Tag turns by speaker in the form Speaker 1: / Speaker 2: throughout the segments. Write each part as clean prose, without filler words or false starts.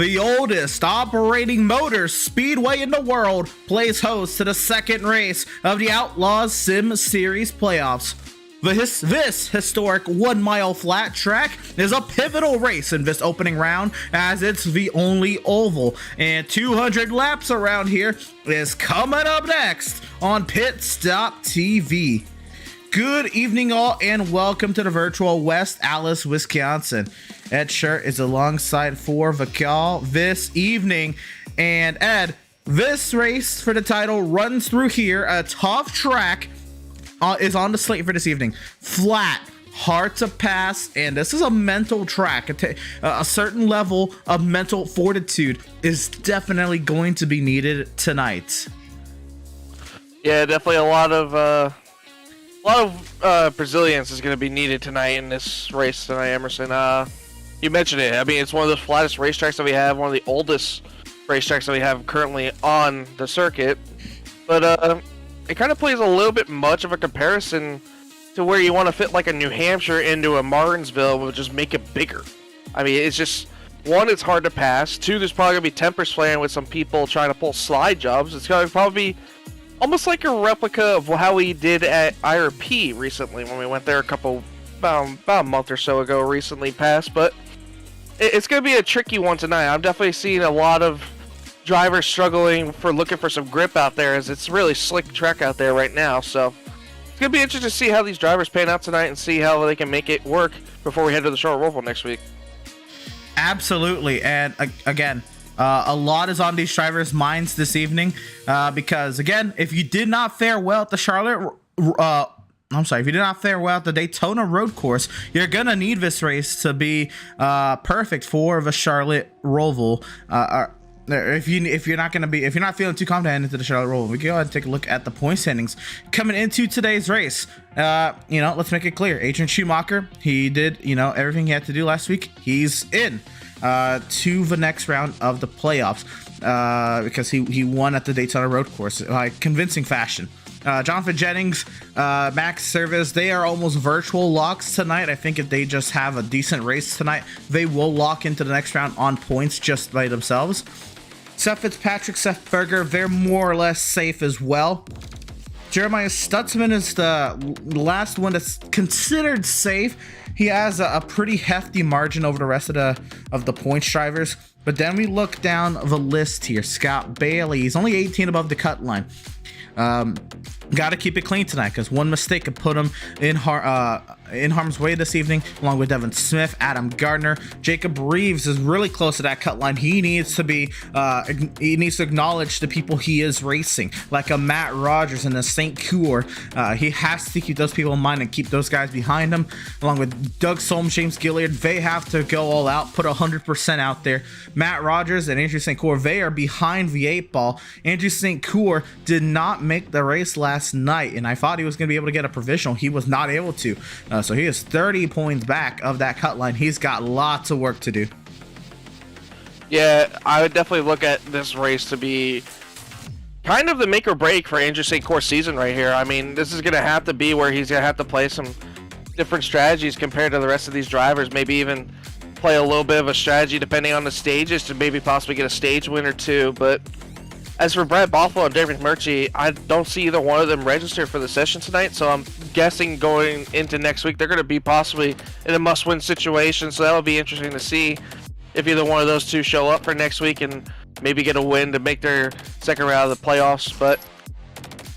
Speaker 1: the oldest operating motor speedway in the world, plays host to the second race of the Outlaws Sim Series playoffs. This historic 1 mile flat track is a pivotal race in this opening round, as it's the only oval, and 200 laps around here is coming up next on Pit Stop TV. Good evening all, and welcome to the virtual West Allis, Wisconsin. Ed Shirt is alongside for Vakal this evening, and Ed, this race for the title runs through here. A tough track is on the slate for this evening. Flat, hard to pass, and this is a mental track. A certain level of mental fortitude is definitely going to be needed tonight.
Speaker 2: Yeah, definitely a lot of Brazilians is going to be needed tonight in this race tonight, Emerson. You mentioned it. I mean, it's one of the flattest racetracks that we have, one of the oldest racetracks that we have currently on the circuit. But it kind of plays a little bit much of a comparison to where you want to fit like a New Hampshire into a Martinsville, but just make it bigger. I mean, it's just, one, it's hard to pass. Two, there's probably going to be tempers flaring with some people trying to pull slide jobs. It's going to probably be almost like a replica of how we did at IRP recently when we went there about a month or so ago recently passed. But it's going to be a tricky one tonight. I'm definitely seeing a lot of drivers struggling looking for some grip out there, as it's really slick track out there right now. So it's going to be interesting to see how these drivers pan out tonight and see how they can make it work before we head to the Charlotte Roval next week. Absolutely. And again, a lot is on these drivers' minds this evening, because again, if you did not fare well at the if you did not fare well at the Daytona road course, you're gonna need this race to be perfect for the Charlotte Roval. If you're not feeling too confident into the Charlotte Roval, we can go ahead and take a look at the point standings coming into today's race. Let's make it clear. Adrian Schumacher, he did everything he had to do last week. He's in to the next round of the playoffs because he won at the Daytona road course by convincing fashion. Jonathan Jennings, Max Service, they are almost virtual locks tonight. I think if they just have a decent race tonight, they will lock into the next round on points just by themselves. Seth Fitzpatrick, Seth Berger, they're more or less safe as well. Jeremiah Stutzman is the last one that's considered safe. He has a pretty hefty margin over the rest of the points drivers. But then we look down the list here. Scott Bailey, he's only 18 above the cut line. Got to keep it clean tonight, because one mistake could put him in harm's way this evening, along with Devin Smith, Adam Gardner. Jacob Reeves is really close to that cut line. He needs to acknowledge the people he is racing, like a Matt Rogers and a St. Coeur. He has to keep those people in mind and keep those guys behind him, along with Doug Solm, James Gilliard. They have to go all out, put 100% out there. Matt Rogers and Andrew St. Coeur, they are behind the 8-ball. Andrew St. Coeur did not make the race last night, and I thought he was going to be able to get a provisional. He was not able to. So he is 30 points back of that cut line. He's got lots of work to do. Yeah, I would definitely look at this race to be kind of the make or break for Andrew St. Coeur's season right here. I mean, this is going to have to be where he's going to have to play some different strategies compared to the rest of these drivers. Maybe even play a little bit of a strategy depending on the stages to maybe possibly get a stage win or two. But as for Brett Bothwell and David Murchie, I don't see either one of them register for the session tonight, so I'm guessing going into next week they're going to be possibly in a must-win situation, so that'll be interesting to see if either one of those two show up for next week and maybe get a win to make their second round of the playoffs. But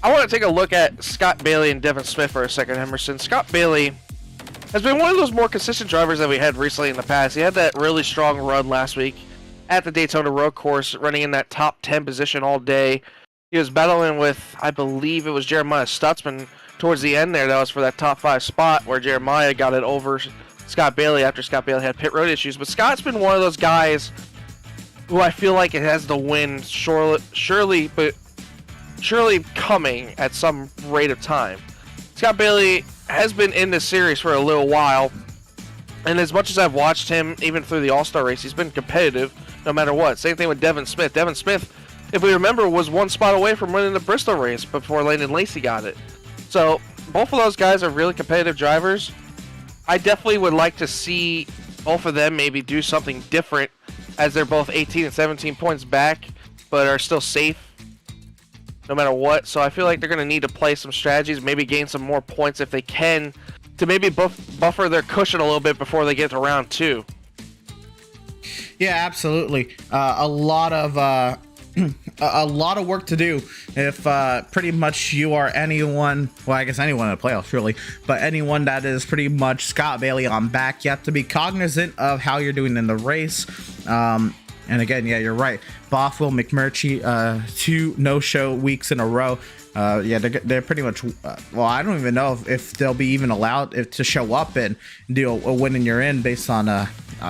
Speaker 2: I want to take a look at Scott Bailey and Devin Smith for a second, Emerson. Scott Bailey has been one of those more consistent drivers that we had recently in the past. He had that really strong run last week at the Daytona road course, running in that top 10 position all day. He was battling with, I believe it was Jeremiah Stutzman towards the end there. That was for that top 5 spot where Jeremiah got it over Scott Bailey after Scott Bailey had pit road issues. But Scott's been one of those guys who I feel like it has the win surely coming at some rate of time. Scott Bailey has been in this series for a little while, and as much as I've watched him even through the All-Star race, he's been competitive no matter what. Same thing with Devin Smith. Devin Smith, if we remember, was one spot away from winning the Bristol race before Landon Lacey got it. So both of those guys are really competitive drivers. I definitely would like to see both of them maybe do something different
Speaker 3: as they're both 18 and 17 points back, but are still safe no matter what. So I feel like they're going to need to play some strategies, maybe gain some more points if they can, to maybe buffer their cushion a little bit before they get to round 2.
Speaker 2: Yeah, absolutely. A lot of a lot of work to do if pretty much you are anyone, well, I guess anyone in the playoffs really, but anyone that is pretty much Scott Bailey on back. You have to be cognizant of how you're doing in the race. And again, yeah, you're right. Bothwell, McMurtry, 2 no-show weeks in a row. Yeah, they're pretty much, well, I don't even know if they'll be even allowed to show up and do a win and you're in based on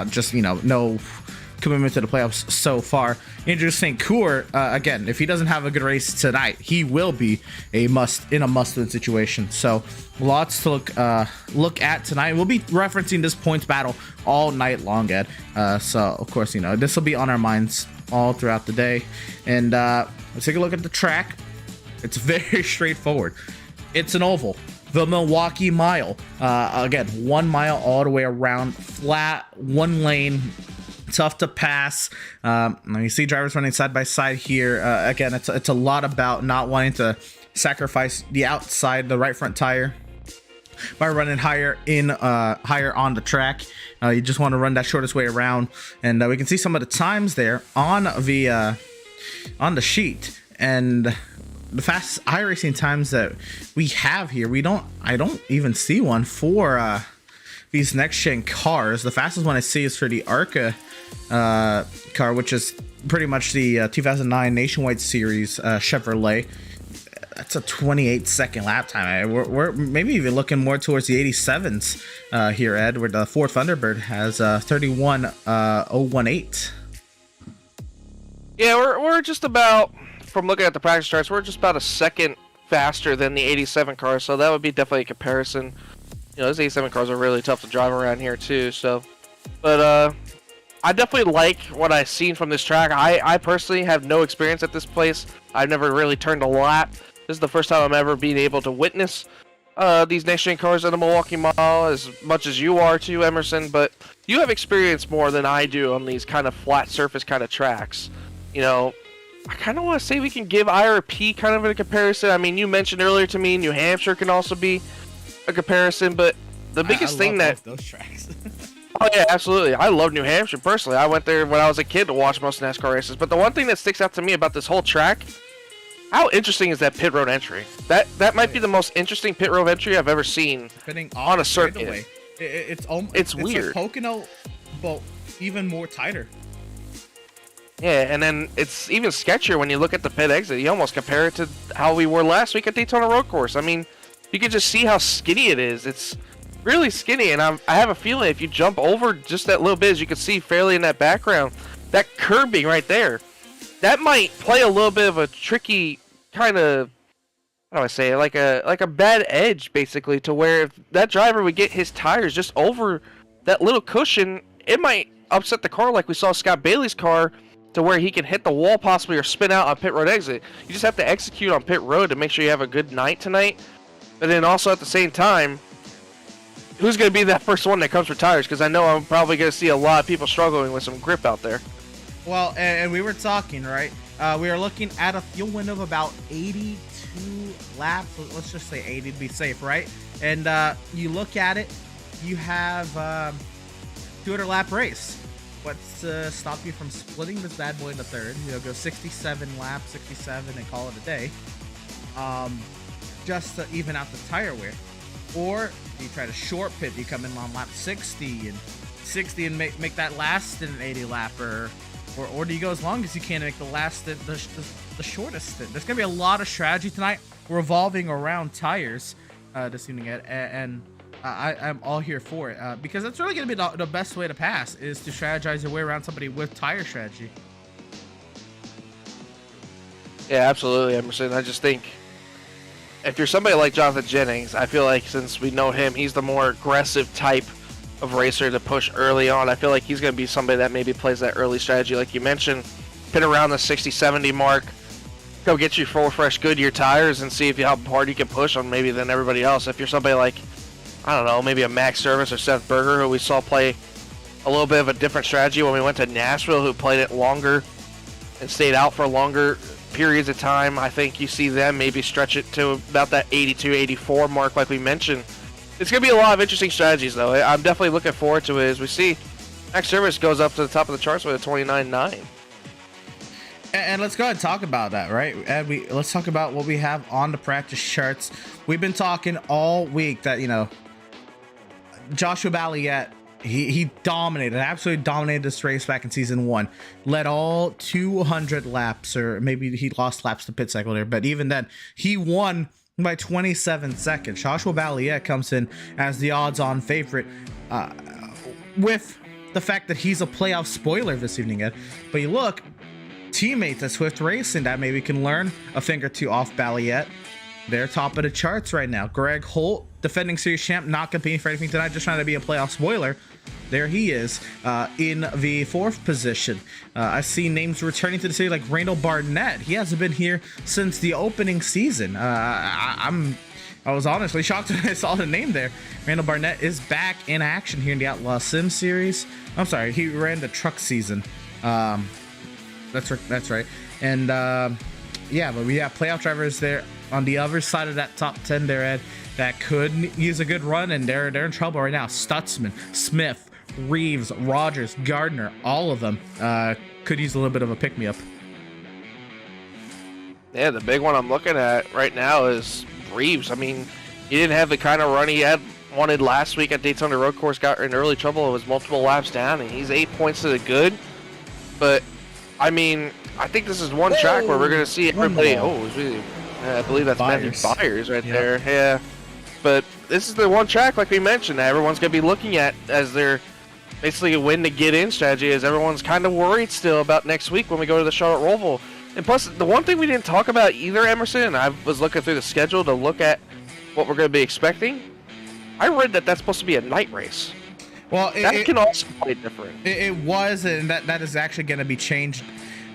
Speaker 2: just, you know, no commitment to the playoffs so far. Andrew St. Coeur, again, if he doesn't have a good race tonight, he will be a must-win situation. So lots to look at tonight. We'll be referencing this points battle all night long, Ed. So of course, you know, this will be on our minds all throughout the day. And let's take a look at the track. It's very straightforward. It's an oval. The Milwaukee Mile. Again, 1 mile all the way around, flat, 1 lane. Tough to pass. You see drivers running side by side here. Again, it's a lot about not wanting to sacrifice the outside, the right front tire, by running higher on the track. You just want to run that shortest way around, and we can see some of the times there on the sheet, and the fastest iRacing times that we have here. I don't even see one for these next gen cars. The fastest one I see is for the ARCA car, which is pretty much the 2009 Nationwide Series Chevrolet. That's a 28-second lap time. We're maybe even looking more towards the 87s here, Ed, where the Ford Thunderbird has 31.018.
Speaker 3: Yeah, we're just about, from looking at the practice charts, we're just about a second faster than the 87 cars, so that would be definitely a comparison. You know, those 87 cars are really tough to drive around here too. So, but I definitely like what I've seen from this track. I personally have no experience at this place. I've never really turned a lap. This is the first time I'm ever being able to witness these next-gen cars at the Milwaukee Mile, as much as you are too, Emerson. But you have experience more than I do on these kind of flat surface kind of tracks. You know, I kind of want to say we can give IRP kind of a comparison. I mean, you mentioned earlier to me New Hampshire can also be a comparison, but the biggest thing that
Speaker 2: those tracks.
Speaker 3: Oh yeah, absolutely. I love New Hampshire personally. I went there when I was a kid to watch most NASCAR races. But the one thing that sticks out to me about this whole track, how interesting is that pit road entry? That might be the most interesting pit road entry I've ever seen on a circuit.
Speaker 2: It's weird. Like Pocono, but even more tighter.
Speaker 3: Yeah, and then it's even sketchier when you look at the pit exit. You almost compare it to how we were last week at Daytona Road Course. I mean, you can just see how skinny it is. It's really skinny, and I have a feeling if you jump over just that little bit, as you can see fairly in that background, that curbing right there, that might play a little bit of a tricky kind of, how do I say it, like a bad edge, basically, to where if that driver would get his tires just over that little cushion, it might upset the car like we saw Scott Bailey's car, to where he can hit the wall possibly or spin out on pit road exit. You just have to execute on pit road to make sure you have a good night tonight. But then also at the same time, who's going to be that first one that comes for tires? Because I know I'm probably going to see a lot of people struggling with some grip out there.
Speaker 2: Well, and we were talking, right? We are looking at a fuel window of about 82 laps. Let's just say 80 to be safe, right? And you look at it, you have 200 lap race. What's to stop you from splitting this bad boy into third? You know, go 67 laps, 67, and call it a day. Just to even out the tire wear. Or you try to short pit, you come in on lap 60 and make that last stint an 80 lapper, or do you go as long as you can to make the last stint the shortest stint? There's gonna be a lot of strategy tonight revolving around tires this evening, and I'm all here for it because that's really gonna be the best way to pass, is to strategize your way around somebody with tire strategy.
Speaker 3: Yeah, absolutely, Emerson. I just think if you're somebody like Jonathan Jennings, I feel like since we know him, he's the more aggressive type of racer to push early on. I feel like he's going to be somebody that maybe plays that early strategy, like you mentioned, pit around the 60-70 mark, go get you 4 fresh Goodyear tires and see how hard you can push on maybe than everybody else. If you're somebody like, I don't know, maybe a Max Service or Seth Berger, who we saw play a little bit of a different strategy when we went to Nashville, who played it longer and stayed out for longer periods of time. I think you see them maybe stretch it to about that 82, 84 mark like we mentioned. It's going to be a lot of interesting strategies, though. I'm definitely looking forward to it as we see Max Service goes up to the top of the charts with a 29.9.
Speaker 2: And let's go ahead and talk about that, right? And let's talk about what we have on the practice charts. We've been talking all week that, you know, Joshua Balliet, he dominated, absolutely dominated this race back in season 1. Led all 200 laps, or maybe he lost laps to pit cycle there, but even then, he won by 27 seconds. Joshua Balliet comes in as the odds-on favorite, with the fact that he's a playoff spoiler this evening, Ed. But you look, teammates at Swift Racing that maybe can learn a thing or two off Balliet. They're top of the charts right now. Greg Holt, defending series champ, not competing for anything tonight, just trying to be a playoff spoiler. There he is, in the 4th position. I see names returning to the city like Randall Barnett. He hasn't been here since the opening season. I was honestly shocked when I saw the name there. Randall Barnett is back in action here in the Outlaws Sim Series. I'm sorry, he ran the truck season. That's right. And yeah, but we have playoff drivers there on the other side of that top 10 there, Ed, that could use a good run, and they're in trouble right now. Stutzman, Smith, Reeves, Rogers, Gardner, all of them could use a little bit of a pick-me-up.
Speaker 3: Yeah, the big one I'm looking at right now is Reeves. I mean, he didn't have the kind of run he wanted last week at Daytona Road Course, got in early trouble, it was multiple laps down, and he's 8 points to the good. But, I mean, I think this is one track where we're going to see everybody... I believe that's Matthew Byers right there. Yeah. But this is the one track, like we mentioned, that everyone's going to be looking at as their basically a win to get in strategy, as everyone's kind of worried still about next week when we go to the Charlotte Roval. And plus, the one thing we didn't talk about either, Emerson, and I was looking through the schedule to look at what we're going to be expecting. I read that that's supposed to be a night race.
Speaker 2: Well,
Speaker 3: that can also play different.
Speaker 2: It was, and that is actually going to be changed.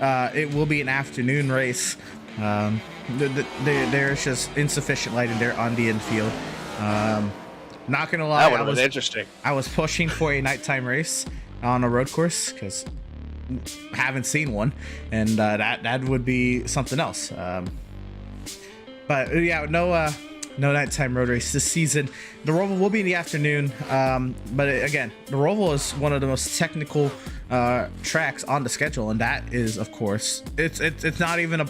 Speaker 2: It will be an afternoon race. There's just insufficient lighting there on the infield. Not gonna lie,
Speaker 3: that was interesting.
Speaker 2: I was pushing for a nighttime race on a road course because haven't seen one, and that would be something else. But yeah, no nighttime road race this season. The Roval will be in the afternoon, but again, the Roval is one of the most technical tracks on the schedule, and that is, of course, it's not even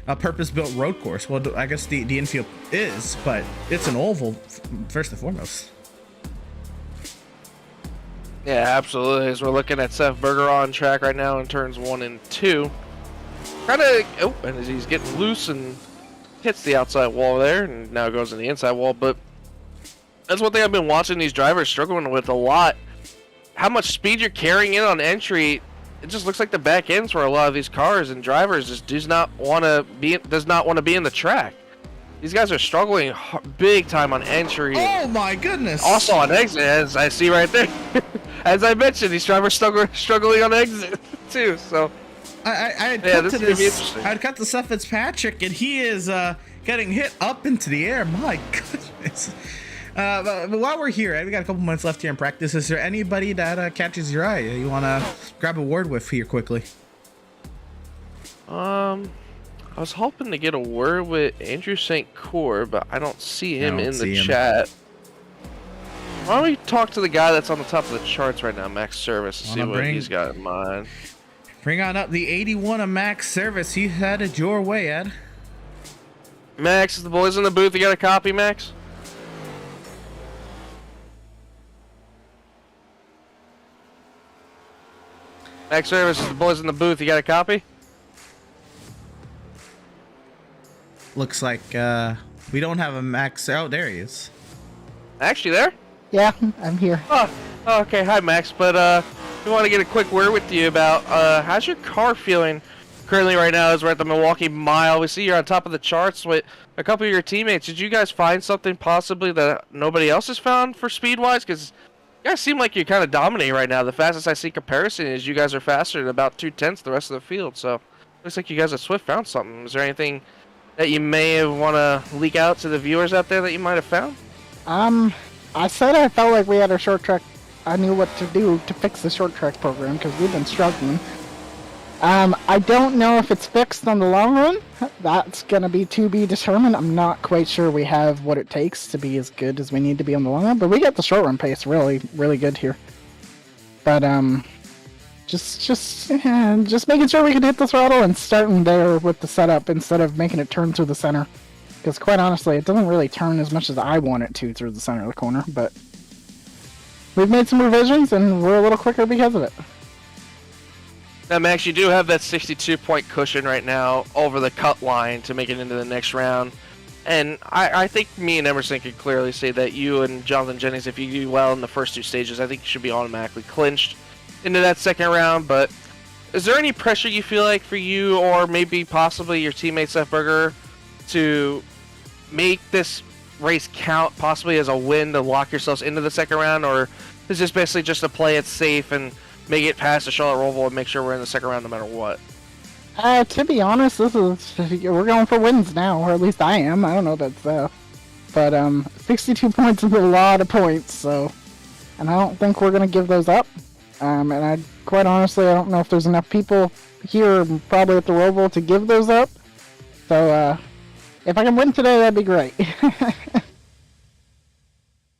Speaker 2: a purpose-built road course. Well, I guess the infield is, but it's an oval first and foremost.
Speaker 3: Yeah, absolutely. As we're looking at Seth Berger on track right now in turns 1 and 2. And as he's getting loose and hits the outside wall there, and now goes in the inside wall. But that's one thing I've been watching these drivers struggling with a lot. How much speed you're carrying in on entry. It just looks like the back ends for a lot of these cars, and drivers just does not want to be in the track. These guys are struggling big time on entry.
Speaker 2: Oh my goodness!
Speaker 3: Also on exit, as I see right there. As I mentioned, these drivers struggling on exit too. So
Speaker 2: I had cut to Seth Fitzpatrick, and he is getting hit up into the air. My goodness. But while we're here, we got a couple minutes left here in practice. Is there anybody that catches your eye you want to grab a word with here quickly?
Speaker 3: I was hoping to get a word with Andrew St. Cour, but I don't see him in the chat. Why don't we talk to the guy that's on the top of the charts right now, Max Service, and see what he's got in mind.
Speaker 2: Bring on up the 81 of Max Service. He headed your way, Ed.
Speaker 3: Max, is the boys in the booth? You got a copy, Max? Max Service, is the boys in the booth? You got a copy?
Speaker 2: Looks like we don't have a Max. Oh, there he is.
Speaker 3: Actually, there?
Speaker 4: Yeah, I'm here.
Speaker 3: Oh, okay. Hi, Max. But we want to get a quick word with you about how's your car feeling currently right now as we're at the Milwaukee Mile. We see you're on top of the charts with a couple of your teammates. Did you guys find something possibly that nobody else has found for speed-wise? Because you guys seem like you're kind of dominating right now. The fastest I see comparison is you guys are faster than about 2/10 the rest of the field. So looks like you guys at Swift found something. Is there anything that you may want to leak out to the viewers out there that you might have found?
Speaker 4: I said I felt like we had a short track I knew what to do to fix the short track program because we've been struggling. I don't know if it's fixed on the long run. That's gonna be to be determined. I'm not quite sure we have what it takes to be as good as we need to be on the long run, but we got the short run pace really, really good here. But just making sure we can hit the throttle and starting there with the setup instead of making it turn through the center. Because quite honestly, it doesn't really turn as much as I want it to through the center of the corner. But we've made some revisions and we're a little quicker because of it.
Speaker 3: Now, Max, you do have that 62-point cushion right now over the cut line to make it into the next round. And I think me and Emerson can clearly say that you and Jonathan Jennings, if you do well in the first two stages, I think you should be automatically clinched into that second round. But is there any pressure you feel like for you or maybe possibly your teammate Seth Berger to make this race count possibly as a win to lock yourselves into the second round? Or is this basically just to play it safe and make it past the Charlotte Roval and make sure we're in the second round no matter what?
Speaker 4: To be honest, we're going for wins now, or at least I am. I don't know about Seth. But 62 points is a lot of points, so... And I don't think we're going to give those up. And quite honestly, I don't know if there's enough people here, probably at the Roval, to give those up. So, if I can win today, that'd be great.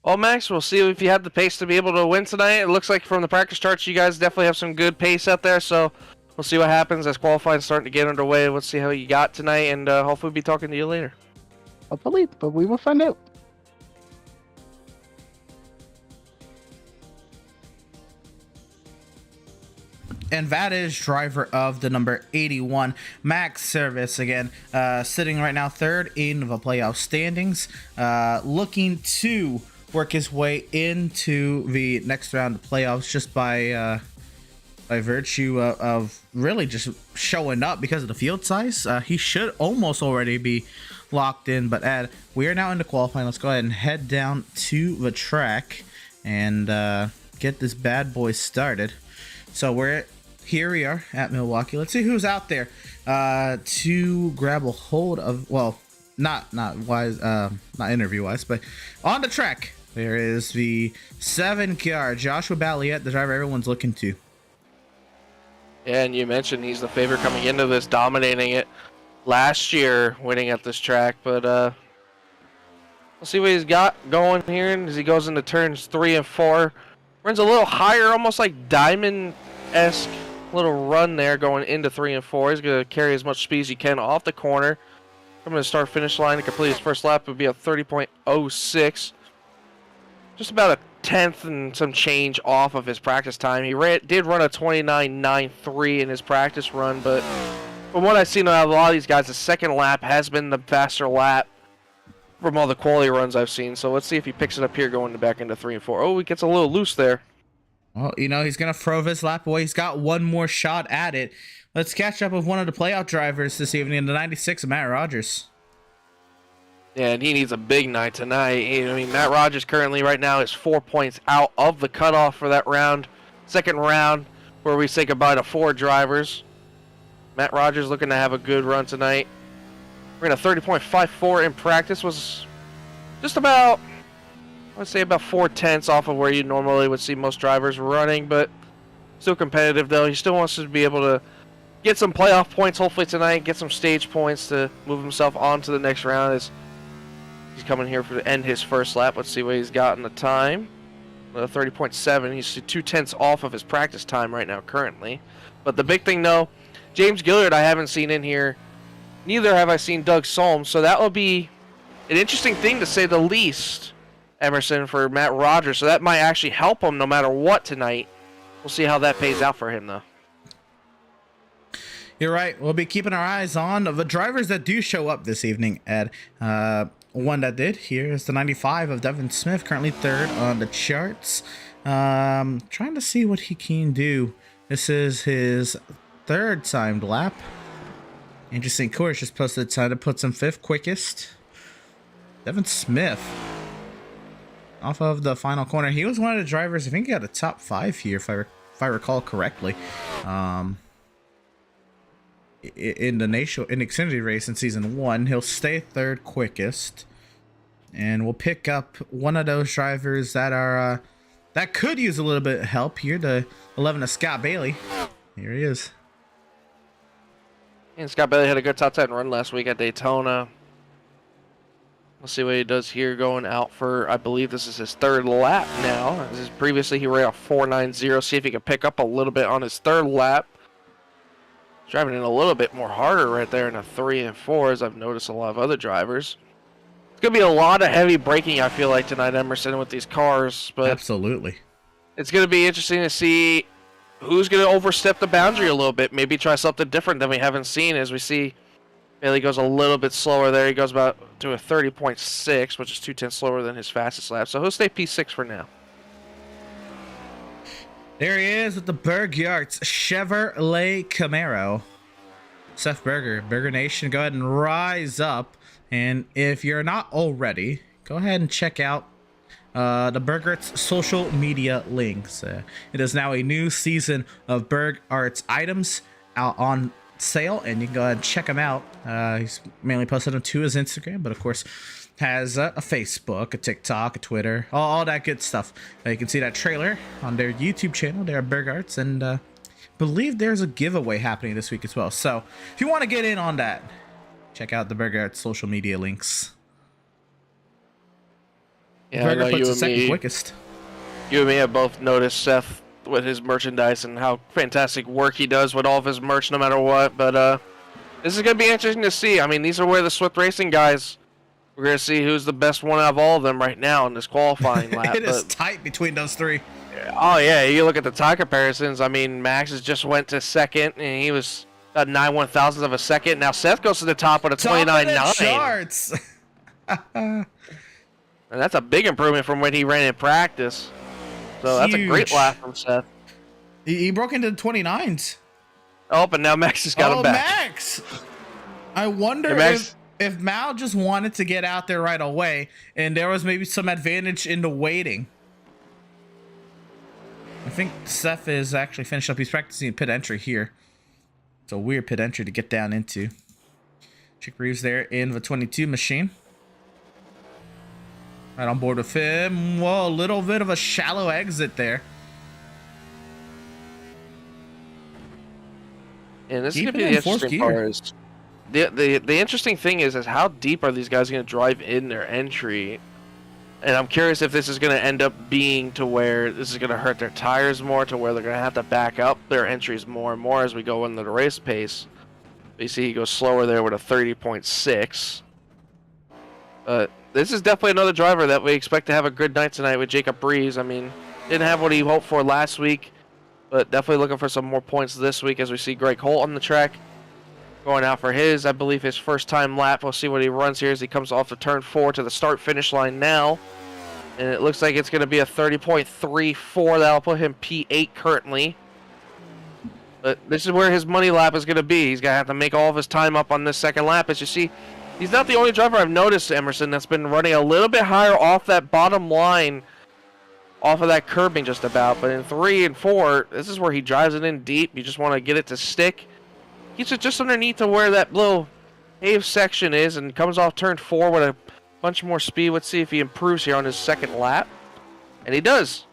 Speaker 3: Well, Max, we'll see if you have the pace to be able to win tonight. It looks like from the practice charts, you guys definitely have some good pace out there. So we'll see what happens as qualifying's starting to get underway. We'll see how you got tonight, and hopefully we'll be talking to you later.
Speaker 4: Hopefully, but we will find out.
Speaker 2: And that is driver of the number 81, Max Service, again, sitting right now third in the playoff standings, looking to work his way into the next round of playoffs just by virtue of really just showing up because of the field size. He should almost already be locked in, but Ed, we are now into qualifying. Let's go ahead and head down to the track and get this bad boy started. So here we are at Milwaukee. Let's see who's out there to grab a hold of, well, not interview wise, but on the track there is the 7 car Joshua Balliet, the driver everyone's looking to.
Speaker 3: Yeah, and you mentioned he's the favorite coming into this, dominating it last year, winning at this track. But we'll see what he's got going here as he goes into turns 3 and 4. Runs a little higher, almost like Diamond-esque little run there going into 3 and 4. He's going to carry as much speed as he can off the corner. From the start-finish line to complete his first lap would be a 30.06. Just about a tenth and some change off of his practice time. He did run a 29.93 in his practice run, but from what I've seen out of a lot of these guys, the second lap has been the faster lap from all the quality runs I've seen. So let's see if he picks it up here going back into 3 and 4. Oh, he gets a little loose there.
Speaker 2: Well, you know, he's going to throw this lap away. He's got one more shot at it. Let's catch up with one of the playoff drivers this evening, the 96 of Matt Rogers.
Speaker 3: Yeah, and he needs a big night tonight. I mean, Matt Rogers currently right now is 4 points out of the cutoff for that round. Second round, where we say goodbye to 4 drivers. Matt Rogers looking to have a good run tonight. We're in a 30.54 in practice. Was just about, I would say about 4/10 off of where you normally would see most drivers running, but still competitive though. He still wants to be able to get some playoff points hopefully tonight, get some stage points to move himself on to the next round as he's coming here to end his first lap. Let's see what he's got in the time. 30.7. He's 2/10 off of his practice time right now currently. But the big thing though, James Gillard I haven't seen in here. Neither have I seen Doug Solms, so that will be an interesting thing to say the least, Emerson, for Matt Rogers. So that might actually help him no matter what tonight. We'll see how that pays out for him though.
Speaker 2: You're right. We'll be keeping our eyes on the drivers that do show up this evening, Ed. One that did here is the 95 of Devin Smith, currently third on the charts. Trying to see what he can do. This is his third timed lap. Interesting course, just posted the time to put him 5th quickest. Devin Smith off of the final corner. He was one of the drivers, I think he got a top 5 here if I recall correctly. In the Xfinity race in season 1, he'll stay 3rd quickest, and we'll pick up one of those drivers that are that could use a little bit of help here. The 11 of Scott Bailey. Here he is.
Speaker 3: And Scott Bailey had a good top 10 run last week at Daytona. Let's see what he does here going out for, I believe this is his third lap now. Previously he ran a 4.90. See if he can pick up a little bit on his third lap. Driving in a little bit more harder right there in a 3 and 4, as I've noticed a lot of other drivers. It's going to be a lot of heavy braking, I feel like, tonight, Emerson, with these cars. But
Speaker 2: absolutely.
Speaker 3: It's going to be interesting to see who's going to overstep the boundary a little bit. Maybe try something different than we haven't seen, as we see Bailey goes a little bit slower there. He goes about to a 30.6, which is 0.2 slower than his fastest lap. So he'll stay P6 for now.
Speaker 2: There he is with the Berg-Yarts Chevrolet Camaro. Seth Berger, Berger Nation, go ahead and rise up. And if you're not already, go ahead and check out the Berg-Yarts social media links. It is now a new season of Berg-Yarts items out on sale, and you can go ahead and check him out. He's mainly posted them to his Instagram, but of course has a Facebook, a TikTok, a Twitter, all that good stuff. You can see that trailer on their YouTube channel, their Berg-Yarts, and believe there's a giveaway happening this week as well. So if you want to get in on that, check out the Berg-Yarts social media links.
Speaker 3: Yeah,
Speaker 2: Berger
Speaker 3: I know
Speaker 2: puts
Speaker 3: you
Speaker 2: the
Speaker 3: and
Speaker 2: second
Speaker 3: me,
Speaker 2: quickest.
Speaker 3: You and me have both noticed Seth with his merchandise and how fantastic work he does with all of his merch no matter what. But this is going to be interesting to see. I mean, these are where the Swift Racing guys, we're going to see who's the best one out of all of them right now in this qualifying lap.
Speaker 2: It is tight between those three.
Speaker 3: Oh, yeah. You look at the time comparisons. I mean, Max has just went to second, and he was about 9/1000 of a second. Now Seth goes to the top with a 29.9.
Speaker 2: Charts.
Speaker 3: And that's a big improvement from when he ran in practice. So that's a great
Speaker 2: Huge.
Speaker 3: lap from Seth.
Speaker 2: He broke into the 29s.
Speaker 3: Oh, but now Max has got him back.
Speaker 2: Max! I wonder if Mal just wanted to get out there right away, and there was maybe some advantage in the waiting. I think Seth is actually finished up. He's practicing pit entry here. It's a weird pit entry to get down into. Chick Reeves there in the 22 machine. Right on board with him. Whoa, a little bit of a shallow exit there.
Speaker 3: And this is going to
Speaker 2: Keeping
Speaker 3: be the
Speaker 2: in fourth
Speaker 3: interesting
Speaker 2: gear.
Speaker 3: part. Is the interesting thing is how deep are these guys going to drive in their entry? And I'm curious if this is going to end up being to where this is going to hurt their tires more, to where they're going to have to back up their entries more and more as we go into the race pace. You see he goes slower there with a 30.6. But this is definitely another driver that we expect to have a good night tonight with Jacob Breeze. I mean, didn't have what he hoped for last week, but definitely looking for some more points this week as we see Greg Holt on the track. Going out for his, I believe, his first time lap. We'll see what he runs here as he comes off the turn 4 to the start-finish line now. And it looks like it's going to be a 30.34. That'll put him P8 currently. But this is where his money lap is going to be. He's going to have to make all of his time up on this second lap. As you see, he's not the only driver I've noticed, Emerson, that's been running a little bit higher off that bottom line, off of that curbing just about. But in 3 and 4, this is where he drives it in deep. You just want to get it to stick. Keeps it just underneath to where that little paved section is and comes off turn 4 with a bunch more speed. Let's see if he improves here on his second lap. And he does.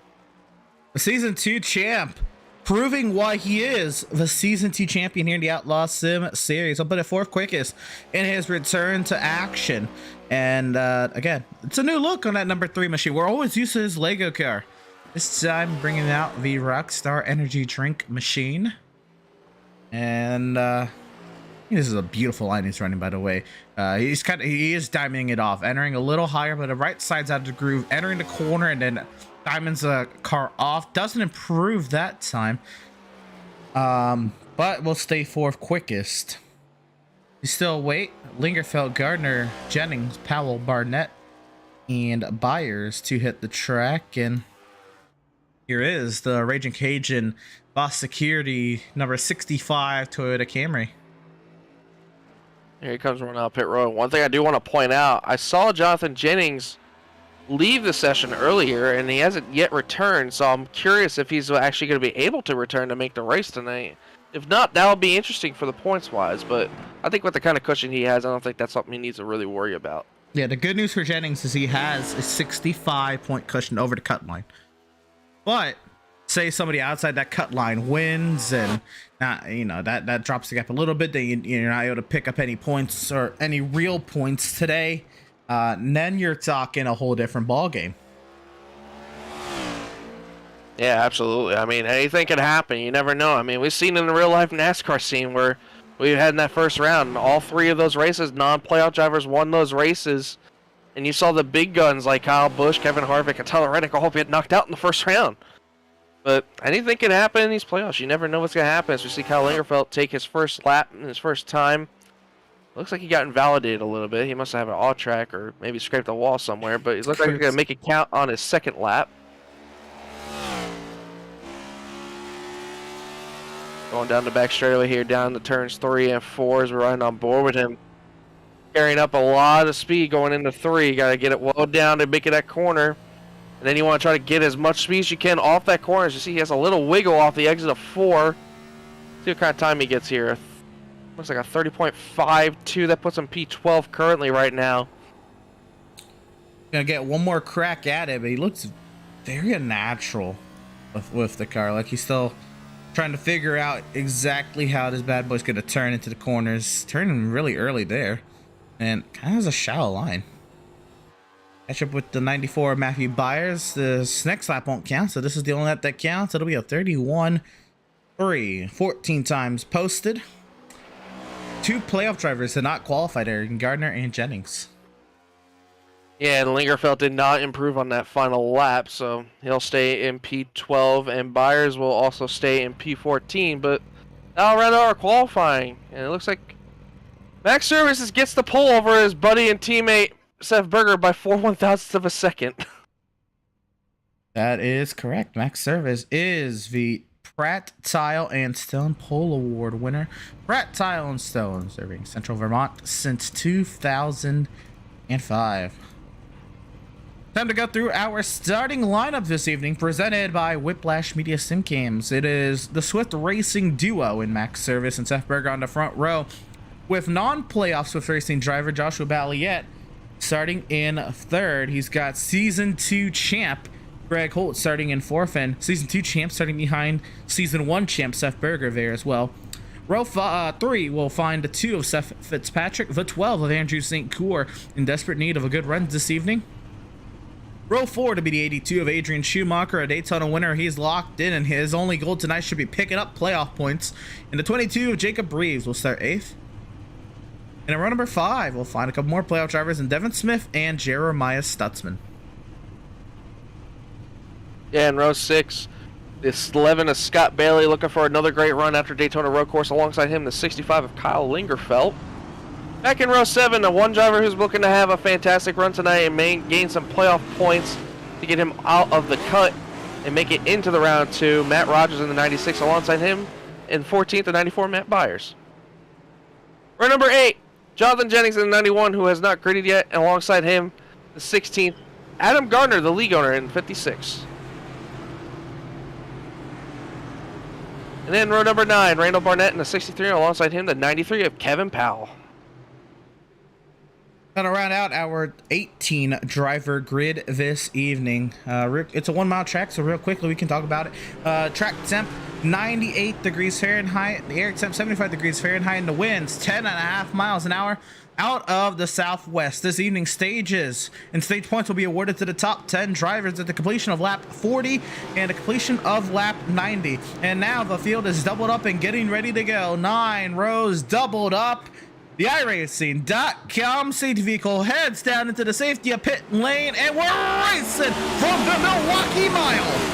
Speaker 2: The Season 2 champ, proving why he is the Season 2 champion here in the Outlaws Sim Series. I'll put it fourth quickest in his return to action. And again, it's a new look on that number 3 machine. We're always used to his Lego car. This time bringing out the Rockstar Energy Drink machine. And this is a beautiful line he's running, by the way. He is diamonding it off, entering a little higher, but the right side's out of the groove, entering the corner, and then diamonds the car off. Doesn't improve that time, but will stay fourth quickest. You still wait. Lingerfeld, Gardner, Jennings, Powell, Barnett, and Byers to hit the track. And here is the Raging Cajun Boss Security number 65 Toyota Camry.
Speaker 3: Here he comes running out pit road. One thing I do want to point out, I saw Jonathan Jennings leave the session earlier, and he hasn't yet returned, so I'm curious if he's actually going to be able to return to make the race tonight. If not, that'll be interesting for the points-wise, but I think with the kind of cushion he has, I don't think that's something he needs to really worry about.
Speaker 2: Yeah, the good news for Jennings is he has a 65-point cushion over the cut line. But say somebody outside that cut line wins, and that drops the gap a little bit. Then you're not able to pick up any points or any real points today. Then you're talking a whole different ball game.
Speaker 3: Yeah, absolutely. I mean, anything can happen. You never know. I mean, we've seen in the real life NASCAR scene where we had in that first round, all 3 of those races, non-playoff drivers won those races. And you saw the big guns like Kyle Busch, Kevin Harvick, and Tyler Reddick all get knocked out in the first round. But anything can happen in these playoffs. You never know what's going to happen. As we see Kyle Lingerfeld take his first lap in his first time. Looks like he got invalidated a little bit. He must have an all track or maybe scraped a wall somewhere. But it looks like he's going to make it count on his second lap. Going down the back straightaway here, down the turns 3 and 4 as we're riding on board with him. Carrying up a lot of speed going into 3. Got to get it well down to make it that corner. And then you want to try to get as much speed as you can off that corner. As you see, he has a little wiggle off the exit of 4. See what kind of time he gets here. Looks like a 30.52. That puts him P12 currently right now.
Speaker 2: Gonna get one more crack at it, but he looks very unnatural with the car. Like he's still trying to figure out exactly how this bad boy's gonna turn into the corners. Turning really early there, and kind of has a shallow line. Catch up with the 94 Matthew Byers. This next lap won't count, so this is the only lap that counts. It'll be a 31.3. 14 times posted. 2 playoff drivers did not qualify there, Gardner and Jennings.
Speaker 3: Yeah, and Lingerfeld did not improve on that final lap, so he'll stay in P12, and Byers will also stay in P14, but that'll round out our qualifying. And it looks like Max Services gets the pull over his buddy and teammate Seth Berger by 4/1000ths of a second.
Speaker 2: That is correct. Max Service is the Pratt Tile and Stone Pole Award winner. Pratt Tile and Stone, serving Central Vermont since 2005. Time to go through our starting lineup this evening, presented by Whiplash Media Sim Cams. It is the Swift Racing duo in Max Service and Seth Berger on the front row, with non-playoff Swift Racing driver Joshua Balliet starting in 3rd. He's got Season 2 champ Greg Holt starting in 4th, and Season 2 champ starting behind Season 1 champ Seth Berger there as well. Row 3 will find the 2 of Seth Fitzpatrick, the 12 of Andrew St. Cour, in desperate need of a good run this evening. Row 4 to be the 82 of Adrian Schumacher, a Daytona winner. He's locked in, and his only goal tonight should be picking up playoff points. And the 22 of Jacob Reeves will start 8th. And in row number 5, we'll find a couple more playoff drivers in Devin Smith and Jeremiah Stutzman.
Speaker 3: Yeah, in row 6, this 11 of Scott Bailey looking for another great run after Daytona Road Course. Alongside him, the 65 of Kyle Lingerfeld. Back in row 7, the one driver who's looking to have a fantastic run tonight and gain some playoff points to get him out of the cut and make it into the round 2. Matt Rogers in the 96. Alongside him, in 14th, the 94, Matt Byers. Row number 8, Jonathan Jennings in the 91, who has not graded yet. And alongside him, the 16th, Adam Gardner, the league owner, in 56. And then row number 9, Randall Barnett in the 63. Alongside him, the 93 of Kevin Powell.
Speaker 2: Gonna round out our 18 driver grid this evening. It's a 1 mile track, so real quickly we can talk about it. Track temp 98 degrees Fahrenheit, the air temp 75 degrees Fahrenheit, and the winds 10.5 miles an hour out of the southwest. This evening's stages and stage points will be awarded to the top 10 drivers at the completion of lap 40 and the completion of lap 90. And now the field is doubled up and getting ready to go. 9 rows doubled up. The iRacing.com safety vehicle heads down into the safety of pit lane, and we're racing from the Milwaukee Mile.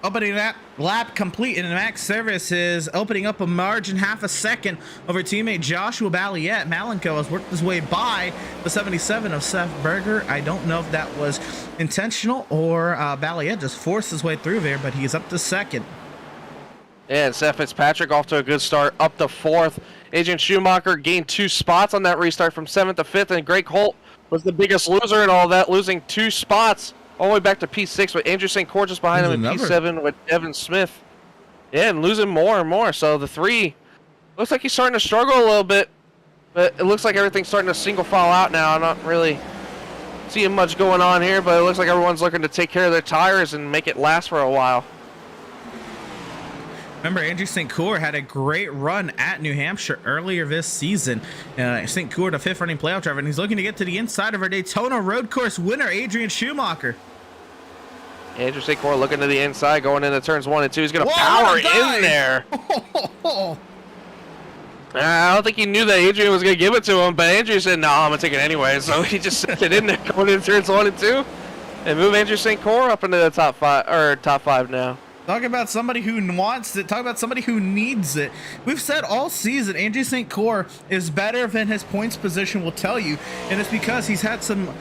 Speaker 2: opening that lap complete, and Max Service is opening up a margin half a second over teammate Joshua Balliet. Malenko has worked his way by the 77 of Seth Berger. I don't know if that was intentional or Balliet just forced his way through there, but he's up to second.
Speaker 3: And Seth Fitzpatrick off to a good start, up to 4th. Adrian Schumacher gained 2 spots on that restart from 7th to 5th, and Greg Holt was the biggest loser in all that, losing 2 spots all the way back to P6 with Andrew St. Cour just behind him in P7 with Devin Smith. Yeah, and losing more and more. So the 3 looks like he's starting to struggle a little bit, but it looks like everything's starting to single file out now. I'm not really seeing much going on here, but it looks like everyone's looking to take care of their tires and make it last for a while.
Speaker 2: Remember, Andrew St. Cour had a great run at New Hampshire earlier this season. St. Cour, the 5th running playoff driver, and he's looking to get to the inside of our Daytona Road Course winner, Adrian Schumacher.
Speaker 3: Andrew St. Cour looking to the inside, going into turns 1 and 2. He's going to power in there. I don't think he knew that Adrian was going to give it to him, but Andrew said, no, I'm going to take it anyway. So he just sent it in there, going into turns 1 and 2, and move Andrew St. Cour up into the top 5 now.
Speaker 2: Talk about somebody who wants it. Talk about somebody who needs it. We've said all season Andrew St. Cour is better than his points position will tell you, and it's because he's had some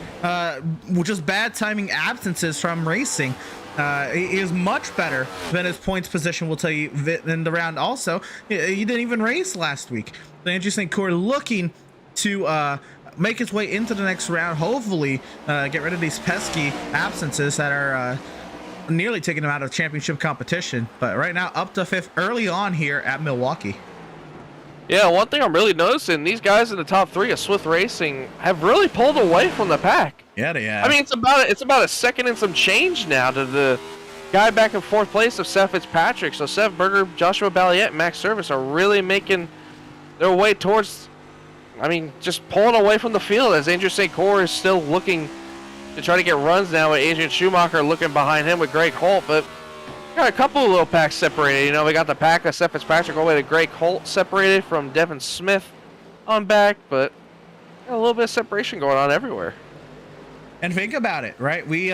Speaker 2: just bad timing absences from racing. He is much better than his points position will tell you in the round. Also, he didn't even race last week. So Andrew St. Cour looking to make his way into the next round. Hopefully, get rid of these pesky absences that are nearly taking him out of championship competition. But right now, up to 5th early on here at Milwaukee.
Speaker 3: Yeah, one thing I'm really noticing, these guys in the top 3 of Swift Racing have really pulled away from the pack.
Speaker 2: Yeah, they have.
Speaker 3: I mean, it's about a second and some change now to the guy back in 4th place of Seth Fitzpatrick. So Seth Berger, Joshua Balliet, and Max Service are really making their way towards, I mean, just pulling away from the field, as Andrew St. Cour is still looking to try to get runs now with Adrian Schumacher looking behind him with Greg Holt. But got a couple of little packs separated. You know, we got the pack of Seth Fitzpatrick all the way to Greg Holt separated from Devin Smith on back, but got a little bit of separation going on everywhere.
Speaker 2: And think about it, right? We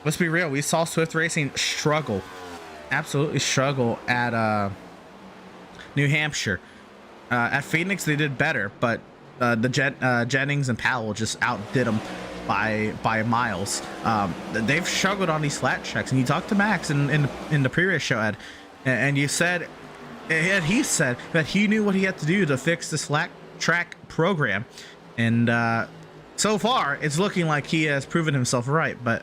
Speaker 2: let's be real, we saw Swift Racing struggle, absolutely struggle at New Hampshire. At Phoenix they did better, but the Jennings and Powell just outdid them by miles. They've struggled on these flat tracks, and you talked to Max in the previous show, Ed, and you said, and he said that he knew what he had to do to fix this flat track program, and so far it's looking like he has proven himself right. But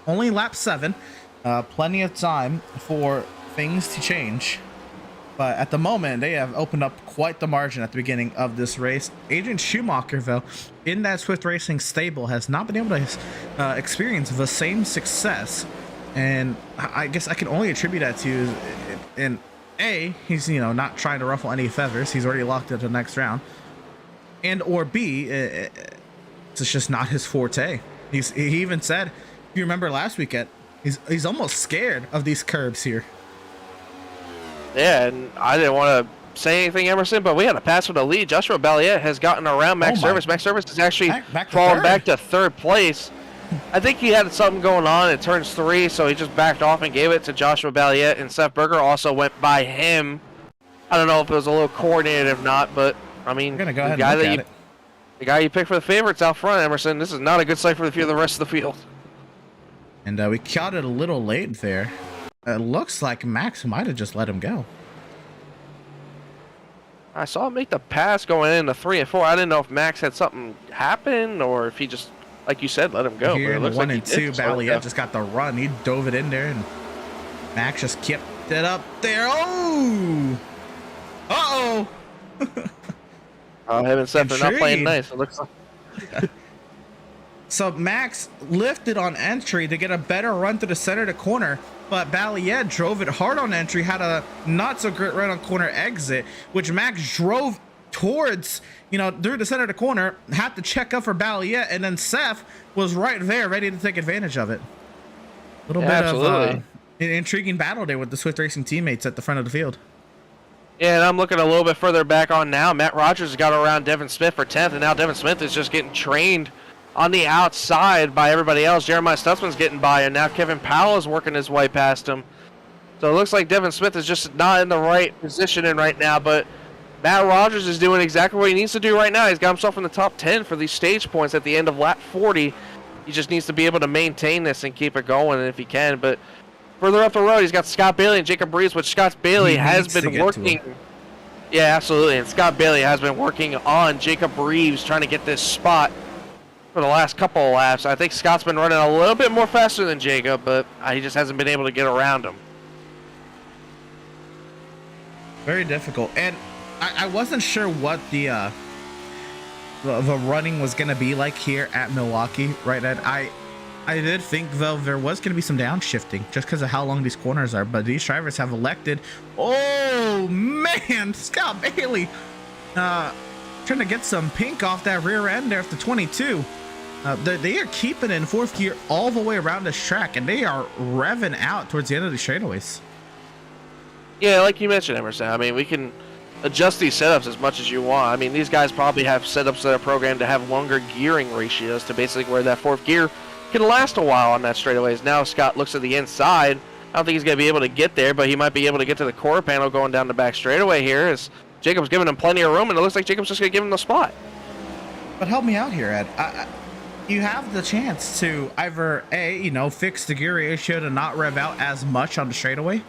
Speaker 2: only lap 7, plenty of time for things to change. But at the moment, they have opened up quite the margin at the beginning of this race. Adrian Schumacher, though, in that Swift Racing stable, has not been able to experience the same success. And I guess I can only attribute that to, and A, he's, you know, not trying to ruffle any feathers. He's already locked into the next round. And or B, it's just not his forte. He even said, if you remember last weekend, he's almost scared of these curbs here.
Speaker 3: Yeah, and I didn't want to say anything, Emerson, but we had a pass for the lead. Joshua Balliet has gotten around Max Service. Max Service has actually fallen back to 3rd place. I think he had something going on in turns 3, so he just backed off and gave it to Joshua Balliet, and Seth Berger also went by him. I don't know if it was a little coordinated or not, but I mean,
Speaker 2: the
Speaker 3: guy you picked for the favorites out front, Emerson, this is not a good sight for the rest of the field.
Speaker 2: And we caught it a little late there. It looks like Max might have just let him go.
Speaker 3: I saw him make the pass going into 3 and 4. I didn't know if Max had something happen or if he just, like you said, let him go.
Speaker 2: Here in 1 and 2, Balliet just got the run. He dove it in there, and Max just kept it up there. Oh! Uh-oh!
Speaker 3: Him and Seth are not playing nice, it looks like.
Speaker 2: So Max lifted on entry to get a better run to the center of the corner, but Balliet drove it hard on entry, had a not so great run on corner exit, which Max drove towards, you know, through the center of the corner, had to check up for Balliet, and then Seth was right there ready to take advantage of it. A little bit of an intriguing battle there with the Swift Racing teammates at the front of the field.
Speaker 3: Yeah, and I'm looking a little bit further back on now. Matt Rogers got around Devin Smith for 10th, and now Devin Smith is just getting trained on the outside by everybody else. Jeremiah Stutzman's getting by, and now Kevin Powell is working his way past him. So it looks like Devin Smith is just not in the right position right now, but Matt Rogers is doing exactly what he needs to do right now. He's got himself in the top 10 for these stage points at the end of lap 40. He just needs to be able to maintain this and keep it going if he can. But further up the road, he's got Scott Bailey and Jacob Breeze, which Scott Bailey has been working. Yeah, absolutely. And Scott Bailey has been working on Jacob Reeves, trying to get this spot for the last couple of laps. I think Scott's been running a little bit more faster than Jacob, but he just hasn't been able to get around him.
Speaker 2: Very difficult. And I wasn't sure what the running was going to be like here at Milwaukee, right, Ed? I did think, though, there was going to be some downshifting just because of how long these corners are, but these drivers have elected. Oh, man, Scott Bailey trying to get some pink off that rear end there after 22. They are keeping it in fourth gear all the way around this track, and they are revving out towards the end of the straightaways.
Speaker 3: Yeah, like you mentioned, Emerson, I mean, we can adjust these setups as much as you want. I mean, these guys probably have setups that are programmed to have longer gearing ratios to basically where that fourth gear can last a while on that straightaways. Now Scott looks at the inside. I don't think he's going to be able to get there, but he might be able to get to the quarter panel going down the back straightaway here as Jacob's giving him plenty of room, and it looks like Jacob's just going to give him the spot.
Speaker 2: But help me out here, Ed. You have the chance to either, fix the gear ratio to not rev out as much on the straightaway,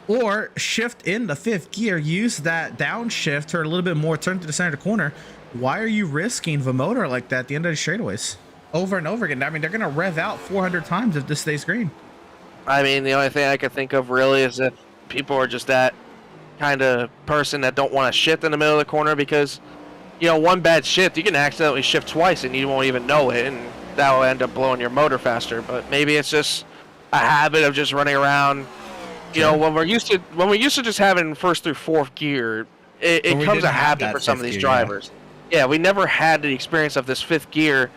Speaker 2: or shift into fifth gear, use that downshift or a little bit more, turn to the center of the corner. Why are you risking the motor like that at the end of the straightaways over and over again? I mean, they're going to rev out 400 times if this stays green.
Speaker 3: I mean, the only thing I could think of really is if people are just that kind of person that don't want to shift in the middle of the corner because, one bad shift, you can accidentally shift twice and you won't even know it, and that will end up blowing your motor faster. But maybe it's just a habit of just running around. When we're used to just having first through fourth gear, it becomes a habit for some of these drivers. Yeah, we never had the experience of this fifth gear,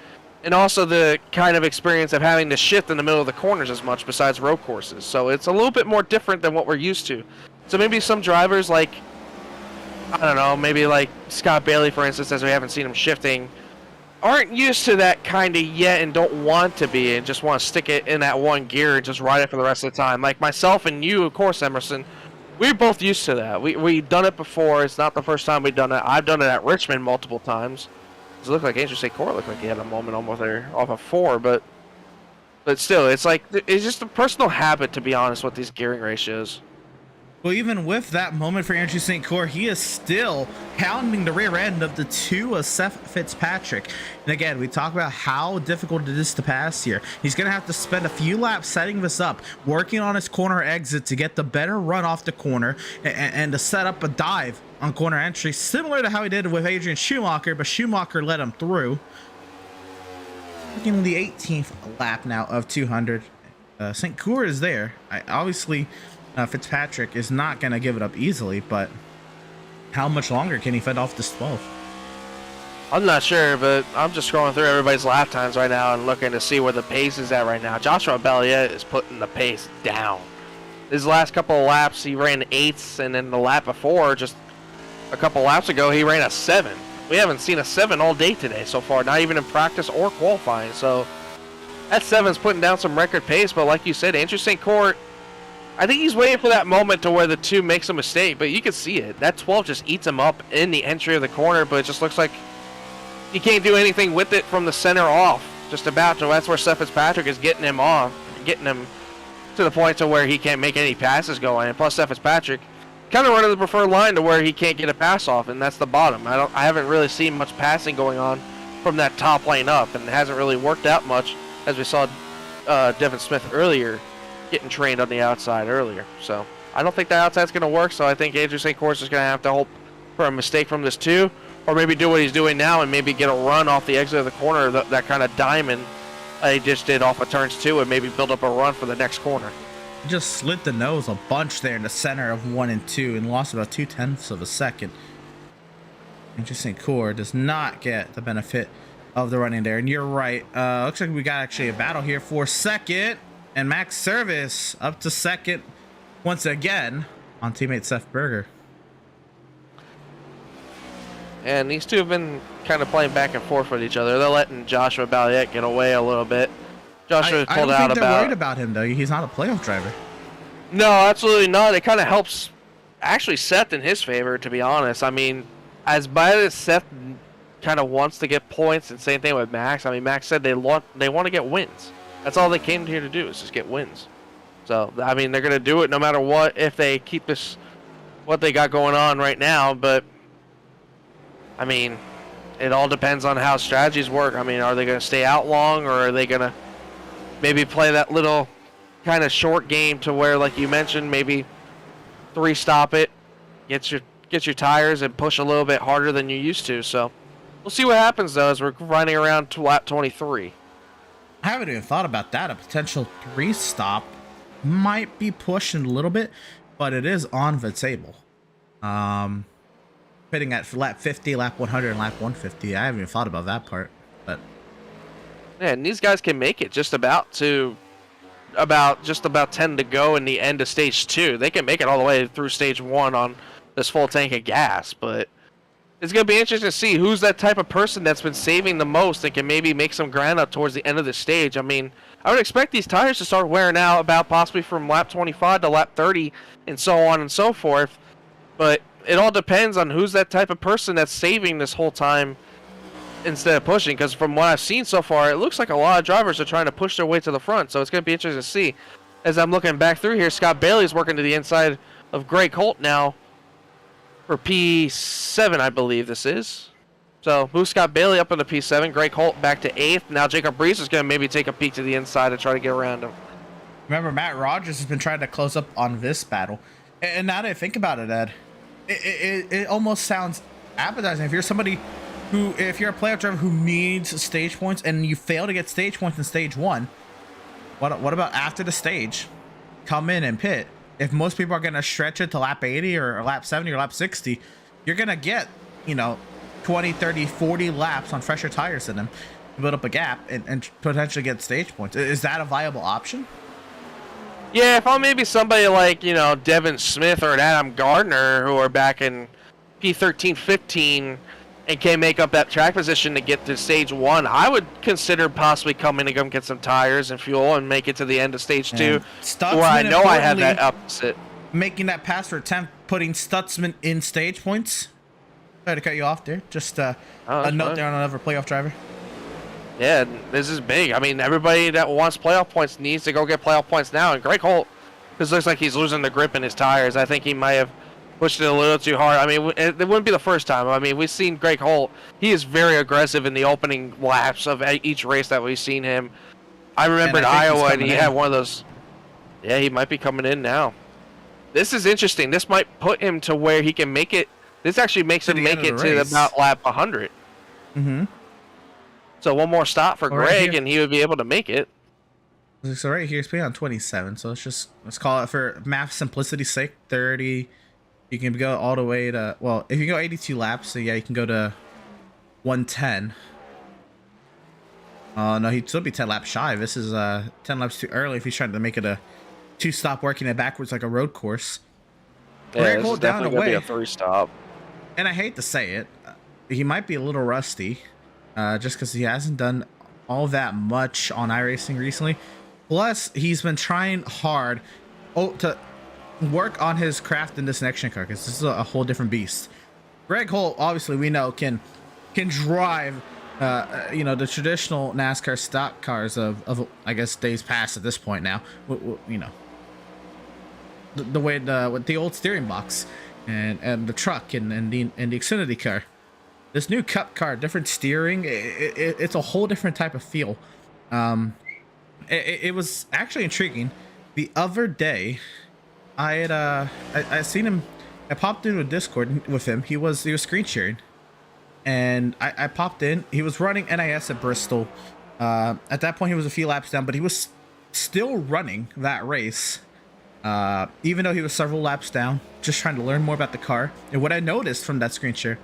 Speaker 3: and also the kind of experience of having to shift in the middle of the corners as much besides road courses. So it's a little bit more different than what we're used to. So maybe some drivers like, I don't know, maybe like Scott Bailey, for instance, as we haven't seen him shifting, aren't used to that kind of yet and don't want to be and just want to stick it in that one gear and just ride it for the rest of the time. Like myself and you, of course, Emerson, we're both used to that. We've done it before. It's not the first time we've done it. I've done it at Richmond multiple times. It looked like Andrew St. Clair looked like he had a moment almost there off of 4, but still, it's like, it's just a personal habit, to be honest, with these gearing ratios.
Speaker 2: Well, even with that moment for Andrew St. Clair, he is still pounding the rear end of the 2 of Seth Fitzpatrick. And again, we talk about how difficult it is to pass here. He's going to have to spend a few laps setting this up, working on his corner exit to get the better run off the corner and to set up a dive on corner entry, similar to how he did with Adrian Schumacher, but Schumacher let him through. Looking the 18th lap now of 200. St. Clair is there. Obviously, Fitzpatrick is not going to give it up easily, but how much longer can he fend off this 12?
Speaker 3: I'm not sure, but I'm just scrolling through everybody's lap times right now and looking to see where the pace is at right now. Joshua Belliet is putting the pace down. His last couple of laps, he ran 8s, and then the lap before, just a couple laps ago, he ran a 7. We haven't seen a 7 all day today so far, not even in practice or qualifying. So that 7's putting down some record pace, but like you said, Andrew St. Clair, I think he's waiting for that moment to where the 2 makes a mistake, but you can see it. That 12 just eats him up in the entry of the corner, but it just looks like he can't do anything with it from the center off. Just about to, that's where Seth Fitzpatrick is getting him off, getting him to the point to where he can't make any passes going. And plus Seth Fitzpatrick kind of running the preferred line to where he can't get a pass off, and that's the bottom. I haven't really seen much passing going on from that top lane up, and it hasn't really worked out much as we saw Devin Smith earlier getting trained on the outside earlier. So I don't think the outside's going to work, so I think Andrew St. Clair is just going to have to hope for a mistake from this 2, or maybe do what he's doing now and maybe get a run off the exit of the corner, that kind of diamond he just did off of turns 2, and maybe build up a run for the next corner.
Speaker 2: He just slit the nose a bunch there in the center of 1 and 2 and lost about 0.2 of a second. Andrew St. Clair does not get the benefit of the running there, and you're right. Looks like we got actually a battle here for second. And Max Service up to second once again on teammate Seth Berger.
Speaker 3: And these 2 have been kind of playing back and forth with each other. They're letting Joshua Balliet get away a little bit. Joshua pulled out about...
Speaker 2: I don't think they're worried about him, though. He's not a playoff driver.
Speaker 3: No, absolutely not. It kind of helps actually Seth in his favor, to be honest. I mean, as bad as Seth kind of wants to get points, and same thing with Max. I mean, Max said they want to get wins. That's all they came here to do, is just get wins. So, I mean, they're going to do it no matter what if they keep this, what they got going on right now. But, I mean, it all depends on how strategies work. I mean, are they going to stay out long, or are they going to maybe play that little kind of short game to where, like you mentioned, maybe 3-stop it, get your tires, and push a little bit harder than you used to. So we'll see what happens though as we're running around to lap 23.
Speaker 2: I haven't even thought about that. A potential 3-stop might be pushing a little bit, but it is on the table. Pitting at lap 50, lap 100, and lap 150. I haven't even thought about that part, but
Speaker 3: yeah, and these guys can make it just about 10 to go in the end of stage 2. They can make it all the way through stage 1 on this full tank of gas, but it's going to be interesting to see who's that type of person that's been saving the most and can maybe make some ground up towards the end of the stage. I mean, I would expect these tires to start wearing out about possibly from lap 25 to lap 30 and so on and so forth, but it all depends on who's that type of person that's saving this whole time instead of pushing, because from what I've seen so far, it looks like a lot of drivers are trying to push their way to the front, so it's going to be interesting to see. As I'm looking back through here, Scott Bailey's working to the inside of Greg Holt now for P7, I believe this is. So move Scott Bailey up into P7, Greg Holt back to 8th. Now Jacob Brees is going to maybe take a peek to the inside and try to get around him.
Speaker 2: remember Matt Rogers has been trying to close up on this battle. And now that I think about it, Ed, it almost sounds appetizing. If you're somebody who, if you're a playoff driver who needs stage points and you fail to get stage points in stage 1, what about after the stage? Come in and pit. If most people are going to stretch it to lap 80 or lap 70 or lap 60, you're going to get, 20, 30, 40 laps on fresher tires in them to build up a gap and potentially get stage points. Is that a viable option?
Speaker 3: Yeah, if I'm maybe somebody like, Devin Smith or an Adam Gardner who are back in P13, 15 and can make up that track position to get to stage 1, I would consider possibly coming to come get some tires and fuel and make it to the end of stage 2, where I know I have that opposite.
Speaker 2: Making that pass for attempt, putting Stutzman in stage points. Sorry to cut you off there. Just a note there on another playoff driver.
Speaker 3: Yeah, this is big. I mean, everybody that wants playoff points needs to go get playoff points now. And Greg Holt, this looks like he's losing the grip in his tires. I think he might have pushed it a little too hard. I mean, it wouldn't be the first time. I mean, we've seen Greg Holt. He is very aggressive in the opening laps of each race that we've seen him. I remember in Iowa, and he had one of those. Yeah, he might be coming in now. This is interesting. This might put him to where he can make it. This actually makes him make it to about lap 100.
Speaker 2: Mm-hmm.
Speaker 3: So one more stop for Greg, and he would be able to make it.
Speaker 2: So right here, it's on 27. So let's call it, for math simplicity's sake, 30. You can go all the way to, well, if you go 82 laps, so yeah, you can go to 110. No, he'd still be 10 laps shy. This is 10 laps too early if he's trying to make it a 2-stop working it backwards like a road course.
Speaker 3: Yeah, Greg Holt down the way. A 3-stop.
Speaker 2: And I hate to say it, he might be a little rusty, just because he hasn't done all that much on iRacing recently. Plus, he's been trying hard to work on his craft in this NextGen car, because this is a whole different beast. Greg Holt, obviously, we know can drive, the traditional NASCAR stock cars of I guess days past at this point now. The way with the old steering box and the truck and the Xfinity car. This new Cup car, different steering, it's a whole different type of feel. It was actually intriguing. The other day, I seen him. I popped into a Discord with him. He was screen sharing, and I popped in. He was running NIS at Bristol. At that point, he was a few laps down, but he was still running that race. Even though he was several laps down, just trying to learn more about the car. And what I noticed from that screen share,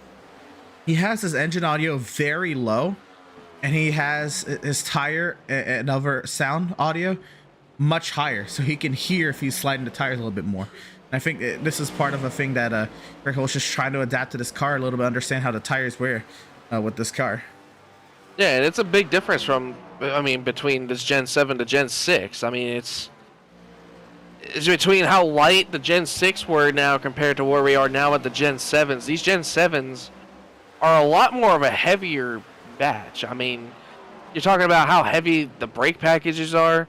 Speaker 2: he has his engine audio very low, and he has his tire and other sound audio much higher, so he can hear if he's sliding the tires a little bit more. And I think this is part of a thing that Greg Holt's just trying to adapt to this car a little bit, understand how the tires wear with this car.
Speaker 3: Yeah, and it's a big difference between this Gen 7 to Gen 6. I mean, is between how light the Gen 6 were now compared to where we are now at the Gen 7s. These Gen 7s are a lot more of a heavier batch. I mean, you're talking about how heavy the brake packages are.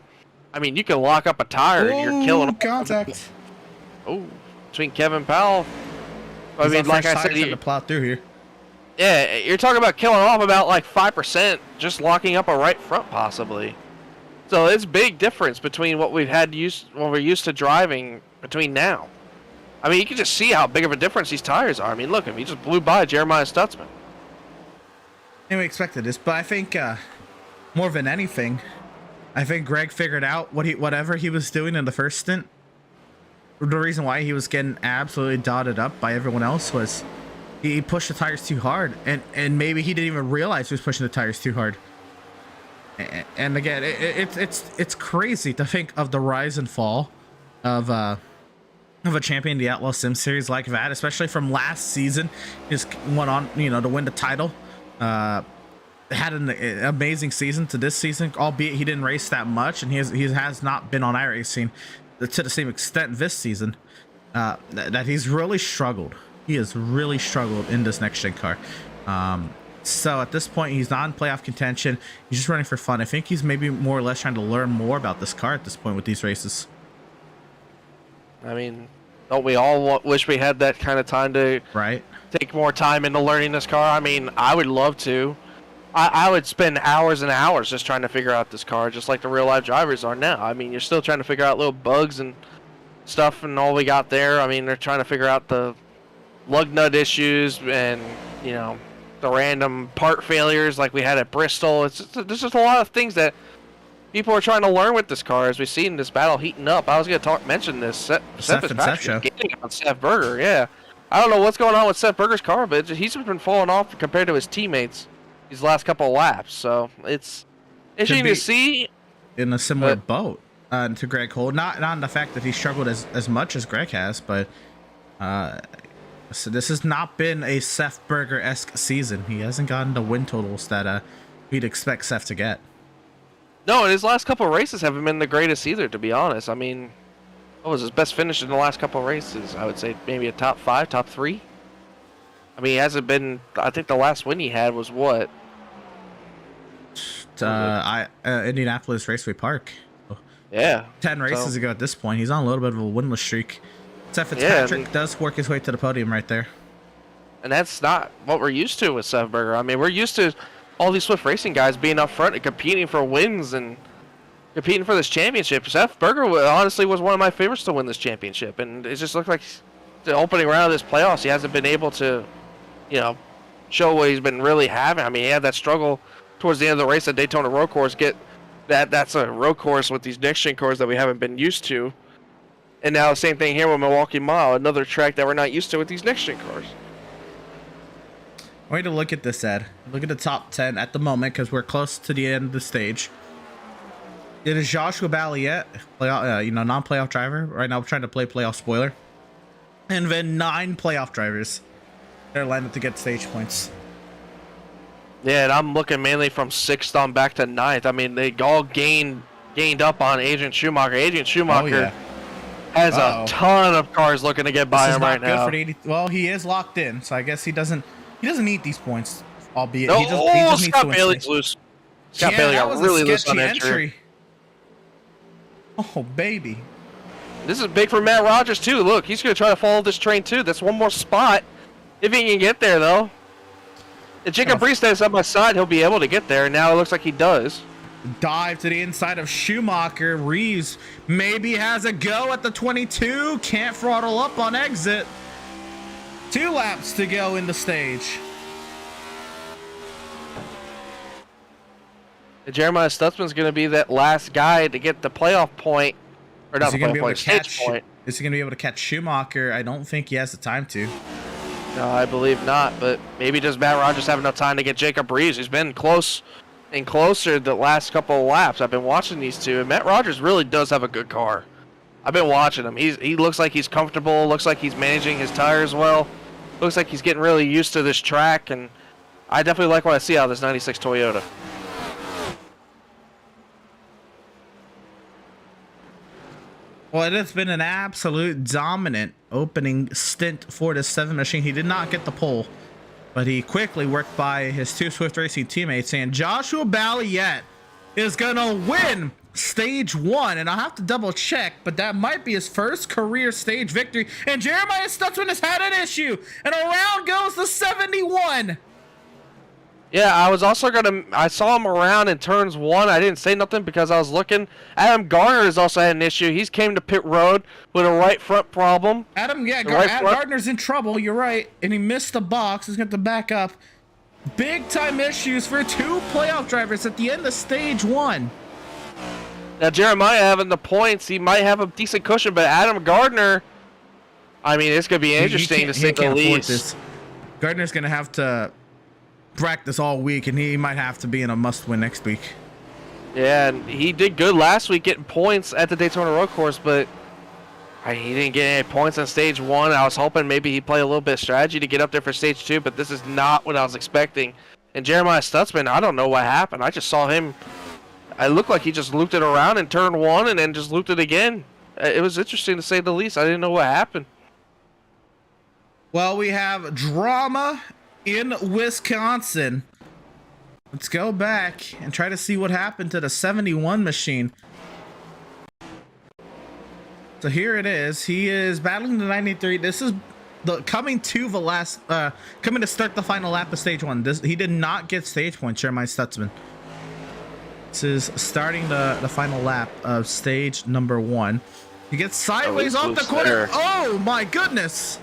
Speaker 3: I mean, you can lock up a tire and you're killing
Speaker 2: contact.
Speaker 3: Oh, between Kevin Powell. I mean, like I said,
Speaker 2: to plow through here.
Speaker 3: Yeah, you're talking about killing off about like 5% just locking up a right front possibly. So it's a big difference between what we've had when we're used to driving between now. I mean, you can just see how big of a difference these tires are. I mean, look, he just blew by Jeremiah Stutzman.
Speaker 2: And we expected this, but I think more than anything, I think Greg figured out whatever he was doing in the first stint. The reason why he was getting absolutely dotted up by everyone else was he pushed the tires too hard, and maybe he didn't even realize he was pushing the tires too hard. And again, it's crazy to think of the rise and fall of a champion in the Outlaws Sim Series like that, especially from last season. Just went on, to win the title. Had an amazing season to this season, albeit he didn't race that much, and he has not been on iRacing to the same extent this season. That he's really struggled. He has really struggled in this next gen car. So at this point, he's not in playoff contention. He's just running for fun. I think he's maybe more or less trying to learn more about this car at this point with these races.
Speaker 3: I mean, don't we all wish we had that kind of time to take more time into learning this car? I mean, I would love to. I would spend hours and hours just trying to figure out this car, just like the real life drivers are now. I mean, you're still trying to figure out little bugs and stuff and all we got there. I mean, they're trying to figure out the lug nut issues and, the random part failures like we had at Bristol. There's just a lot of things that people are trying to learn with this car as we've seen this battle heating up. I was going to mention this. Seth getting on Seth Berger, yeah. I don't know what's going on with Seth Berger's car, but he's been falling off compared to his teammates these last couple of laps. So it's interesting to see.
Speaker 2: In a similar boat to Greg Holt. Not in the fact that he struggled as much as Greg has, but so this has not been a Seth Berger-esque season. He hasn't gotten the win totals that we'd expect Seth to get.
Speaker 3: No, and his last couple of races haven't been the greatest either, to be honest. I mean, what was his best finish in the last couple of races? I would say maybe a top 5, top 3. I mean, he hasn't been. I think the last win he had was what?
Speaker 2: Indianapolis Raceway Park.
Speaker 3: Yeah.
Speaker 2: 10 races ago at this point. He's on a little bit of a winless streak. Seth Fitzpatrick does work his way to the podium right there.
Speaker 3: And that's not what we're used to with Seth Berger. I mean, we're used to all these Swift Racing guys being up front and competing for wins and competing for this championship. Seth Berger honestly was one of my favorites to win this championship. And it just looked like the opening round of this playoffs, he hasn't been able to, show what he's been really having. I mean, he had that struggle towards the end of the race at Daytona Road Course. That's a road course with these next-gen cars that we haven't been used to. And now the same thing here with Milwaukee Mile, another track that we're not used to with these next-gen cars.
Speaker 2: Way to look at this, Ed. Look at the top 10 at the moment because we're close to the end of the stage. It is Joshua Balliet, non-playoff driver. Right now we're trying to play playoff spoiler. And then 9 playoff drivers. They're lined up to get stage points.
Speaker 3: Yeah, and I'm looking mainly from 6th on back to 9th. I mean, they all gained up on Adrian Schumacher. Adrian Schumacher has a ton of cars looking to get by him right now.
Speaker 2: Well, he is locked in, so I guess he doesn't need these points, albeit
Speaker 3: no,
Speaker 2: he just needs
Speaker 3: Scott Bailey's loose. Scott Bailey got really loose on entry.
Speaker 2: Oh, baby.
Speaker 3: This is big for Matt Rogers, too. Look, he's going to try to follow this train, too. That's one more spot. If he can get there, though. If Jacob Priest stays up my side, he'll be able to get there. Now it looks like he does.
Speaker 2: Dive to the inside of Schumacher. Reeves maybe has a go at the 22. Can't throttle up on exit. 2 laps to go in the stage.
Speaker 3: Jeremiah Stutzman's going to be that last guy to get the playoff point. Or not the playoff point, stage point.
Speaker 2: Is he going to be able to catch Schumacher? I don't think he has the time to.
Speaker 3: No, I believe not, but maybe does Matt Rogers have enough time to get Jacob Reeves? He's been close and closer the last couple of laps. I've been watching these two, and Matt Rogers really does have a good car. I've been watching him. He looks like he's comfortable, looks like he's managing his tires well, looks like he's getting really used to this track, and I definitely like what I see out of this 96 Toyota.
Speaker 2: Well, it has been an absolute dominant opening stint for this 7 machine. He did not get the pole, but he quickly worked by his 2 Swift Racing teammates, and Joshua Balliet is gonna win stage 1. And I'll have to double check, but that might be his first career stage victory. And Jeremiah Stutzman has had an issue, and around goes the 71.
Speaker 3: Yeah, I saw him around in turns 1. I didn't say nothing because I was looking. Adam Garner has also had an issue. He's came to pit road with a right front problem.
Speaker 2: Gardner's in trouble. You're right, and he missed the box. He's got to back up. Big time issues for 2 playoff drivers at the end of stage 1.
Speaker 3: Now Jeremiah having the points, he might have a decent cushion, but Adam Gardner, I mean, it's gonna be interesting to say the least.
Speaker 2: Gardner's gonna have to practice all week, and he might have to be in a must-win next week.
Speaker 3: Yeah, and he did good last week getting points at the Daytona Road Course, but he didn't get any points on stage 1. I was hoping maybe he'd play a little bit of strategy to get up there for stage 2, but this is not what I was expecting. And Jeremiah Stutzman, I don't know what happened. I just saw him. It looked like he just looped it around in turn 1 and then just looped it again. It was interesting to say the least. I didn't know what happened.
Speaker 2: Well, we have drama in Wisconsin. Let's go back and try to see what happened to the 71 machine. So here it is. He is battling the 93. This is the coming to start the final lap of stage 1. He did not get stage points, Jeremiah Stutzman. This is starting the final lap of stage number 1. He gets sideways off the corner. Oh my goodness!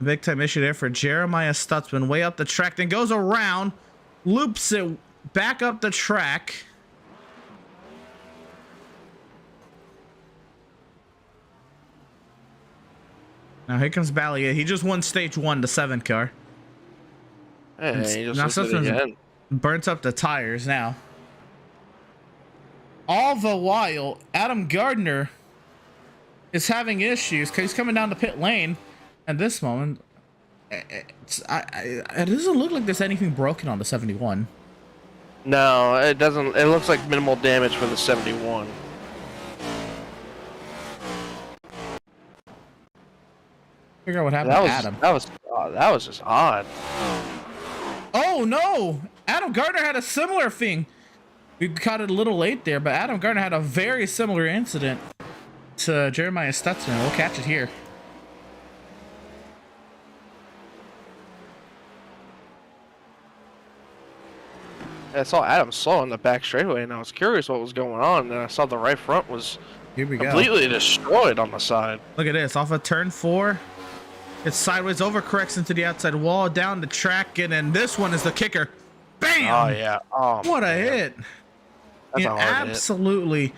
Speaker 2: Big time issue there for Jeremiah Stutzman. Way up the track, then goes around, loops it back up the track. Now here comes Balliet. He just won stage 1, the 7 car.
Speaker 3: Hey,
Speaker 2: now Stutzman burnt up the tires now. All the while, Adam Gardner is having issues because he's coming down the pit lane. At this moment, it doesn't look like there's anything broken on the 71.
Speaker 3: No, it doesn't. It looks like minimal damage for the 71.
Speaker 2: Figure out what happened to Adam.
Speaker 3: That was just odd.
Speaker 2: Oh no! Adam Gardner had a similar thing. We caught it a little late there, but Adam Gardner had a very similar incident to Jeremiah Stutzman. We'll catch it here.
Speaker 3: I saw Adam slow in the back straightaway, and I was curious what was going on. And I saw the right front was completely destroyed on the side.
Speaker 2: Look at this, off of turn 4. It's sideways, overcorrects into the outside wall, down the track, and then this one is the kicker. Bam!
Speaker 3: Oh, yeah. Oh,
Speaker 2: what a hit.
Speaker 3: That's
Speaker 2: it
Speaker 3: a hard
Speaker 2: absolutely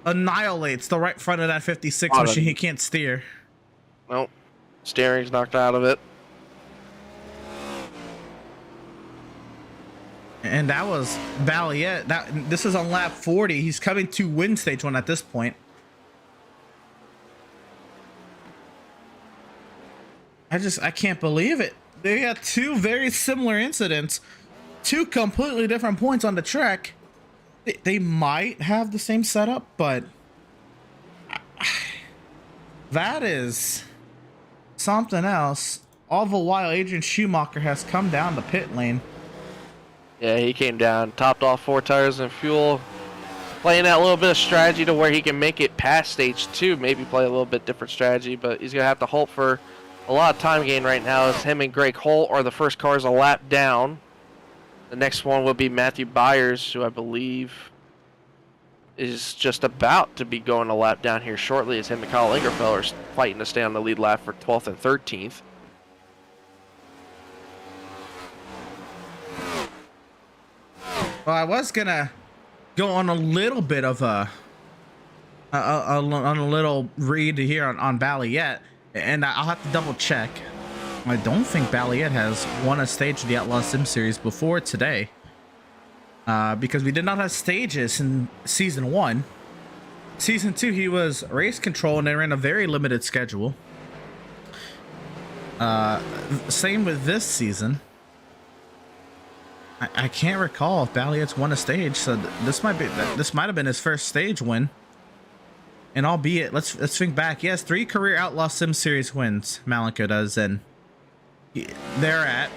Speaker 2: annihilates the right front of that 56 machine. He can't steer.
Speaker 3: Nope. Steering's knocked out of it.
Speaker 2: And that was Balliet. This is on lap 40. He's coming to win stage 1 at this point. I can't believe it. They got 2 very similar incidents, 2 completely different points on the track. They might have the same setup, but that is something else. All the while, Adrian Schumacher has come down the pit lane.
Speaker 3: Yeah, he came down, topped off 4 tires and fuel, playing that little bit of strategy to where he can make it past stage 2, maybe play a little bit different strategy, but he's going to have to hope for a lot of time gain right now as him and Greg Holt are the first cars a lap down. The next one will be Matthew Byers, who I believe is just about to be going a lap down here shortly as him and Kyle Ingerfeld are fighting to stay on the lead lap for 12th and 13th.
Speaker 2: Well, I was gonna go on a little bit of a little read here on Balliet, and I'll have to double check. I don't think Balliet has won a stage of the Outlaws Sim Series before today, because we did not have stages in season 1. Season 2, he was race control, and they ran a very limited schedule. Same with this season. I can't recall if Balliet's won a stage, so this might have been his first stage win. And albeit, let's think back. He has 3 career Outlaw Sim Series wins. Malenko does, and they're at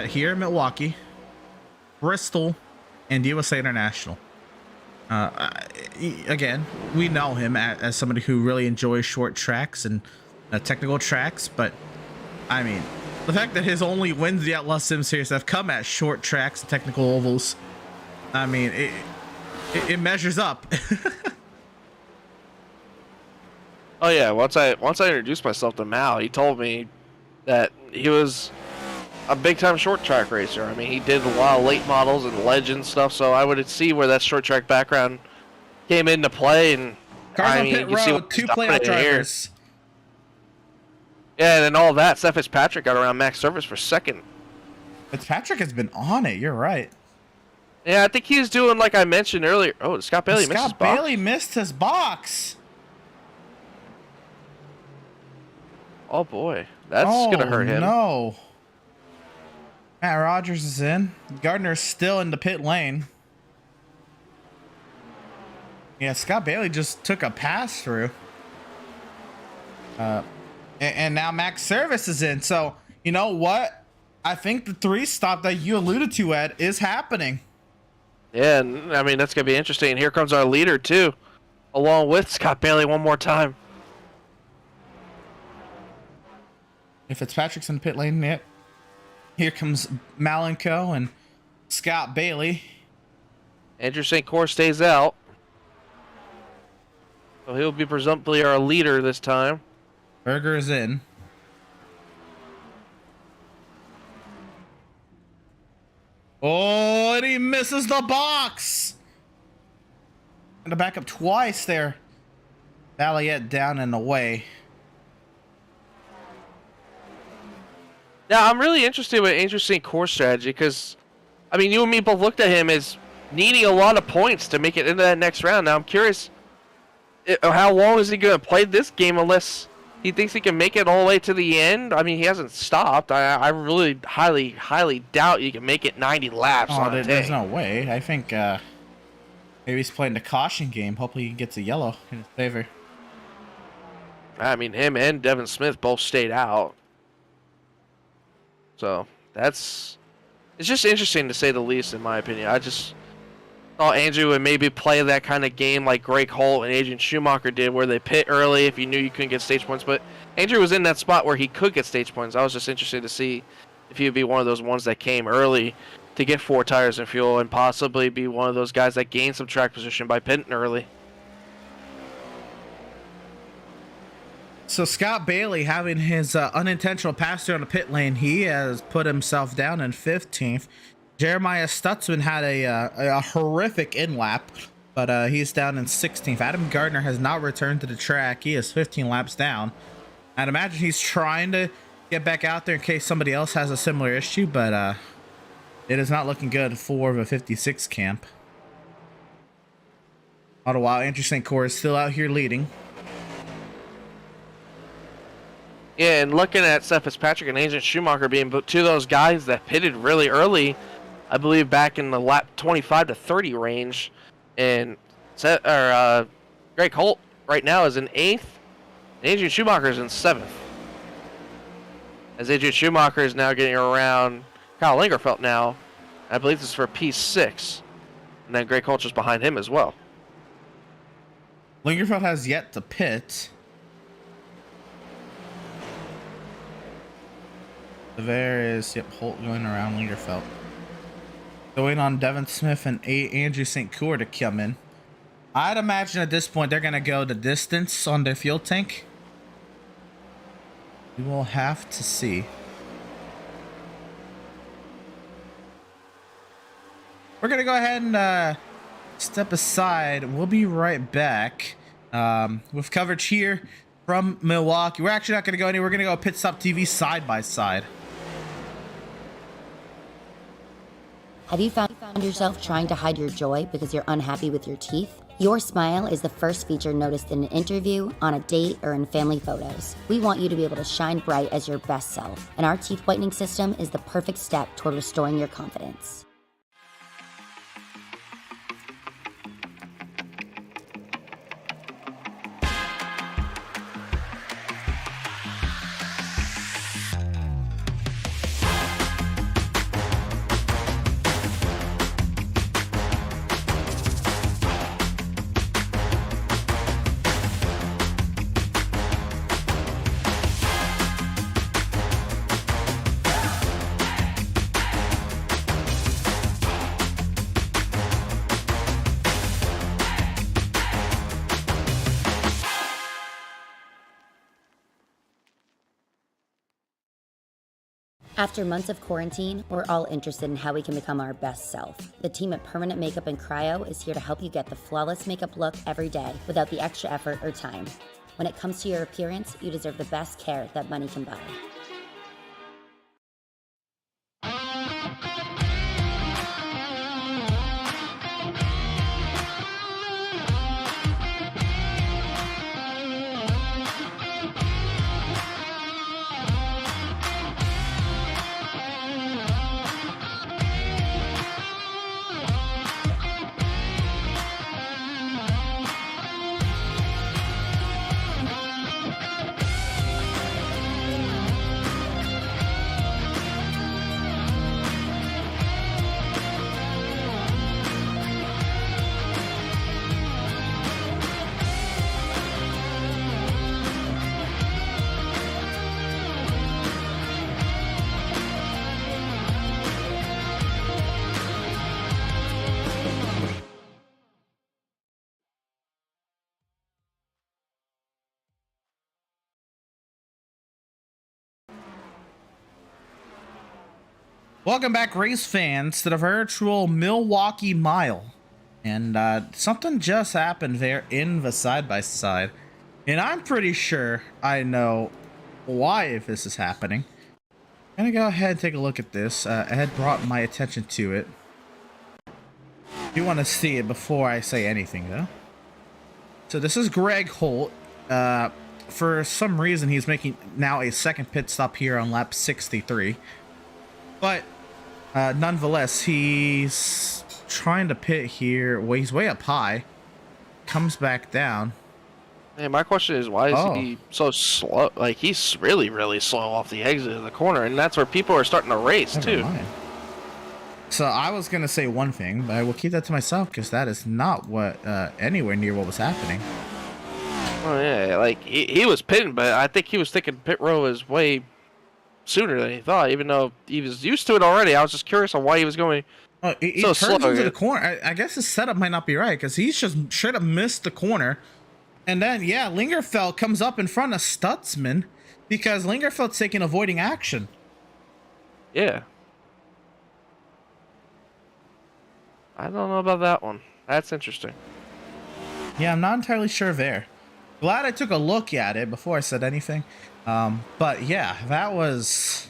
Speaker 2: here in Milwaukee, Bristol, and USA International. Again, we know him as somebody who really enjoys short tracks and technical tracks, but I mean, the fact that his only wins the Outlaw Sim Series have come at short tracks and technical ovals, I mean, it measures up.
Speaker 3: Oh yeah, once I introduced myself to Mal, he told me that he was a big time short track racer. I mean, he did a lot of late models and legend stuff, so I would see where that short track background came into play. And
Speaker 2: Cars
Speaker 3: I
Speaker 2: on
Speaker 3: mean,
Speaker 2: pit
Speaker 3: you see
Speaker 2: road,
Speaker 3: what
Speaker 2: 2
Speaker 3: he's
Speaker 2: playoff
Speaker 3: dominating here.
Speaker 2: drivers.
Speaker 3: Yeah, and then all that, Seth Fitzpatrick got around Max Service for second.
Speaker 2: Fitzpatrick has been on it. You're right.
Speaker 3: Yeah, I think he's doing like I mentioned earlier. Oh, Scott Bailey missed his
Speaker 2: Scott
Speaker 3: box.
Speaker 2: Bailey missed his box.
Speaker 3: Oh boy, that's gonna hurt him.
Speaker 2: No. Matt Rogers is in. Gardner's still in the pit lane. Yeah, Scott Bailey just took a pass through. And now Max Service is in. So, you know what? I think the 3 stop that you alluded to, Ed, is happening.
Speaker 3: Yeah, and I mean that's gonna be interesting. And here comes our leader too, along with Scott Bailey one more time.
Speaker 2: If Fitzpatrick's in the pit lane, yep. Here comes Malenko and Scott Bailey.
Speaker 3: Andrew St. Cyr stays out, so he'll be presumptively our leader this time.
Speaker 2: Berger is in. Oh, and he misses the box. And to back up twice there. Balliet down and away.
Speaker 3: Now, I'm really interested with Andrew St. Cyr's strategy because, I mean, you and me both looked at him as needing a lot of points to make it into that next round. Now, I'm curious, how long is he going to play this game unless he thinks he can make it all the way to the end? I mean, he hasn't stopped. I really highly doubt you can make it 90 laps on a
Speaker 2: there's
Speaker 3: day.
Speaker 2: no way. I think maybe he's playing the caution game. Hopefully he gets a yellow in his favor.
Speaker 3: I mean, him and Devin Smith both stayed out. So, it's just interesting to say the least, in my opinion. I just thought Andrew would maybe play that kind of game like Greg Holt and Adrian Schumacher did, where they pit early if you knew you couldn't get stage points. But Andrew was in that spot where he could get stage points. I was just interested to see if he would be one of those ones that came early to get 4 tires and fuel and possibly be one of those guys that gained some track position by pitting early.
Speaker 2: So Scott Bailey having his unintentional pass through on the pit lane, he has put himself down in 15th. Jeremiah Stutzman had a horrific in-lap, but he's down in 16th. Adam Gardner has not returned to the track. He is 15 laps down. I'd imagine he's trying to get back out there in case somebody else has a similar issue, but it is not looking good for the 56 camp. All the while, Andrew St. Cyr is still out here leading.
Speaker 3: Yeah, and looking at Seth Fitzpatrick and Adrian Schumacher being two of those guys that pitted really early, I believe back in the lap 25 to 30 range, and Greg Holt right now is in 8th, and Adrian Schumacher is in 7th. As Adrian Schumacher is now getting around Kyle Lingerfeld now, I believe this is for P6, and then Greg Holt is behind him as well.
Speaker 2: Lingerfeld has yet to pit. There is, Holt going around Lingerfeld. Going on Devin Smith and Andrew St. Cyr to come in. I'd imagine at this point they're going to go the distance on their fuel tank. We will have to see. We're going to go ahead and step aside. We'll be right back with coverage here from Milwaukee. We're actually not going to go anywhere. We're going to go Pit Stop TV side by side.
Speaker 5: Have you found yourself trying to hide your joy because you're unhappy with your teeth? Your smile is the first feature noticed in an interview, on a date, or in family photos. We want you to be able to shine bright as your best self, and our teeth whitening system is the perfect step toward restoring your confidence. After months of quarantine, we're all interested in how we can become our best self. The team at Permanent Makeup and Cryo is here to help you get the flawless makeup look every day without the extra effort or time. When it comes to your appearance, you deserve the best care that money can buy.
Speaker 2: Welcome back, race fans, to the virtual Milwaukee Mile. And something just happened there in the side-by-side. And I'm pretty sure I know why this is happening. I'm gonna go ahead and take a look at this. Ed brought my attention to it. You want to see it before I say anything, though. So this is Greg Holt. For some reason, he's making now a second pit stop here on lap 63. But nonetheless, he's trying to pit here. Well, he's way up high. Comes back down.
Speaker 3: Hey, my question is, why is he so slow? Like, he's really, really slow off the exit of the corner, and that's where people are starting to race, too.
Speaker 2: Mind. So I was going to say one thing, but I will keep that to myself, because that is not what, anywhere near what was happening.
Speaker 3: Oh, yeah, like, he was pitting, but I think he was thinking pit row is way sooner than he thought, even though he was used to it already. I was just curious on why he was going
Speaker 2: he
Speaker 3: so
Speaker 2: turns
Speaker 3: slow.
Speaker 2: into the corner. I guess his setup might not be right, because he's just straight up missed the corner. And then, yeah, Lingerfeld comes up in front of Stutzman because Lingerfeld's taking avoiding action.
Speaker 3: Yeah. I don't know about that one. That's interesting.
Speaker 2: Yeah, I'm not entirely sure there. Glad I took a look at it before I said anything. But yeah, that was...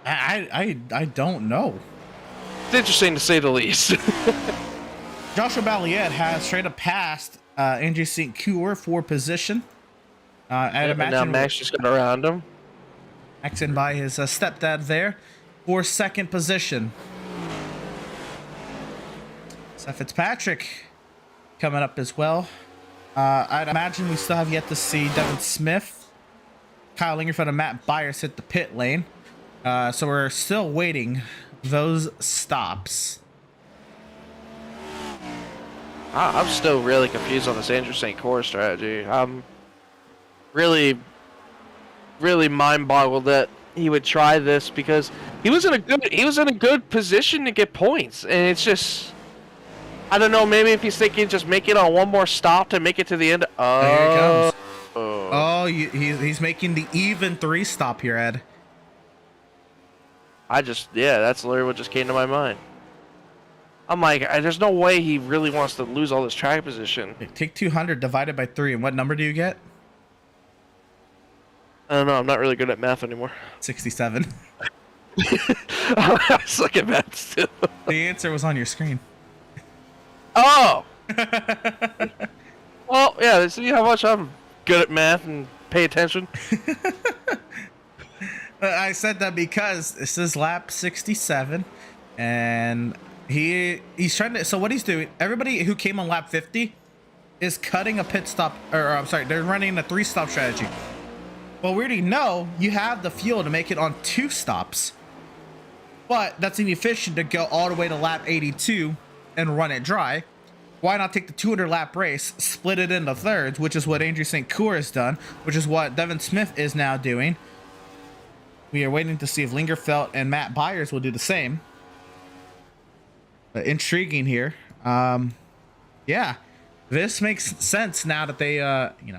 Speaker 2: I don't know.
Speaker 3: It's interesting to say the least.
Speaker 2: Joshua Balliet has straight up passed NJ St. Cure for position. I'd imagine
Speaker 3: now Max just got around him.
Speaker 2: Max in by his stepdad there for second position. Seth Fitzpatrick coming up as well. I'd imagine we still have yet to see Devin Smith, Kyle Lingerfeld, and Matt Byers hit the pit lane. So we're still waiting those stops.
Speaker 3: I'm still really confused on this Andrew St. Core strategy. I'm really mind-boggled that he would try this, because he was in a good position to get points, and it's just, I don't know, maybe if he's thinking just make it on one more stop to make it to the end.
Speaker 2: Oh, here it comes. Oh, he's making the even 3 stop here, Ed.
Speaker 3: Yeah, that's literally what just came to my mind. I'm like, there's no way he really wants to lose all this track position.
Speaker 2: Take 200 divided by 3, and what number do you get?
Speaker 3: I don't know, I'm not really good at math anymore.
Speaker 2: 67.
Speaker 3: I suck at math still.
Speaker 2: The answer was on your screen.
Speaker 3: Oh! Well, yeah, see how much I'm good at math and pay attention?
Speaker 2: I said that because this is lap 67, and he's trying to. So what he's doing, everybody who came on lap 50 is cutting a pit stop, or I'm sorry, they're running a 3-stop strategy. Well, we already know you have the fuel to make it on 2 stops, but that's inefficient to go all the way to lap 82 and run it dry. Why not take the 200 lap race, split it into thirds, which is what Andrew St. Cour has done, which is what Devin Smith is now doing. We are waiting to see if Lingerfelt and Matt Byers will do the same. Intriguing here. Yeah, this makes sense now that they,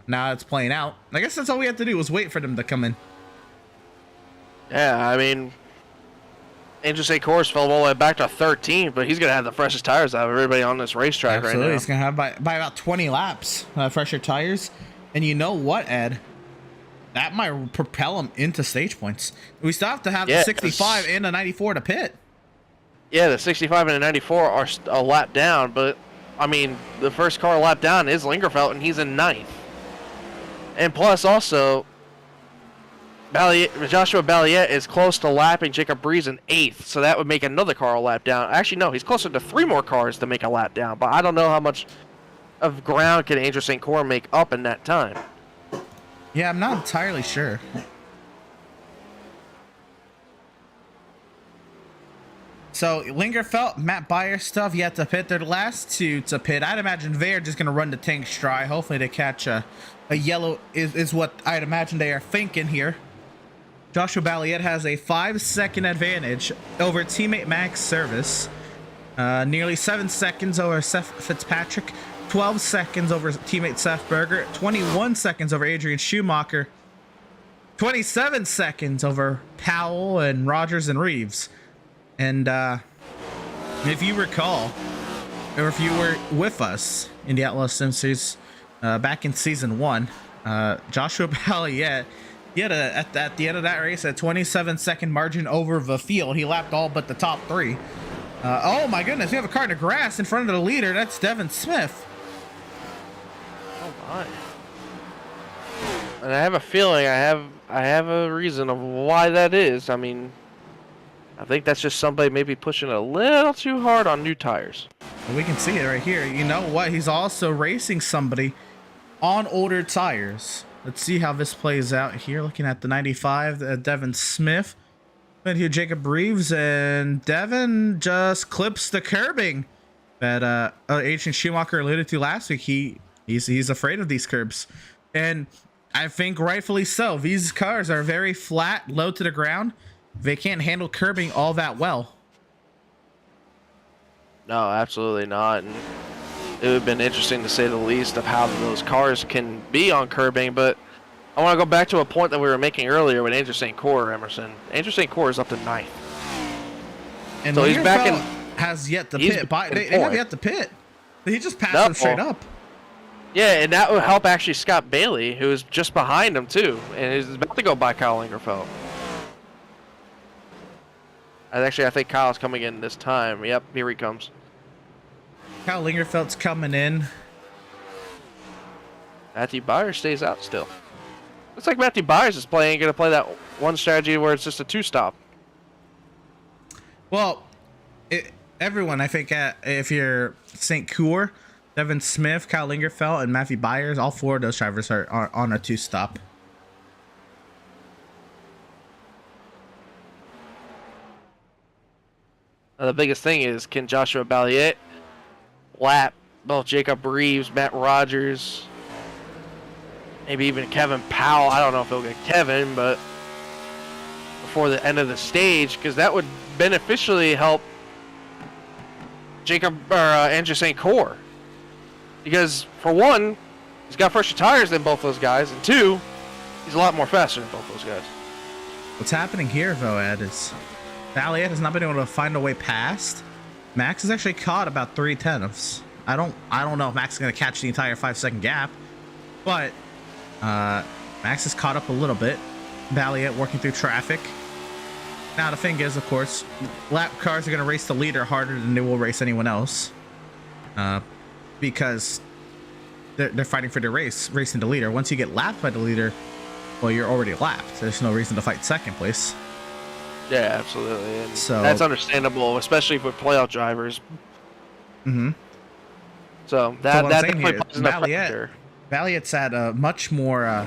Speaker 2: now it's playing out. I guess that's all we have to do was wait for them to come in.
Speaker 3: Yeah, I mean, Andrew St. Course fell all the way back to 13, but he's going to have the freshest tires out of everybody on this racetrack right now.
Speaker 2: He's going to have by about 20 laps fresher tires. And you know what, Ed? That might propel him into stage points. We still have to have the 65 and the 94 to pit.
Speaker 3: Yeah, the 65 and the 94 are a lap down, but, I mean, the first car a lap down is Lingerfelt, and he's in 9th. And plus, also, Joshua Balliet is close to lapping Jacob Breeze in 8th, so that would make another car a lap down. Actually, no, he's closer to 3 more cars to make a lap down, but I don't know how much of ground can Andrew St. Cour make up in that time.
Speaker 2: Yeah, I'm not entirely sure. So Lingerfelt, Matt Byers stuff yet to pit. They're the last 2 to pit. I'd imagine they're just going to run the tanks dry. Hopefully they catch a yellow is what I'd imagine they are thinking here. Joshua Balliet has a 5-second advantage over teammate Max Service. Nearly 7 seconds over Seth Fitzpatrick. 12 seconds over teammate Seth Berger, 21 seconds over Adrian Schumacher, 27 seconds over Powell and Rogers and Reeves. And if you recall, or if you were with us in the Outlaws Sim Series back in season 1, Joshua Balliet, he had at the end of that race a 27-second margin over the field. He lapped all but the top 3. Oh my goodness, we have a car in the grass in front of the leader. That's Devin Smith.
Speaker 3: And I have a feeling I have a reason of why that is. I mean, I think that's just somebody maybe pushing a little too hard on new tires.
Speaker 2: We can see it right here. You know what? He's also racing somebody on older tires. Let's see how this plays out here. Looking at the 95, Devin Smith. And here Jacob Reeves, and Devin just clips the curbing that Adrian Schumacher alluded to last week. He's afraid of these curbs, and I think rightfully so. These cars are very flat, low to the ground. They can't handle curbing all that well.
Speaker 3: No, absolutely not. And it would have been interesting to say the least of how those cars can be on curbing, but I want to go back to a point that we were making earlier with Andrew St. Cour, Emerson. Andrew St. Cour is up to 9th.
Speaker 2: And
Speaker 3: so he's back in...
Speaker 2: has yet to pit. They have yet to pit. He just passed him straight up.
Speaker 3: Yeah, and that would help actually Scott Bailey, who is just behind him too, and is about to go by Kyle Lingerfelt. I think Kyle's coming in this time. Yep, here he comes.
Speaker 2: Kyle Lingerfelt's coming in.
Speaker 3: Matthew Byers stays out still. Looks like Matthew Byers is going to play that one strategy where it's just a 2-stop.
Speaker 2: Well, everyone, I think, if you're St. Cour, Devin Smith, Kyle Lingerfelt, and Matthew Byers, all 4 of those drivers are on a 2-stop.
Speaker 3: The biggest thing is, can Joshua Balliet lap both Jacob Reeves, Matt Rogers, maybe even Kevin Powell? I don't know if he'll get Kevin, but before the end of the stage, because that would beneficially help Andrew St. Cour. Because, for one, he's got fresher tires than both those guys, and 2, he's a lot more faster than both those guys.
Speaker 2: What's happening here, though, Ed, is Balliet has not been able to find a way past. Max has actually caught about 3/10. I don't know if Max is going to catch the entire 5-second gap, but Max has caught up a little bit. Balliet working through traffic. Now the thing is, of course, lap cars are going to race the leader harder than they will race anyone else, because they're fighting for the racing the leader. Once you get lapped by the leader, well, you're already lapped. There's no reason to fight second place.
Speaker 3: Yeah, absolutely. And
Speaker 2: So
Speaker 3: that's understandable, especially for playoff drivers.
Speaker 2: Mm-hmm.
Speaker 3: So that definitely
Speaker 2: here,
Speaker 3: puts in a factor.
Speaker 2: Valiant's at a much more.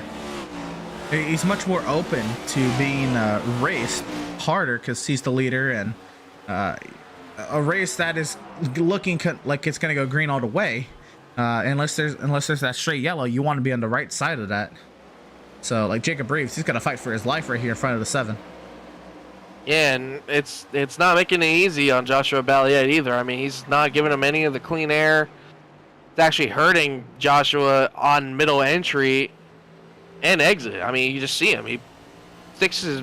Speaker 2: He's much more open to being raced harder because he's the leader, and a race that is looking like it's going to go green all the way. Unless there's that straight yellow, you want to be on the right side of that. So like Jacob Reeves, he's gonna fight for his life right here in front of the 7.
Speaker 3: Yeah, and it's not making it easy on Joshua Balliet either. I mean, he's not giving him any of the clean air. It's actually hurting Joshua on middle entry and exit. I mean, you just see him. He sticks his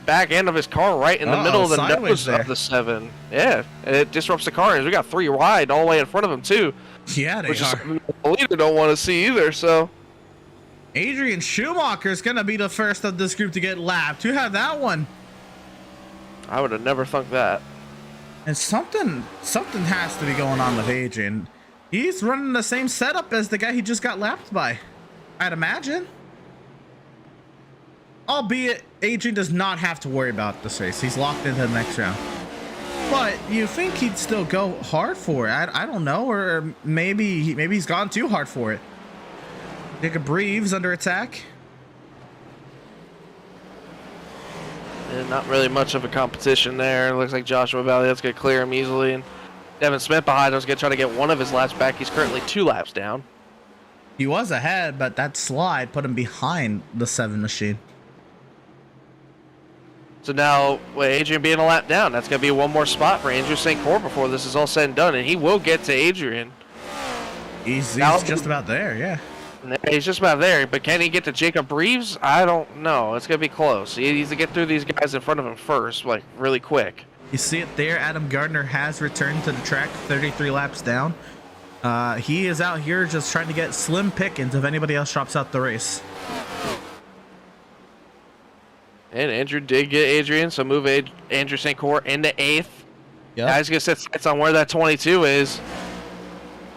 Speaker 3: back end of his car right in the middle of the nose of the 7. Yeah, and it disrupts the car. And we got 3 wide all the way in front of him too.
Speaker 2: Yeah, they
Speaker 3: which
Speaker 2: are.
Speaker 3: is something the leader don't want to see either. So
Speaker 2: Adrian Schumacher is gonna be the first of this group to get lapped. Who had that one?
Speaker 3: I would have never thunk that.
Speaker 2: And something has to be going on with Adrian. He's running the same setup as the guy he just got lapped by, I'd imagine. Albeit, Adrian does not have to worry about this race. He's locked into the next round. But you think he'd still go hard for it? I don't know, or maybe he's gone too hard for it. Jacob Reeves under attack.
Speaker 3: And not really much of a competition there. It looks like Joshua Balliet's going to clear him easily. And Devin Smith behind him is going to try to get one of his laps back. He's currently 2 laps down.
Speaker 2: He was ahead, but that slide put him behind the 7 machine.
Speaker 3: So now, with Adrian being a lap down, that's going to be one more spot for Andrew St. Cyr before this is all said and done. And he will get to Adrian.
Speaker 2: He's just about there, yeah.
Speaker 3: He's just about there, but can he get to Jacob Reeves? I don't know. It's going to be close. He needs to get through these guys in front of him first, like, really quick.
Speaker 2: You see it there. Adam Gardner has returned to the track 33 laps down. He is out here just trying to get slim pickings if anybody else drops out the race.
Speaker 3: And Andrew did get Adrian, so move Andrew St. Cyr into 8th.
Speaker 2: Yeah.
Speaker 3: Now he's going to set sights on where that 22 is.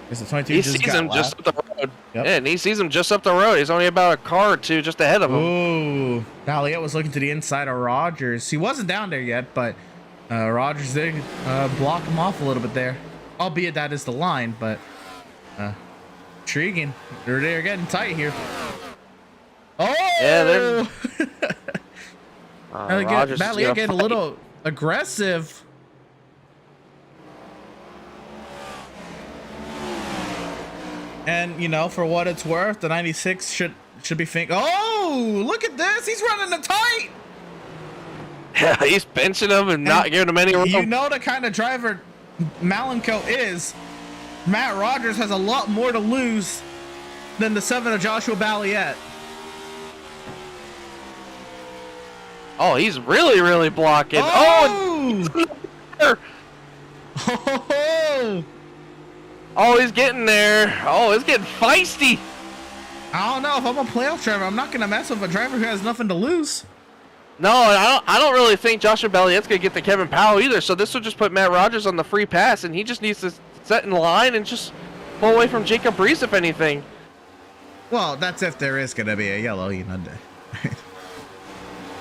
Speaker 2: Is the 22
Speaker 3: He
Speaker 2: just
Speaker 3: sees
Speaker 2: got
Speaker 3: him
Speaker 2: lapped?
Speaker 3: just up the road.
Speaker 2: Yep.
Speaker 3: Yeah, and he sees him just up the road. He's only about a car or 2 just ahead of him.
Speaker 2: Ooh. Balliet was looking to the inside of Rogers. He wasn't down there yet, but Rogers did block him off a little bit there. Albeit that is the line, but intriguing. They're getting tight here. Oh!
Speaker 3: Yeah, they're...
Speaker 2: Balliet getting a little aggressive. And, you know, for what it's worth, the 96 should be thinking, oh, look at this. He's running the tight.
Speaker 3: Yeah, he's pinching him and not giving him any room.
Speaker 2: You know the kind of driver Malenko is. Matt Rogers has a lot more to lose than the 7 of Joshua Balliet.
Speaker 3: Oh, he's really, really blocking.
Speaker 2: Oh!
Speaker 3: Oh! Oh, he's getting there. Oh, it's getting feisty.
Speaker 2: I don't know. If I'm a playoff driver, I'm not going to mess with a driver who has nothing to lose.
Speaker 3: No, I don't really think Joshua Balliet's going to get to Kevin Powell either, so this will just put Matt Rogers on the free pass, and he just needs to set in line and just pull away from Jacob Reeves, if anything.
Speaker 2: Well, that's if there is going to be a yellow, you know.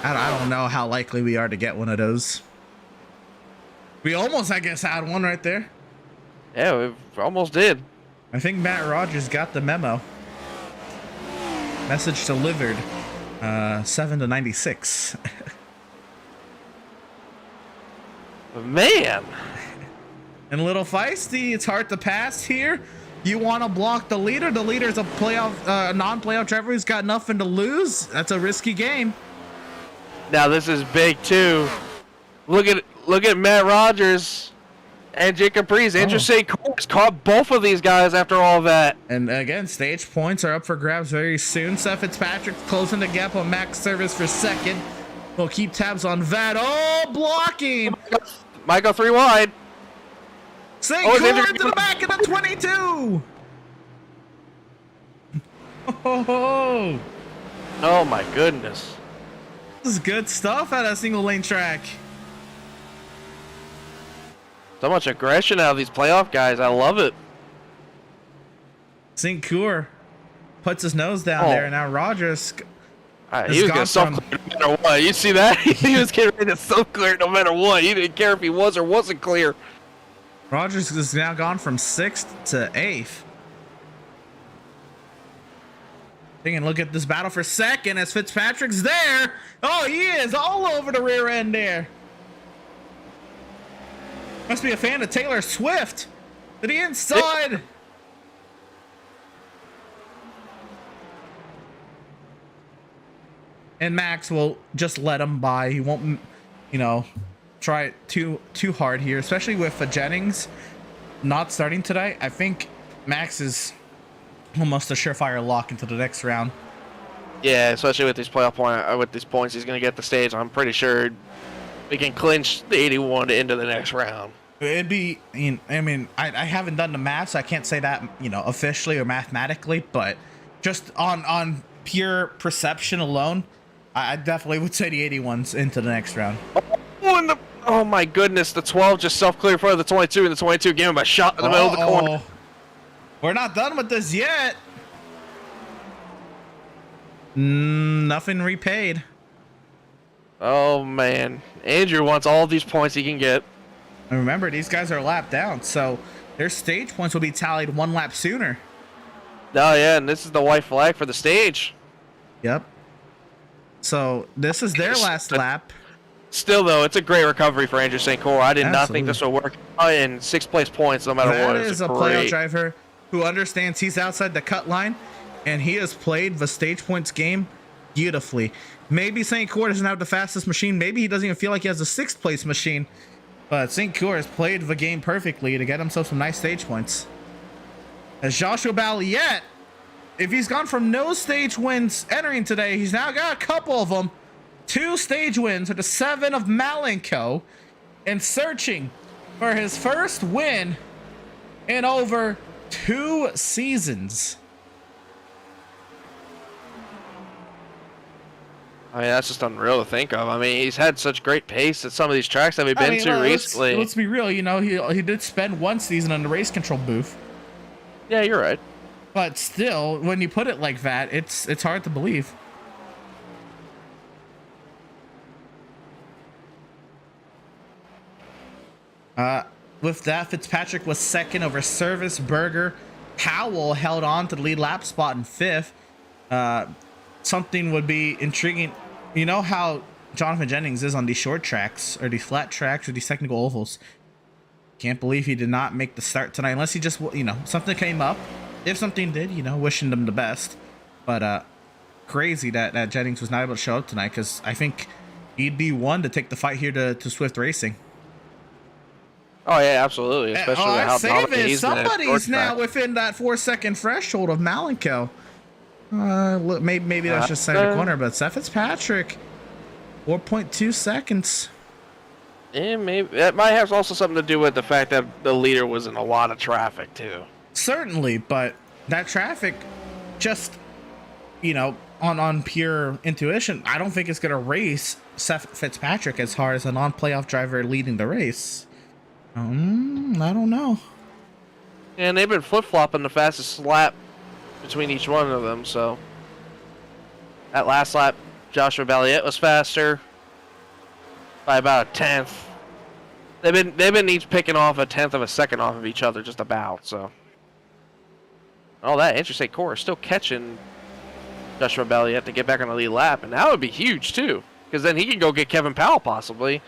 Speaker 2: I don't know how likely we are to get one of those. We almost, I guess, had one right there.
Speaker 3: Yeah, we almost did.
Speaker 2: I think Matt Rogers got the memo. Message delivered. 7 to 96.
Speaker 3: Man.
Speaker 2: And a little feisty. It's hard to pass here. You want to block the leader. The leader's a non-playoff driver who's got nothing to lose. That's a risky game.
Speaker 3: Now this is big too. Look at Matt Rogers and Jacob Reeves. Andrew St. Cyr caught both of these guys after all that.
Speaker 2: And again, stage points are up for grabs very soon. Seth Fitzpatrick closing the gap on Max Service for 2nd. We'll keep tabs on that. Oh, blocking.
Speaker 3: Michael 3 wide.
Speaker 2: St. Cyr into the back of the 22.
Speaker 3: Oh my goodness.
Speaker 2: This is good stuff at a single lane track.
Speaker 3: So much aggression out of these playoff guys. I love it.
Speaker 2: St. Coeur puts his nose down there, and now Rogers.
Speaker 3: He was going to self-clear no matter what. You see that? He was getting ready to self-clear no matter what. He didn't care if he was or wasn't clear.
Speaker 2: Rogers has now gone from 6th to 8th. Taking a look at this battle for second as Fitzpatrick's there. Oh, he is all over the rear end there. Must be a fan of Taylor Swift. To the inside. And Max will just let him by. He won't, you know, try it too hard here, especially with Jennings not starting today. I think Max is almost a surefire lock into the next round.
Speaker 3: Yeah, especially with these with these points he's going to get the stage. I'm pretty sure we can clinch the 81 into the next round.
Speaker 2: It'd be, I mean, I haven't done the math, so I can't say that, you know, officially or mathematically, but just on pure perception alone, I definitely would say the 81's into the next round.
Speaker 3: Oh my goodness, the 12 just self-cleared in front of the 22, and the 22 gave him a shot in the middle of the corner.
Speaker 2: We're not done with this yet. Nothing repaid.
Speaker 3: Oh man, Andrew wants all these points he can get.
Speaker 2: And remember, these guys are lapped down, so their stage points will be tallied 1 lap sooner.
Speaker 3: Oh yeah, and this is the white flag for the stage.
Speaker 2: Yep. So this is their last lap.
Speaker 3: Still, though, it's a great recovery for Andrew St. Coeur. I did not think this would work in 6th place points, no matter what.
Speaker 2: That is a playoff driver who understands he's outside the cut line, and he has played the stage points game beautifully. Maybe St. Coeur doesn't have the fastest machine. Maybe he doesn't even feel like he has a 6th place machine. But St. Coeur has played the game perfectly to get himself some nice stage points. As Joshua Balliet, if he's gone from no stage wins entering today, he's now got a couple of them. 2 stage wins with the 7 of Malenko, and searching for his first win in over 2 seasons.
Speaker 3: I mean, that's just unreal to think of. I mean, he's had such great pace at some of these tracks that we've been to recently.
Speaker 2: Let's be real, you know, he did spend 1 season on the race control booth.
Speaker 3: Yeah, you're right.
Speaker 2: But still, when you put it like that, it's hard to believe. With that, Fitzpatrick was second over Service, Berger. Powell held on to the lead lap spot in 5th. Something would be intriguing. You know how Jonathan Jennings is on these short tracks, or these flat tracks, or these technical ovals. Can't believe he did not make the start tonight, unless he just, you know, something came up. If something did, you know, wishing them the best. But crazy that Jennings was not able to show up tonight, because I think he'd be one to take the fight here to Swift Racing.
Speaker 3: Oh yeah, absolutely. Especially with how dominant he's been.
Speaker 2: Somebody's now within that 4-second threshold of Malenko. Maybe that's just center corner, but Seth Fitzpatrick, 4.2 seconds.
Speaker 3: Yeah, maybe that might have also something to do with the fact that the leader was in a lot of traffic too.
Speaker 2: Certainly, but that traffic, just, you know, on pure intuition, I don't think it's gonna race Seth Fitzpatrick as hard as a non-playoff driver leading the race. I don't know.
Speaker 3: And they've been flip-flopping the fastest lap between each one of them, so that last lap Joshua Balliet was faster by about a 1/10. They've been each picking off a 1/10 of a second off of each other, just about. So all that interstate core is still catching Joshua Balliet to get back on the lead lap, and that would be huge too, because then he can go get Kevin Powell possibly.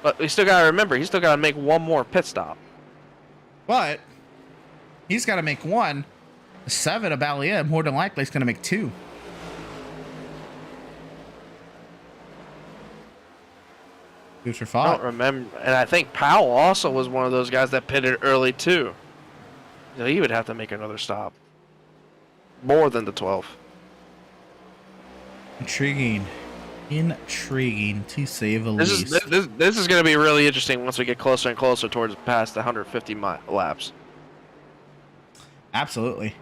Speaker 3: But we still got to remember, he's still got to make one more pit stop.
Speaker 2: But he's got to make one. 7 of Balliet, more than likely, is going to make 2. Food for thought.
Speaker 3: I don't remember. And I think Powell also was one of those guys that pitted early too. So he would have to make another stop. More than the 12.
Speaker 2: Intriguing to say the least.
Speaker 3: This is going to be really interesting once we get closer and closer towards past the 150 laps.
Speaker 2: Absolutely.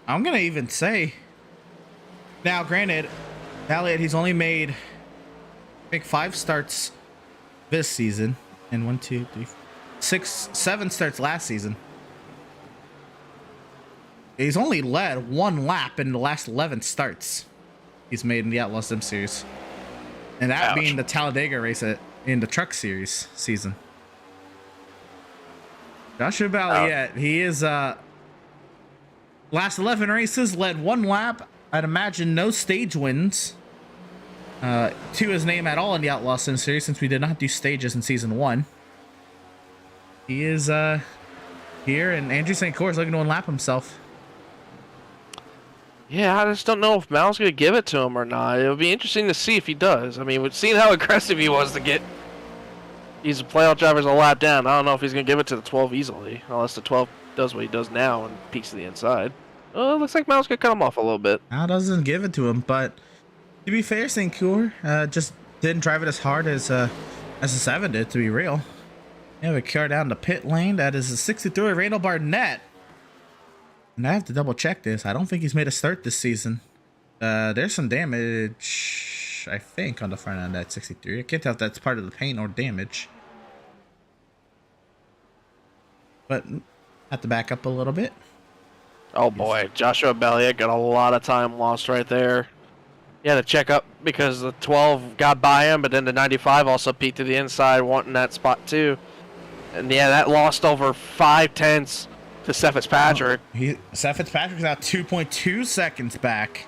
Speaker 2: I'm going to even say, now granted, Balliet, he's only made, I think, 5 starts this season. And 1, 2, 3, 4, 6, 7 starts last season. He's only led 1 lap in the last 11 starts he's made in the Outlaws Sim Series. And that being the Talladega race in the Truck Series season. Joshua Balliet, he is last 11 races, led 1 lap. I'd imagine no stage wins to his name at all in the Outlaws Sim Series, since we did not do stages in season 1. He is here, and Andrew St. Clair is looking to unlap himself.
Speaker 3: Yeah, I just don't know if Mal's going to give it to him or not. It'll be interesting to see if he does. I mean, we've seen how aggressive he was to get these playoff drivers a lap down. I don't know if he's going to give it to the 12 easily, unless the 12 does what he does now and peeks to the inside. Oh, it looks like Mal's going to cut him off a little bit.
Speaker 2: Mal doesn't give it to him, but to be fair, St. Clair just didn't drive it as hard as the 7 did, to be real. Yeah, we car down the pit lane. That is a 63 Randall Barnett. And I have to double check this. I don't think he's made a start this season. There's some damage, I think, on the front end of that 63. I can't tell if that's part of the paint or damage. But have to back up a little bit.
Speaker 3: Oh boy, Joshua Balliet got a lot of time lost right there. He had to check up because the 12 got by him, but then the 95 also peeked to the inside, wanting that spot too. And yeah, that lost over 5/10 to Seth Fitzpatrick.
Speaker 2: Seth Fitzpatrick's out 2.2 seconds back.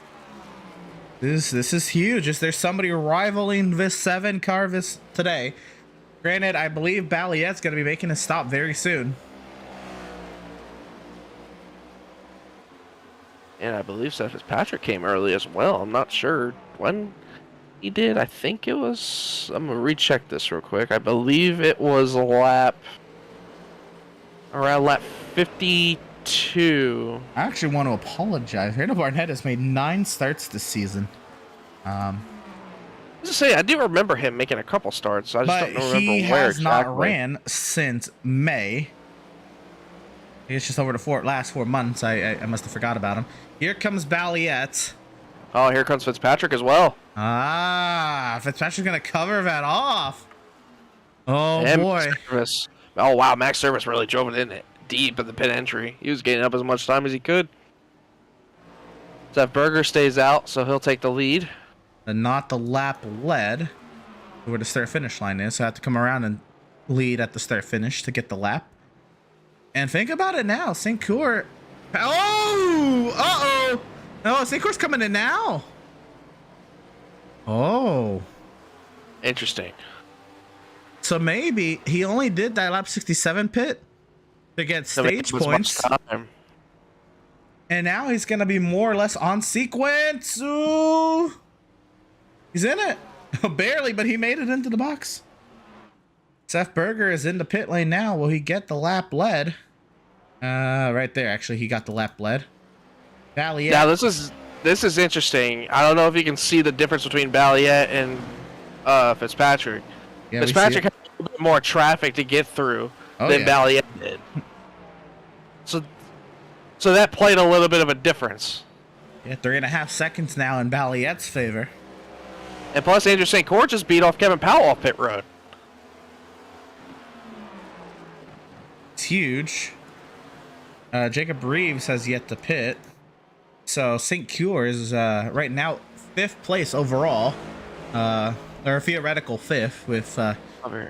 Speaker 2: This is huge. Is there somebody rivaling this 7 car this today? Granted, I believe Balliet's going to be making a stop very soon.
Speaker 3: And I believe Seth Fitzpatrick came early as well. I'm not sure when he did. I think it was... I'm going to recheck this real quick. I believe it was around lap 52.
Speaker 2: I actually want to apologize. Randall Barnett has made 9 starts this season.
Speaker 3: I was to say, I do remember him making a couple starts. I just don't remember where
Speaker 2: he has
Speaker 3: exactly.
Speaker 2: not ran since May. It's just over the last 4 months. I must have forgot about him. Here comes Balliet.
Speaker 3: Oh, here comes Fitzpatrick as well.
Speaker 2: Fitzpatrick's going to cover that off. Oh,
Speaker 3: and
Speaker 2: boy.
Speaker 3: Service. Oh, wow. Max Service really drove it in deep at the pit entry. He was getting up as much time as he could. Seth Berger stays out, so he'll take the lead.
Speaker 2: And not the lap led where the start-finish line is. So I have to come around and lead at the start-finish to get the lap. And think about it now. St. Clair. Oh! Uh-oh! No, St. Clair's coming in now. Oh.
Speaker 3: Interesting.
Speaker 2: So maybe he only did that lap 67 pit to get stage points. And now he's going to be more or less on sequence. Ooh. He's in it. Barely, but he made it into the box. Seth Berger is in the pit lane now. Will he get the lap led? Right there, actually, he got the lap led. Balliet.
Speaker 3: Now, this is interesting. I don't know if you can see the difference between Balliet and Fitzpatrick.
Speaker 2: Yeah,
Speaker 3: Fitzpatrick had a little bit more traffic to get through than Balliet did. So that played a little bit of a difference.
Speaker 2: Yeah, 3.5 seconds now in Balliet's favor.
Speaker 3: And plus, Andrew St. Clair just beat off Kevin Powell off pit road.
Speaker 2: It's huge. Jacob Reeves has yet to pit. So St. Clair is right now 5th place overall. Or a theoretical 5th with...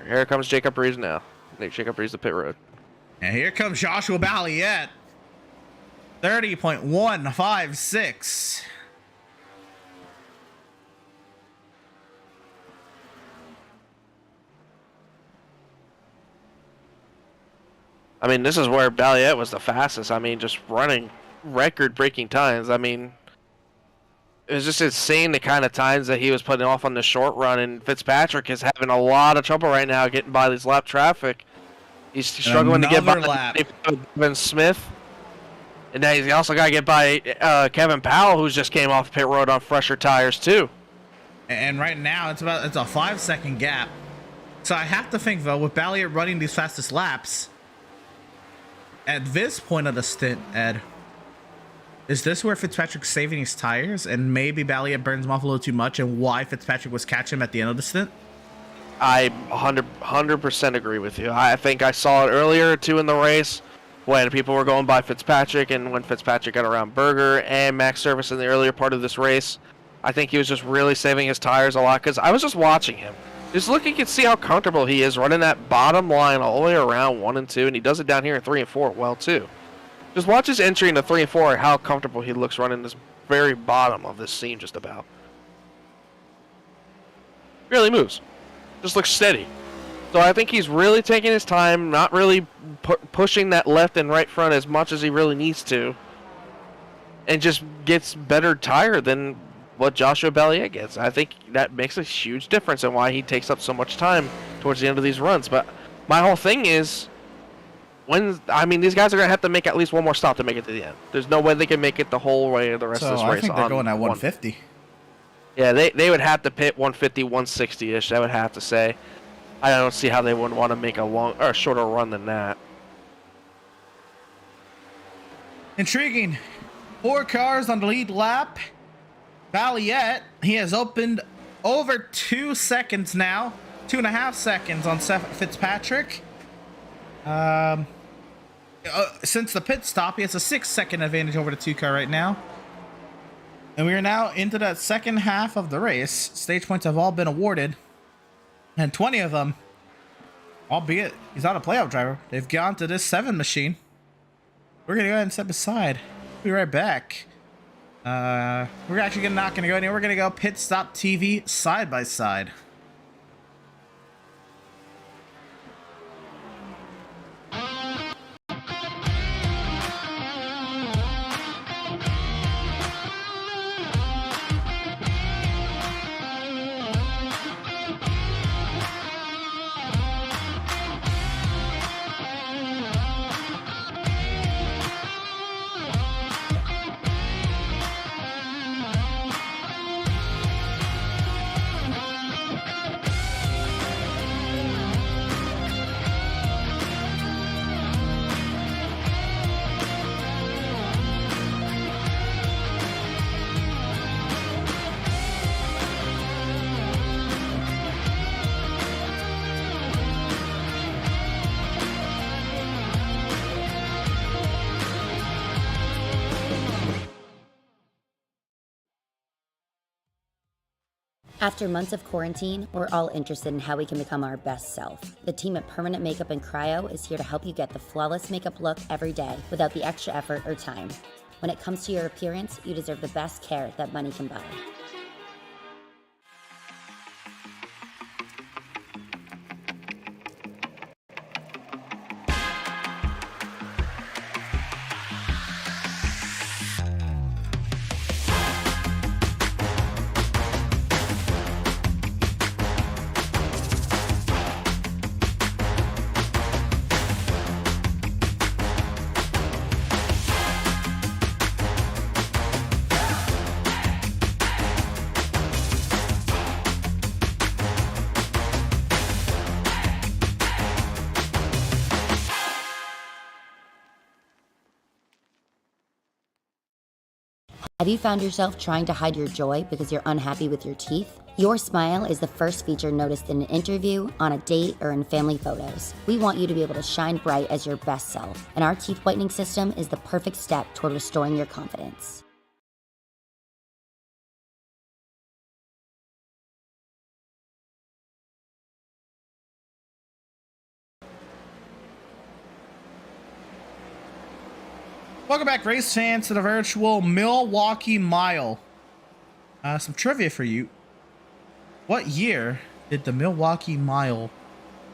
Speaker 3: Here comes Jacob Reeves now. Jacob Reeves the pit road.
Speaker 2: And here comes Joshua Balliet. 30.156.
Speaker 3: I mean, this is where Balliet was the fastest. I mean, just running record-breaking times. I mean, it was just insane the kind of times that he was putting off on the short run. And Fitzpatrick is having a lot of trouble right now getting by this lap traffic. He's struggling to get by Kevin Smith. And now he's also got to get by Kevin Powell, who's just came off pit road on fresher tires, too.
Speaker 2: And right now, it's a 5-second gap. So I have to think, though, with Balliet running these fastest laps... At this point of the stint, Ed, is this where Fitzpatrick's saving his tires and maybe Balliet burns him off a little too much and why Fitzpatrick was catching him at the end of the stint?
Speaker 3: I 100% agree with you. I think I saw it earlier too in the race when people were going by Fitzpatrick, and when Fitzpatrick got around Berger and Max Service in the earlier part of this race. I think he was just really saving his tires a lot, because I was just watching him. Just looking and see how comfortable he is running that bottom line all the way around 1 and 2, and he does it down here in 3 and 4 well too. Just watch his entry into 3 and 4, how comfortable he looks running this very bottom of this seam just about. Really moves. Just looks steady. So I think he's really taking his time, not really pushing that left and right front as much as he really needs to, and just gets better tire than what Joshua Bellier gets. I think that makes a huge difference in why he takes up so much time towards the end of these runs. But my whole thing is, these guys are going to have to make at least one more stop to make it to the end. There's no way they can make it the whole way of the rest of this race.
Speaker 2: I think they're going at 150.
Speaker 3: Yeah, they would have to pit 150, 160-ish, I would have to say. I don't see how they would want to make a shorter run than that.
Speaker 2: Intriguing. 4 cars on the lead lap. Valiette, he has opened over 2 seconds now. 2.5 seconds on Fitzpatrick. Since the pit stop, he has a 6-second advantage over the 2 car right now. And we are now into the second half of the race. Stage points have all been awarded. And 20 of them, albeit he's not a playoff driver, they've gone to this 7 machine. We're going to go ahead and step aside. We'll be right back. We're actually not going to go anywhere. We're going to go Pit Stop TV side by side.
Speaker 5: After months of quarantine, we're all interested in how we can become our best self. The team at Permanent Makeup and Cryo is here to help you get the flawless makeup look every day without the extra effort or time. When it comes to your appearance, you deserve the best care that money can buy. Have you found yourself trying to hide your joy because you're unhappy with your teeth? Your smile is the first feature noticed in an interview, on a date, or in family photos. We want you to be able to shine bright as your best self, and our teeth whitening system is the perfect step toward restoring your confidence.
Speaker 2: Welcome back, race fans, to the virtual Milwaukee Mile. Some trivia for you. What year did the Milwaukee Mile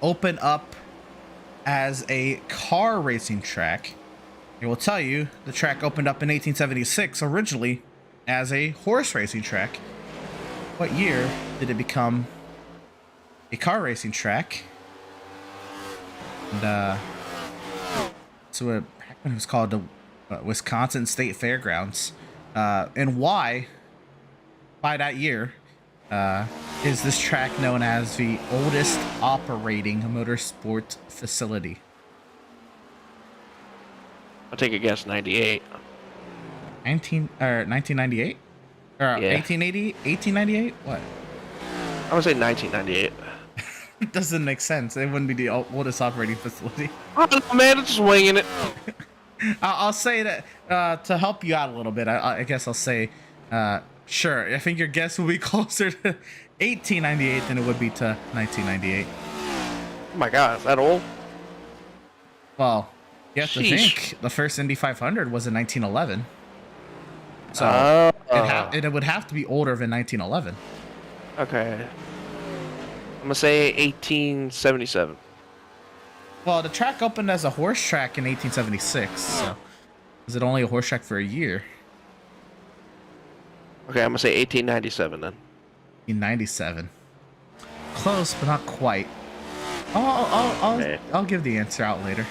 Speaker 2: open up as a car racing track? I will tell you, the track opened up in 1876, originally as a horse racing track. What year did it become a car racing track? And, so back when it was called the Wisconsin State Fairgrounds, and why, by that year, is this track known as the oldest operating motorsport facility?
Speaker 3: I'll take a guess, 98.
Speaker 2: 1998? Or
Speaker 3: Yeah.
Speaker 2: 1880? 1898? What?
Speaker 3: I would say 1998.
Speaker 2: It doesn't make sense. It wouldn't be the oldest operating facility.
Speaker 3: I don't know, man. I'm just winging it.
Speaker 2: I'll say that to help you out a little bit. I guess I'll say, sure. I think your guess will be closer to 1898 than it would be to 1998.
Speaker 3: Oh my god, is that old?
Speaker 2: Well, you have to
Speaker 3: Sheesh.
Speaker 2: think the first Indy 500 was in 1911. So it would have to be older than 1911.
Speaker 3: Okay. I'm gonna say 1877.
Speaker 2: Well, the track opened as a horse track in 1876. So is it only a horse track for a year?
Speaker 3: Okay, I'm gonna say 1897 then.
Speaker 2: 1997. Close, but not quite. I'll give the answer out later.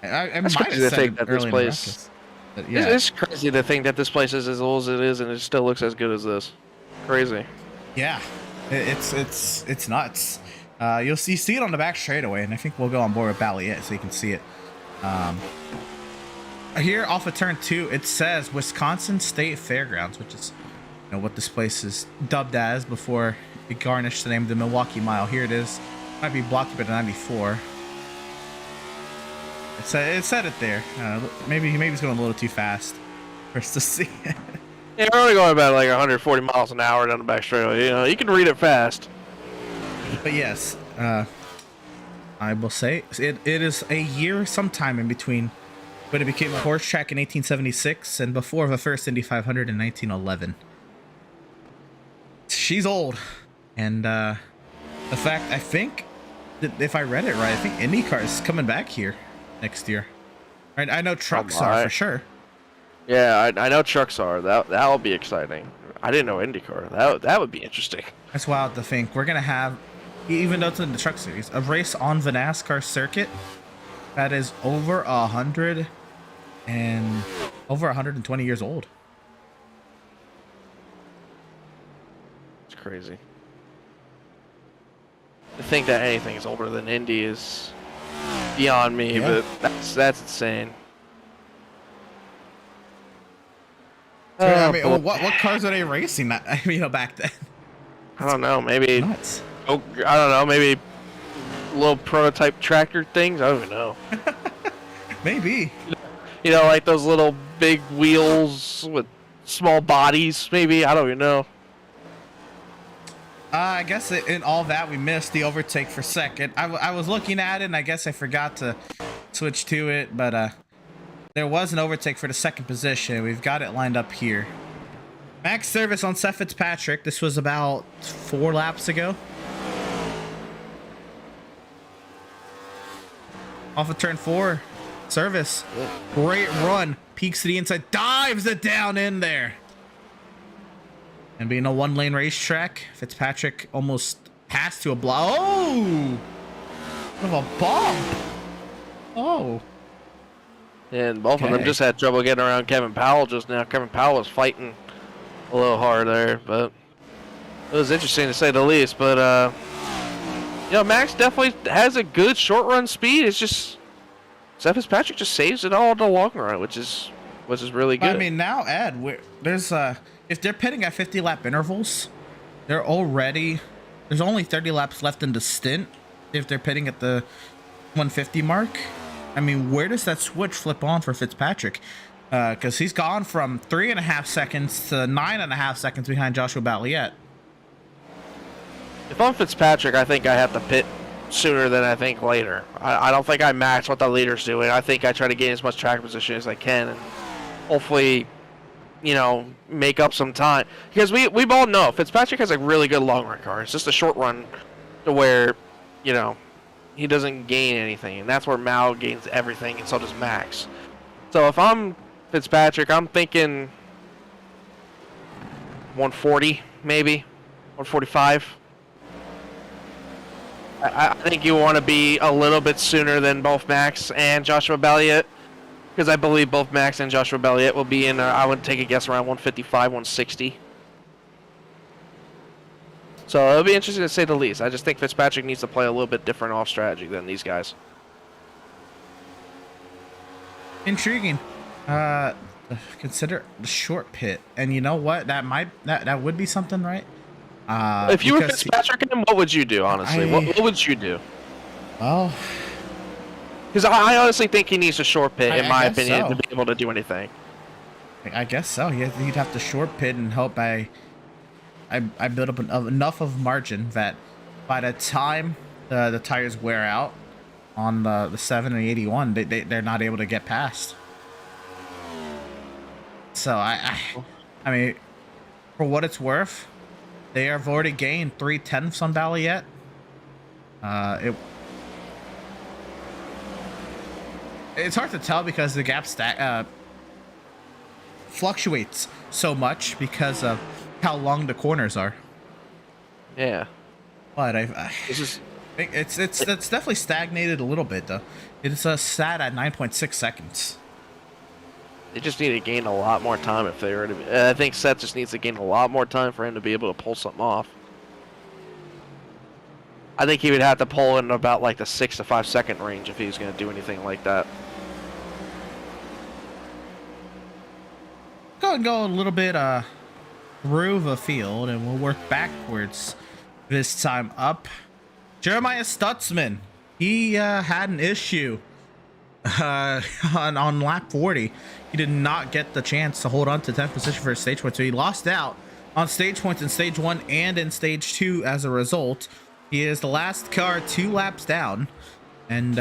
Speaker 2: I
Speaker 3: That's
Speaker 2: might
Speaker 3: crazy
Speaker 2: have
Speaker 3: to
Speaker 2: said
Speaker 3: think
Speaker 2: it
Speaker 3: that this
Speaker 2: early in the
Speaker 3: place.
Speaker 2: ruckus, but yeah.
Speaker 3: It's crazy to think that this place is as old as it is, and it still looks as good as this. Crazy.
Speaker 2: Yeah, it's nuts. You'll see it on the back straightaway, and I think we'll go on board with Balliet so you can see it. Here off of turn 2, it says Wisconsin State Fairgrounds, which is what this place is dubbed as before it garnished the name of the Milwaukee Mile. Here it is. Might be blocked by the 94. It said it there. Maybe he's going a little too fast for us to see it.
Speaker 3: Yeah, we're only going about like 140 miles an hour down the back straightaway. You can read it fast.
Speaker 2: But yes, I will say it is a year sometime in between when it became a horse track in 1876 and before the first Indy 500 in 1911. She's old, and the fact I think that if I read it right, I think IndyCar is coming back here next year. Right? I know trucks are for sure.
Speaker 3: Yeah, I know trucks are. That'll be exciting. I didn't know IndyCar. That would be interesting.
Speaker 2: That's wild to think. We're gonna have, even though it's in the truck series, a race on the NASCAR circuit that is over 120 years old.
Speaker 3: It's crazy. To think that anything is older than Indy is beyond me,
Speaker 2: Yeah.
Speaker 3: but that's insane.
Speaker 2: I mean, what cars are they racing? Back then.
Speaker 3: I don't know. Maybe
Speaker 2: Nuts.
Speaker 3: I don't know. Maybe little prototype tractor things. I don't even know.
Speaker 2: Maybe.
Speaker 3: Like those little big wheels with small bodies. Maybe I don't even know.
Speaker 2: I guess in all that we missed the overtake for second. I was looking at it and I guess I forgot to switch to it, but there was an overtake for the second position. We've got it lined up here. Max service on Seth Fitzpatrick. This was about 4 laps ago. Off of turn 4. Service. Great run. Peeks to the inside. Dives it down in there. And being a 1-lane racetrack, Fitzpatrick almost passed to a block. Oh! What of a bump. Oh.
Speaker 3: And both of them just had trouble getting around Kevin Powell just now. Kevin Powell was fighting a little hard there, but it was interesting to say the least. But Max definitely has a good short run speed. It's just Seth Fitzpatrick just saves it all in the long run, which is really good.
Speaker 2: I mean, now Ed, there's if they're pitting at 50 lap intervals, there's only 30 laps left in the stint. If they're pitting at the 150 mark, I mean, where does that switch flip on for Fitzpatrick? Because he's gone from 3.5 seconds to 9.5 seconds behind Joshua Balliet.
Speaker 3: If I'm Fitzpatrick, I think I have to pit sooner than I think later. I don't think I match what the leader's doing. I think I try to gain as much track position as I can and hopefully, make up some time. Because we all know Fitzpatrick has a really good long run car. It's just a short run to where, he doesn't gain anything. And that's where Mao gains everything, and so does Max. So if I'm Fitzpatrick, I'm thinking 140, maybe 145. I think you want to be a little bit sooner than both Max and Joshua Balliet, because I believe both Max and Joshua Balliet will be in, I would take a guess, around 155, 160. So it'll be interesting to say the least. I just think Fitzpatrick needs to play a little bit different off strategy than these guys.
Speaker 2: Intriguing. Consider the short pit, and you know what? That would be something, right?
Speaker 3: If you were Fitzpatrick, what would you do? Honestly, what would you do?
Speaker 2: Well,
Speaker 3: because I honestly think he needs a short pit, in my opinion,
Speaker 2: so.
Speaker 3: to be able to do anything.
Speaker 2: I guess so. He'd have to short pit and hope I build up enough of margin that by the time the tires wear out on the 7 and 81, they're not able to get past. So I mean, for what it's worth, they have already gained 3/10 on Valley yet. It's hard to tell because the gap fluctuates so much because of how long the corners are.
Speaker 3: Yeah.
Speaker 2: But it's definitely stagnated a little bit though. It's sat at 9.6 seconds.
Speaker 3: They just need to gain a lot more time if they were to. I think Seth just needs to gain a lot more time for him to be able to pull something off. I think he would have to pull in about like the 6 to 5 second range if he was going to do anything like that.
Speaker 2: Go a little bit through the field, and we'll work backwards this time up. Jeremiah Stutzman, he had an issue on lap 40. He did not get the chance to hold on to 10th position for his stage point, so he lost out on stage points in stage 1 and in stage 2 as a result. He is the last car 2 laps down, and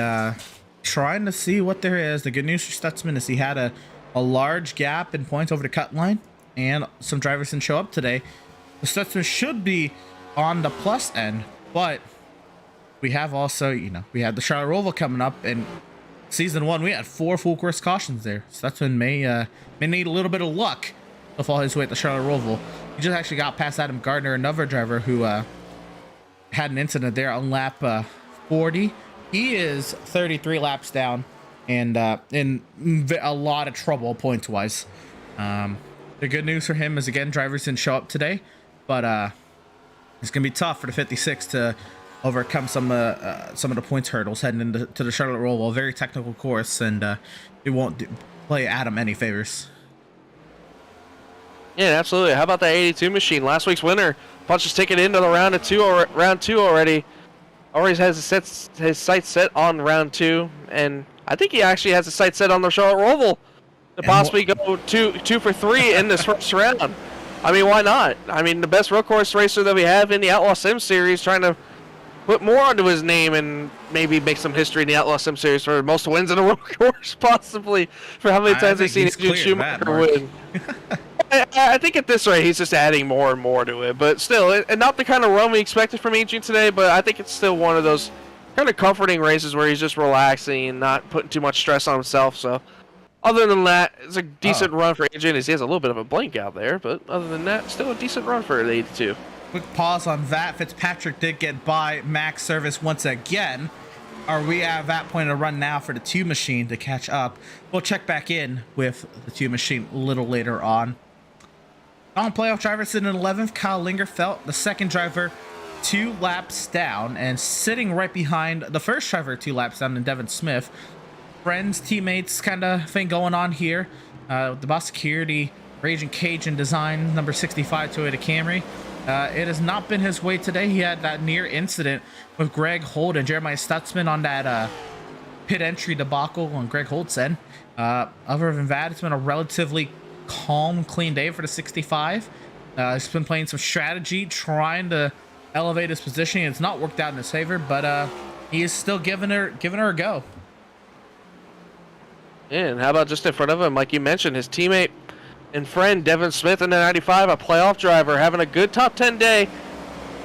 Speaker 2: trying to see what there is. The good news for Stutzman is he had a large gap in points over the cut line, and some drivers didn't show up today. The Stutzman should be on the plus end, but we have also, we had the Charlotte Roval coming up, and season 1 we had 4 full course cautions there. Stutzman may need a little bit of luck to fall his way at the Charlotte Roval. He just actually got past Adam Gardner, another driver who had an incident there on lap 40. He is 33 laps down and in a lot of trouble points wise. The good news for him is, again, drivers didn't show up today, but it's gonna be tough for the 56 to overcome some of the points hurdles heading into the Charlotte Roval. A very technical course, and it won't play Adam any favors.
Speaker 3: Yeah, absolutely. How about that 82 machine? Last week's winner punches ticket into the round 2 already. Always has his sights set on round 2, and I think he actually has his sights set on the Charlotte Roval to possibly go two for 3 in this first round. I mean, why not? I mean, the best road course racer that we have in the Outlaws Sim Series, trying to put more onto his name and maybe make some history in the Outlaws Sim Series for most wins in a road course, possibly, for how many times we've seen Adrian Schumacher win. I think at this rate, he's just adding more and more to it. But still, and not the kind of run we expected from Adrian today, but I think it's still one of those kind of comforting races where he's just relaxing and not putting too much stress on himself. So other than that, it's a decent run for Adrian. He has a little bit of a blink out there, but other than that, still a decent run for the 82.
Speaker 2: Quick pause on that. Fitzpatrick did get by Max Service once again. Are we at that point of the run now for the 2 machine to catch up? We'll check back in with the 2 machine a little later on. On playoff driver sitting in 11th, Kyle Lingerfelt, the second driver 2 laps down, and sitting right behind the first driver 2 laps down in Devin Smith. Friends, teammates kind of thing going on here. The Boss Security Raging Cajun design, number 65 Toyota Camry. It has not been his way today. He had that near incident with Greg Holt and Jeremiah Stutzman on that pit entry debacle on Greg Holt's end. Other than that, it's been a relatively calm, clean day for the 65. He's been playing some strategy, trying to elevate his positioning. It's not worked out in his favor, but he is still giving her a go.
Speaker 3: Yeah, and how about just in front of him, like you mentioned, his teammate and friend Devin Smith in the 95, a playoff driver, having a good top 10 day.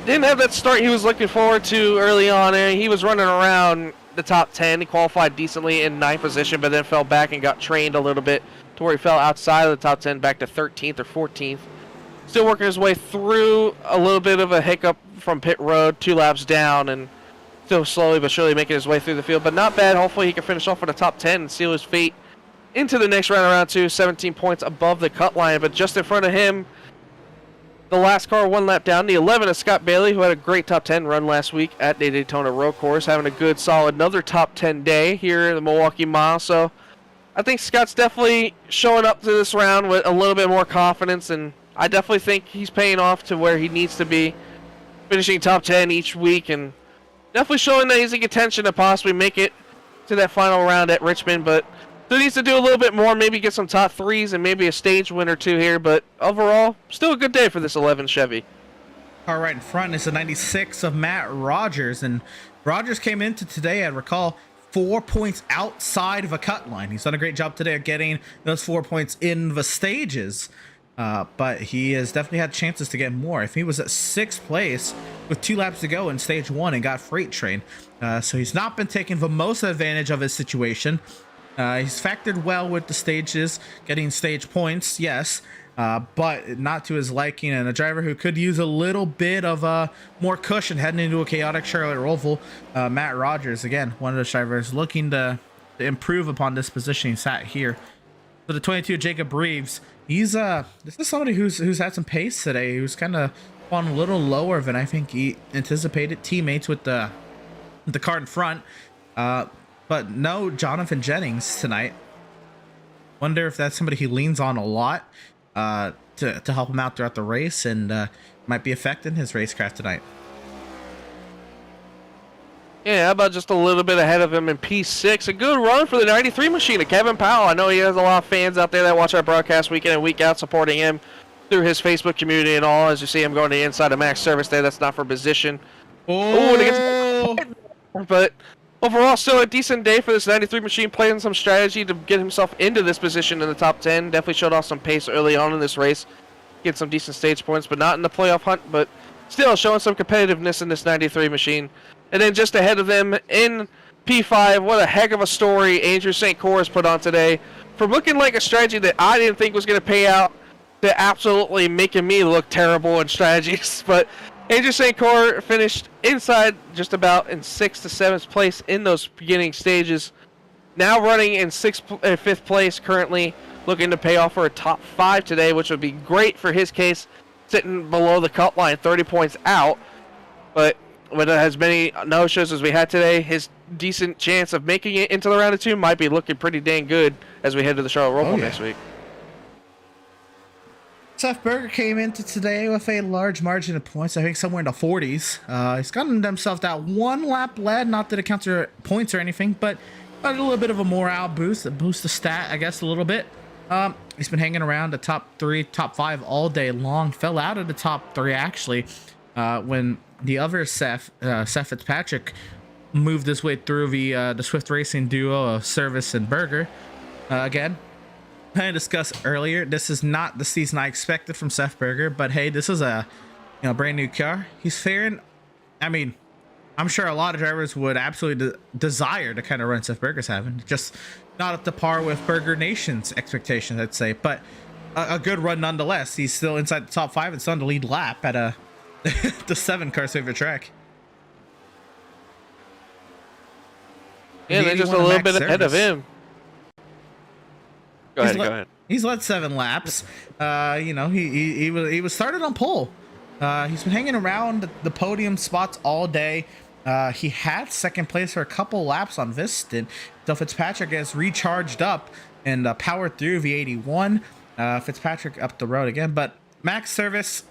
Speaker 3: Didn't have that start he was looking forward to early on, and he was running around the top 10. He qualified decently in 9th position, but then fell back and got trained a little bit to where he fell outside of the top 10, back to 13th or 14th. Still working his way through a little bit of a hiccup from pit road, 2 laps down, and still slowly but surely making his way through the field. But not bad. Hopefully he can finish off in the top 10 and seal his fate into the next round, round 2, 17 points above the cut line. But just in front of him, the last car 1 lap down, the 11 of Scott Bailey, who had a great top 10 run last week at the Daytona Road Course, having a good, solid, another top 10 day here in the Milwaukee Mile. So I think Scott's definitely showing up to this round with a little bit more confidence, and I definitely think he's paying off to where he needs to be finishing top 10 each week, and definitely showing that he's in contention to possibly make it to that final round at Richmond, but still needs to do a little bit more, maybe get some top 3s and maybe a stage win or 2 here, but overall, still a good day for this 11 Chevy.
Speaker 2: Car right in front is a 96 of Matt Rogers, and Rogers came into today, I recall, 4 points outside of a cut line. He's done a great job today of getting those 4 points in the stages, but he has definitely had chances to get more. If he was at 6th place with 2 laps to go in stage 1 and got freight train, so he's not been taking the most advantage of his situation. He's factored well with the stages, getting stage points, yes, but not to his liking, and a driver who could use a little bit of more cushion heading into a chaotic Charlotte Roval. Matt Rogers, again, one of those drivers looking to improve upon this position he sat here. For the 22, Jacob Reeves, this is somebody who's had some pace today, who's kind of gone a little lower than I think he anticipated. Teammates with the car in front, but no Jonathan Jennings tonight. Wonder if that's somebody he leans on a lot to help him out throughout the race, and might be affecting his racecraft tonight.
Speaker 3: Yeah, how about just a little bit ahead of him in P6? A good run for the 93 machine of Kevin Powell. I know he has a lot of fans out there that watch our broadcast week in and week out, supporting him through his Facebook community and all. As you see him going to the inside of Max Service there, that's not for position.
Speaker 2: Oh,
Speaker 3: but overall, still a decent day for this 93 machine, playing some strategy to get himself into this position in the top 10. Definitely showed off some pace early on in this race, get some decent stage points, but not in the playoff hunt, but still showing some competitiveness in this 93 machine. And then just ahead of them in P5, what a heck of a story Andrew St. Cor has put on today. From looking like a strategy that I didn't think was going to pay out to absolutely making me look terrible in strategies. But Andrew St. Cor finished inside just about in 6th to 7th place in those beginning stages. Now running in 5th place currently, looking to pay off for a top 5 today, which would be great for his case, sitting below the cut line, 30 points out. But with as many no-shows as we had today, his decent chance of making it into the round of 2 might be looking pretty dang good as we head to the Charlotte Roval next week.
Speaker 2: Seth Berger came into today with a large margin of points, I think somewhere in the 40s. He's gotten himself that 1 lap led, not that it counts for points or anything, but a little bit of a morale boost, the stat, I guess, a little bit. He's been hanging around the top 3, top 5 all day long. Fell out of the top 3 actually when the other Seth Fitzpatrick moved his way through the Swift Racing duo of Service and Berger. Again, I discussed earlier, this is not the season I expected from Seth Berger, but hey, this is a brand new car. He's faring. I mean, I'm sure a lot of drivers would absolutely desire to kind of run Seth Berger's having, just not up to par with Berger Nation's expectations, I'd say, but a good run nonetheless. He's still inside the top 5 and still on the lead lap at the 7 car favorite track.
Speaker 3: Yeah, they're just a little bit ahead of him. Go ahead.
Speaker 2: He's led 7 laps. He was started on pole. He's been hanging around the podium spots all day. He had 2nd place for a couple laps on this stint. So Fitzpatrick has recharged up and powered through V81. Fitzpatrick up the road again, but Max Service,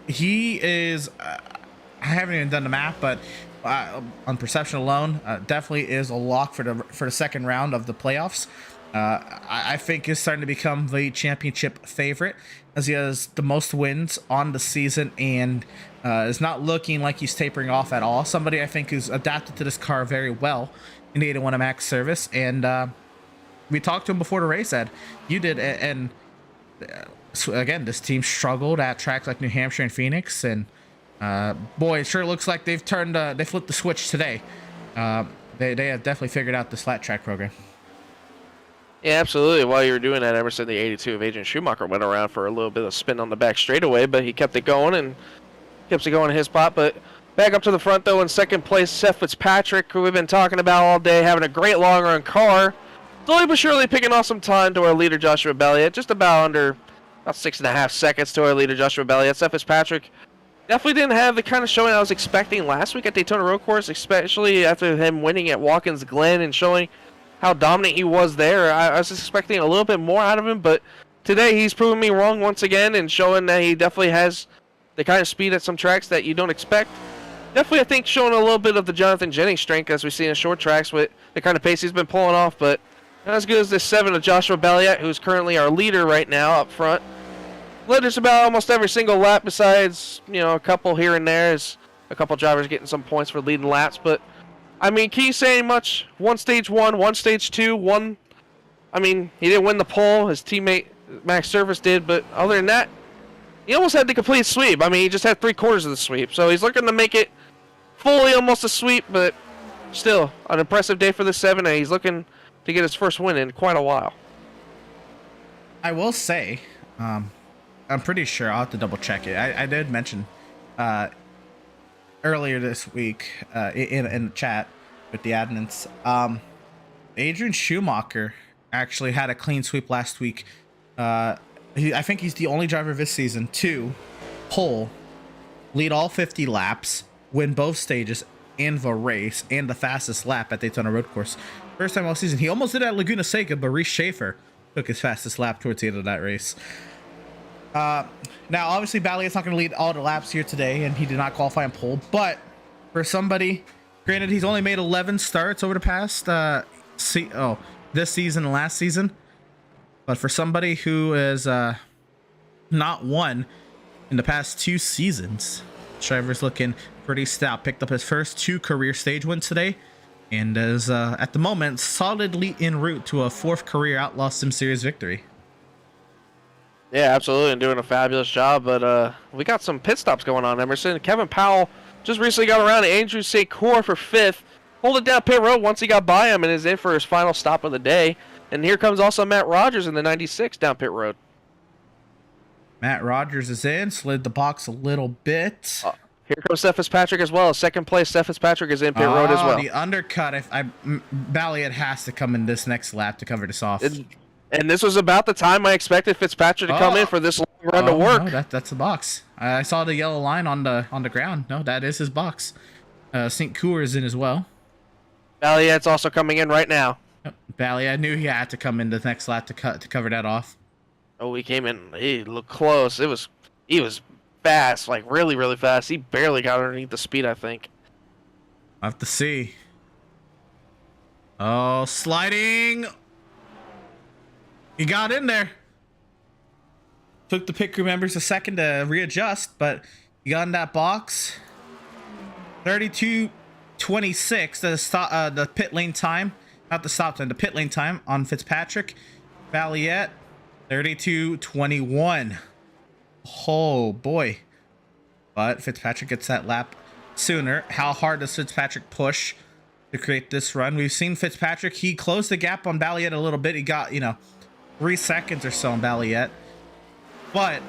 Speaker 2: he is. I haven't even done the math, but on perception alone, definitely is a lock for the 2nd round of the playoffs. I think he's starting to become the championship favorite, as he has the most wins on the season and is not looking like he's tapering off at all. Somebody I think who's adapted to this car very well in the 801 Max Service, and we talked to him before the race, Ed. You did, and again, this team struggled at tracks like New Hampshire and Phoenix, and boy, it sure looks like they flipped the switch today. They have definitely figured out this flat track program.
Speaker 3: Yeah, absolutely. While you were doing that, Emerson, the 82 of Adrian Schumacher went around for a little bit of spin on the back straightaway, but he kept it going and keeps it going in his spot. But back up to the front, though, in 2nd place, Seth Fitzpatrick, who we've been talking about all day, having a great long run car. Slowly but surely picking off some time to our leader, Joshua Belliot, just about 6.5 seconds to our leader, Joshua Belliot. Seth Fitzpatrick definitely didn't have the kind of showing I was expecting last week at Daytona Road Course, especially after him winning at Watkins Glen and showing how dominant he was there. I was expecting a little bit more out of him, but today he's proven me wrong once again and showing that he definitely has the kind of speed at some tracks that you don't expect. Definitely, I think, showing a little bit of the Jonathan Jennings strength as we see in short tracks with the kind of pace he's been pulling off, but not as good as this 7 of Joshua Balliet, who's currently our leader right now up front. Led just about almost every single lap besides, a couple here and there. Is a couple drivers getting some points for leading laps, but I mean, can you say much? One stage 1, one stage 2, one. I mean, he didn't win the pole. His teammate Max Service did, but other than that, he almost had the complete sweep. I mean, he just had 3/4 of the sweep, so he's looking to make it fully almost a sweep, but still an impressive day for the 7, and he's looking to get his first win in quite a while.
Speaker 2: I will say, I'm pretty sure, I'll have to double check it. I did mention earlier this week in the chat with the admins, Adrian Schumacher actually had a clean sweep last week. I think he's the only driver this season to pole, lead all 50 laps, win both stages and the race, and the fastest lap at Daytona Road Course. First time all season. He almost did it at Laguna Seca, but Reese Schaefer took his fastest lap towards the end of that race. Now, obviously, Balliet's not going to lead all the laps here today, and he did not qualify in pole. But for somebody, granted, he's only made 11 starts over the past this season and last season. But for somebody who is not won in the past 2 seasons, Trevor's looking pretty stout. Picked up his first 2 career stage wins today, and is at the moment solidly en route to a 4th career Outlaws Sim Series victory.
Speaker 3: Yeah, absolutely, and doing a fabulous job. But we got some pit stops going on, Emerson. Kevin Powell just recently got around to Andrew Secor for 5th. Hold it down pit road once he got by him and is in for his final stop of the day. And here comes also Matt Rogers in the 96 down pit road.
Speaker 2: Matt Rogers is in, slid the box a little bit.
Speaker 3: Here comes Seth Fitzpatrick as well. Second place, Seth Fitzpatrick is in pit road as well.
Speaker 2: The undercut. Balliet has to come in this next lap to cover this off.
Speaker 3: And this was about the time I expected Fitzpatrick to come in for this long run to work.
Speaker 2: No, that's the box. I saw the yellow line on the ground. No, that is his box. St. Coeur is in as well.
Speaker 3: Balliet's also coming in right now.
Speaker 2: Yep. Balliet knew he had to come in the next lap to cover that off.
Speaker 3: Oh, he came in. He looked close. He was fast, like really, really fast. He barely got underneath the speed, I think.
Speaker 2: I'll have to see. Oh, sliding. He got in there. Took the pit crew members a second to readjust, but he got in that box. 32:26, the pit lane time. Not the stop time, the pit lane time on Fitzpatrick. Balliet, 32:21. Oh, boy. But Fitzpatrick gets that lap sooner. How hard does Fitzpatrick push to create this run? We've seen Fitzpatrick. He closed the gap on Balliet a little bit. He got, 3 seconds or so on Balliet. But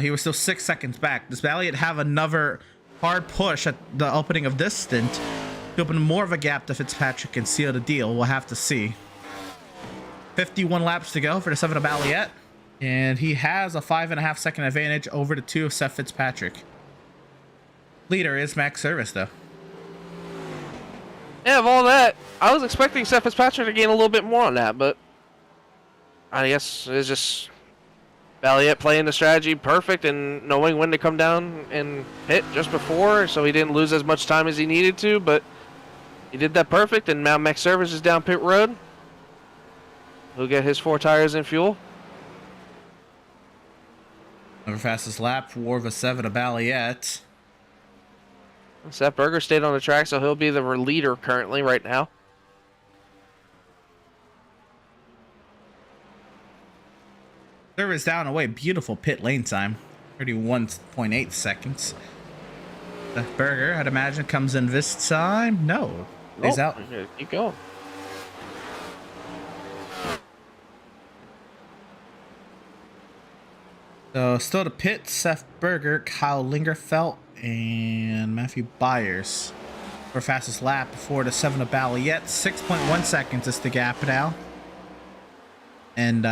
Speaker 2: he was still 6 seconds back. Does Balliet have another hard push at the opening of this stint to open more of a gap to Fitzpatrick and seal the deal? We'll have to see. 51 laps to go for the 7 of Balliet, and he has a 5.5 second advantage over the 2 of Seth Fitzpatrick. Leader is Max Service, though.
Speaker 3: Yeah, of all that, I was expecting Seth Fitzpatrick to gain a little bit more on that, but I guess it's just Balliet playing the strategy perfect and knowing when to come down and hit just before, so he didn't lose as much time as he needed to, but he did that perfect, and now Max Service is down pit road. He'll get his 4 tires in fuel.
Speaker 2: Number fastest lap for the 7 of Balliet.
Speaker 3: Seth Berger stayed on the track, so he'll be the leader currently right now.
Speaker 2: Service down away. Beautiful pit lane time. 31.8 seconds. The Berger, I'd imagine, comes in this time. No. He's out.
Speaker 3: Keep going.
Speaker 2: So still to pit, Seth Berger, Kyle Lingerfelt, and Matthew Byers for fastest lap before the 7 of Balliet. 6.1 seconds is the gap now. And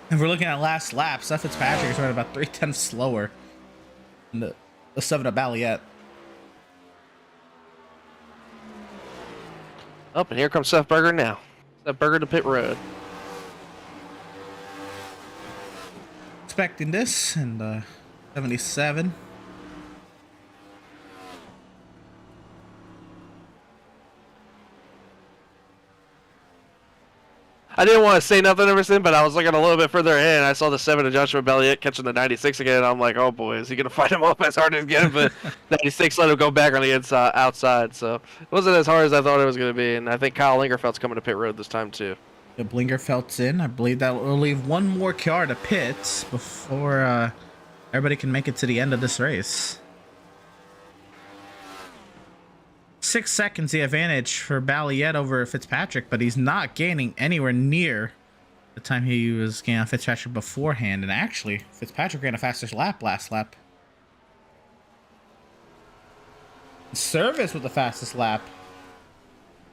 Speaker 2: if we're looking at last lap, Seth Fitzpatrick is running about 3/10 slower than the 7 of Balliet.
Speaker 3: Up, and here comes Seth Berger now. Seth Berger to pit road.
Speaker 2: Expecting this, and 77.
Speaker 3: I didn't want to say nothing ever since, but I was looking a little bit further ahead, and I saw the 7 of Joshua Belliet catching the 96 again, and I'm like, oh boy, is he going to fight him off as hard as again? But 96 let him go back on the inside, outside, so it wasn't as hard as I thought it was going to be, and I think Kyle Lingerfelt's coming to pit road this time too.
Speaker 2: The Blingerfelt's in. I believe that will leave one more car to pit before everybody can make it to the end of this race. 6 seconds the advantage for Balliet over Fitzpatrick, but he's not gaining anywhere near the time he was gaining on Fitzpatrick beforehand. And actually, Fitzpatrick ran a faster lap last lap. Service with the fastest lap,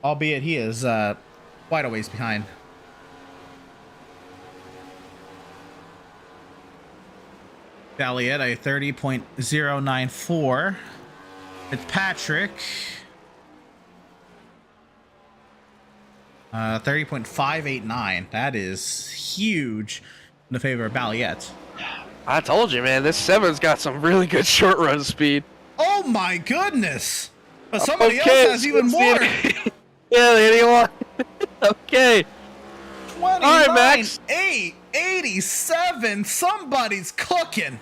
Speaker 2: albeit he is quite a ways behind. Balliet a 30.094. Fitzpatrick 30.589. That is huge in the favor of Balliet.
Speaker 3: I told you, man, this 7's got some really good short run speed.
Speaker 2: Oh my goodness! But somebody else has even more.
Speaker 3: Yeah, anyone? Okay.
Speaker 2: 29,
Speaker 3: all right, Max.
Speaker 2: 8, 87. Somebody's cooking.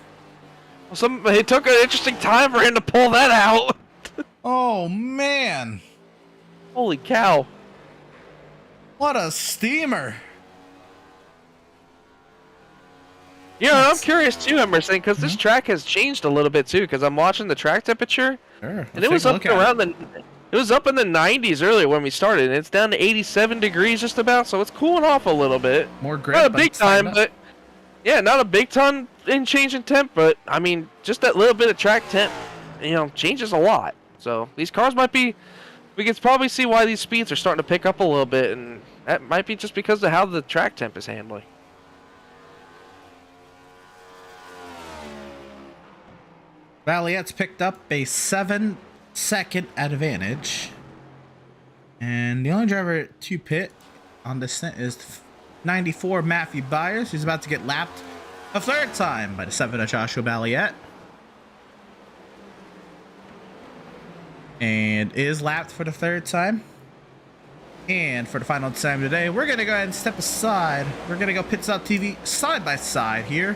Speaker 3: It took an interesting time for him to pull that out.
Speaker 2: Oh man!
Speaker 3: Holy cow!
Speaker 2: What a steamer!
Speaker 3: Yeah, I'm curious too, Emerson, because this track has changed a little bit too. Because I'm watching the track temperature,
Speaker 2: Sure,
Speaker 3: and it was up around it was up in the 90s earlier when we started, and it's down to 87 degrees just about. So it's cooling off a little bit.
Speaker 2: More grip,
Speaker 3: not a
Speaker 2: but
Speaker 3: big
Speaker 2: it's starting
Speaker 3: time,
Speaker 2: up.
Speaker 3: but yeah, not a big ton in change in temp. But I mean, just that little bit of track temp, changes a lot. So these cars might be. We can probably see why these speeds are starting to pick up a little bit, and that might be just because of how the track temp is handling.
Speaker 2: Balliet's picked up a 7-second advantage. And the only driver to pit on this stint is 94 Matthew Byers, who's about to get lapped a third time by the 7 of Joshua Balliet. And is lapped for the third time. And for the final time today, we're going to go ahead and step aside. We're going to go Pit Stop TV side by side here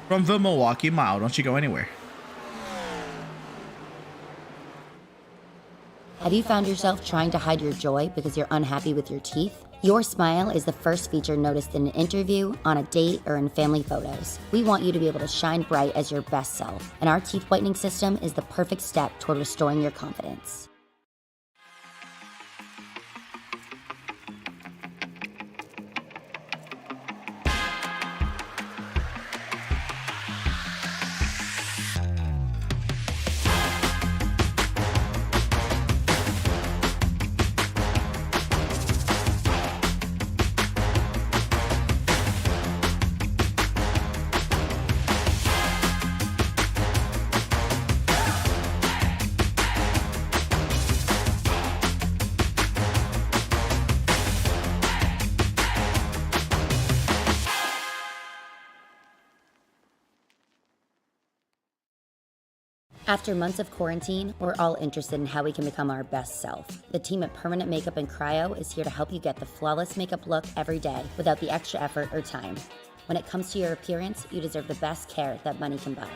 Speaker 2: from the Milwaukee Mile. Don't you go anywhere.
Speaker 5: Have you found yourself trying to hide your joy because you're unhappy with your teeth? Your smile is the first feature noticed in an interview, on a date, or in family photos. We want you to be able to shine bright as your best self, and our teeth whitening system is the perfect step toward restoring your confidence. After months of quarantine, we're all interested in how we can become our best self. The team at Permanent Makeup and Cryo is here to help you get the flawless makeup look every day without the extra effort or time. When it comes to your appearance, you deserve the best care that money can buy.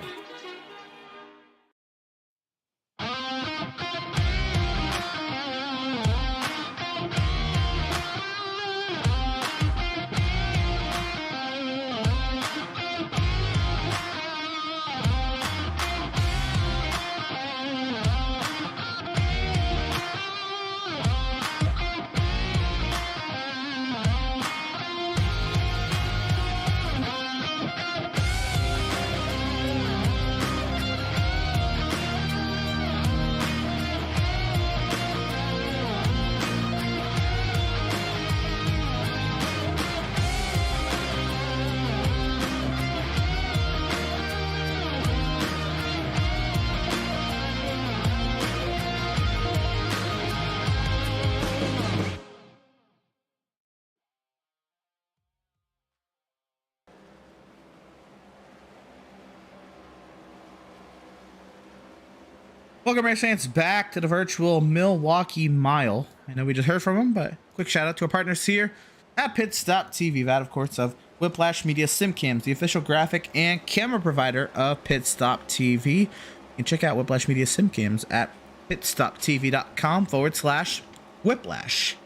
Speaker 2: Welcome, race fans, back to the virtual Milwaukee Mile. I know we just heard from him, but quick shout out to our partners here at Pit Stop TV, that of course of Whiplash Media SimCams, the official graphic and camera provider of Pit Stop TV. You can check out Whiplash Media SimCams at pitstoptv.com/Whiplash.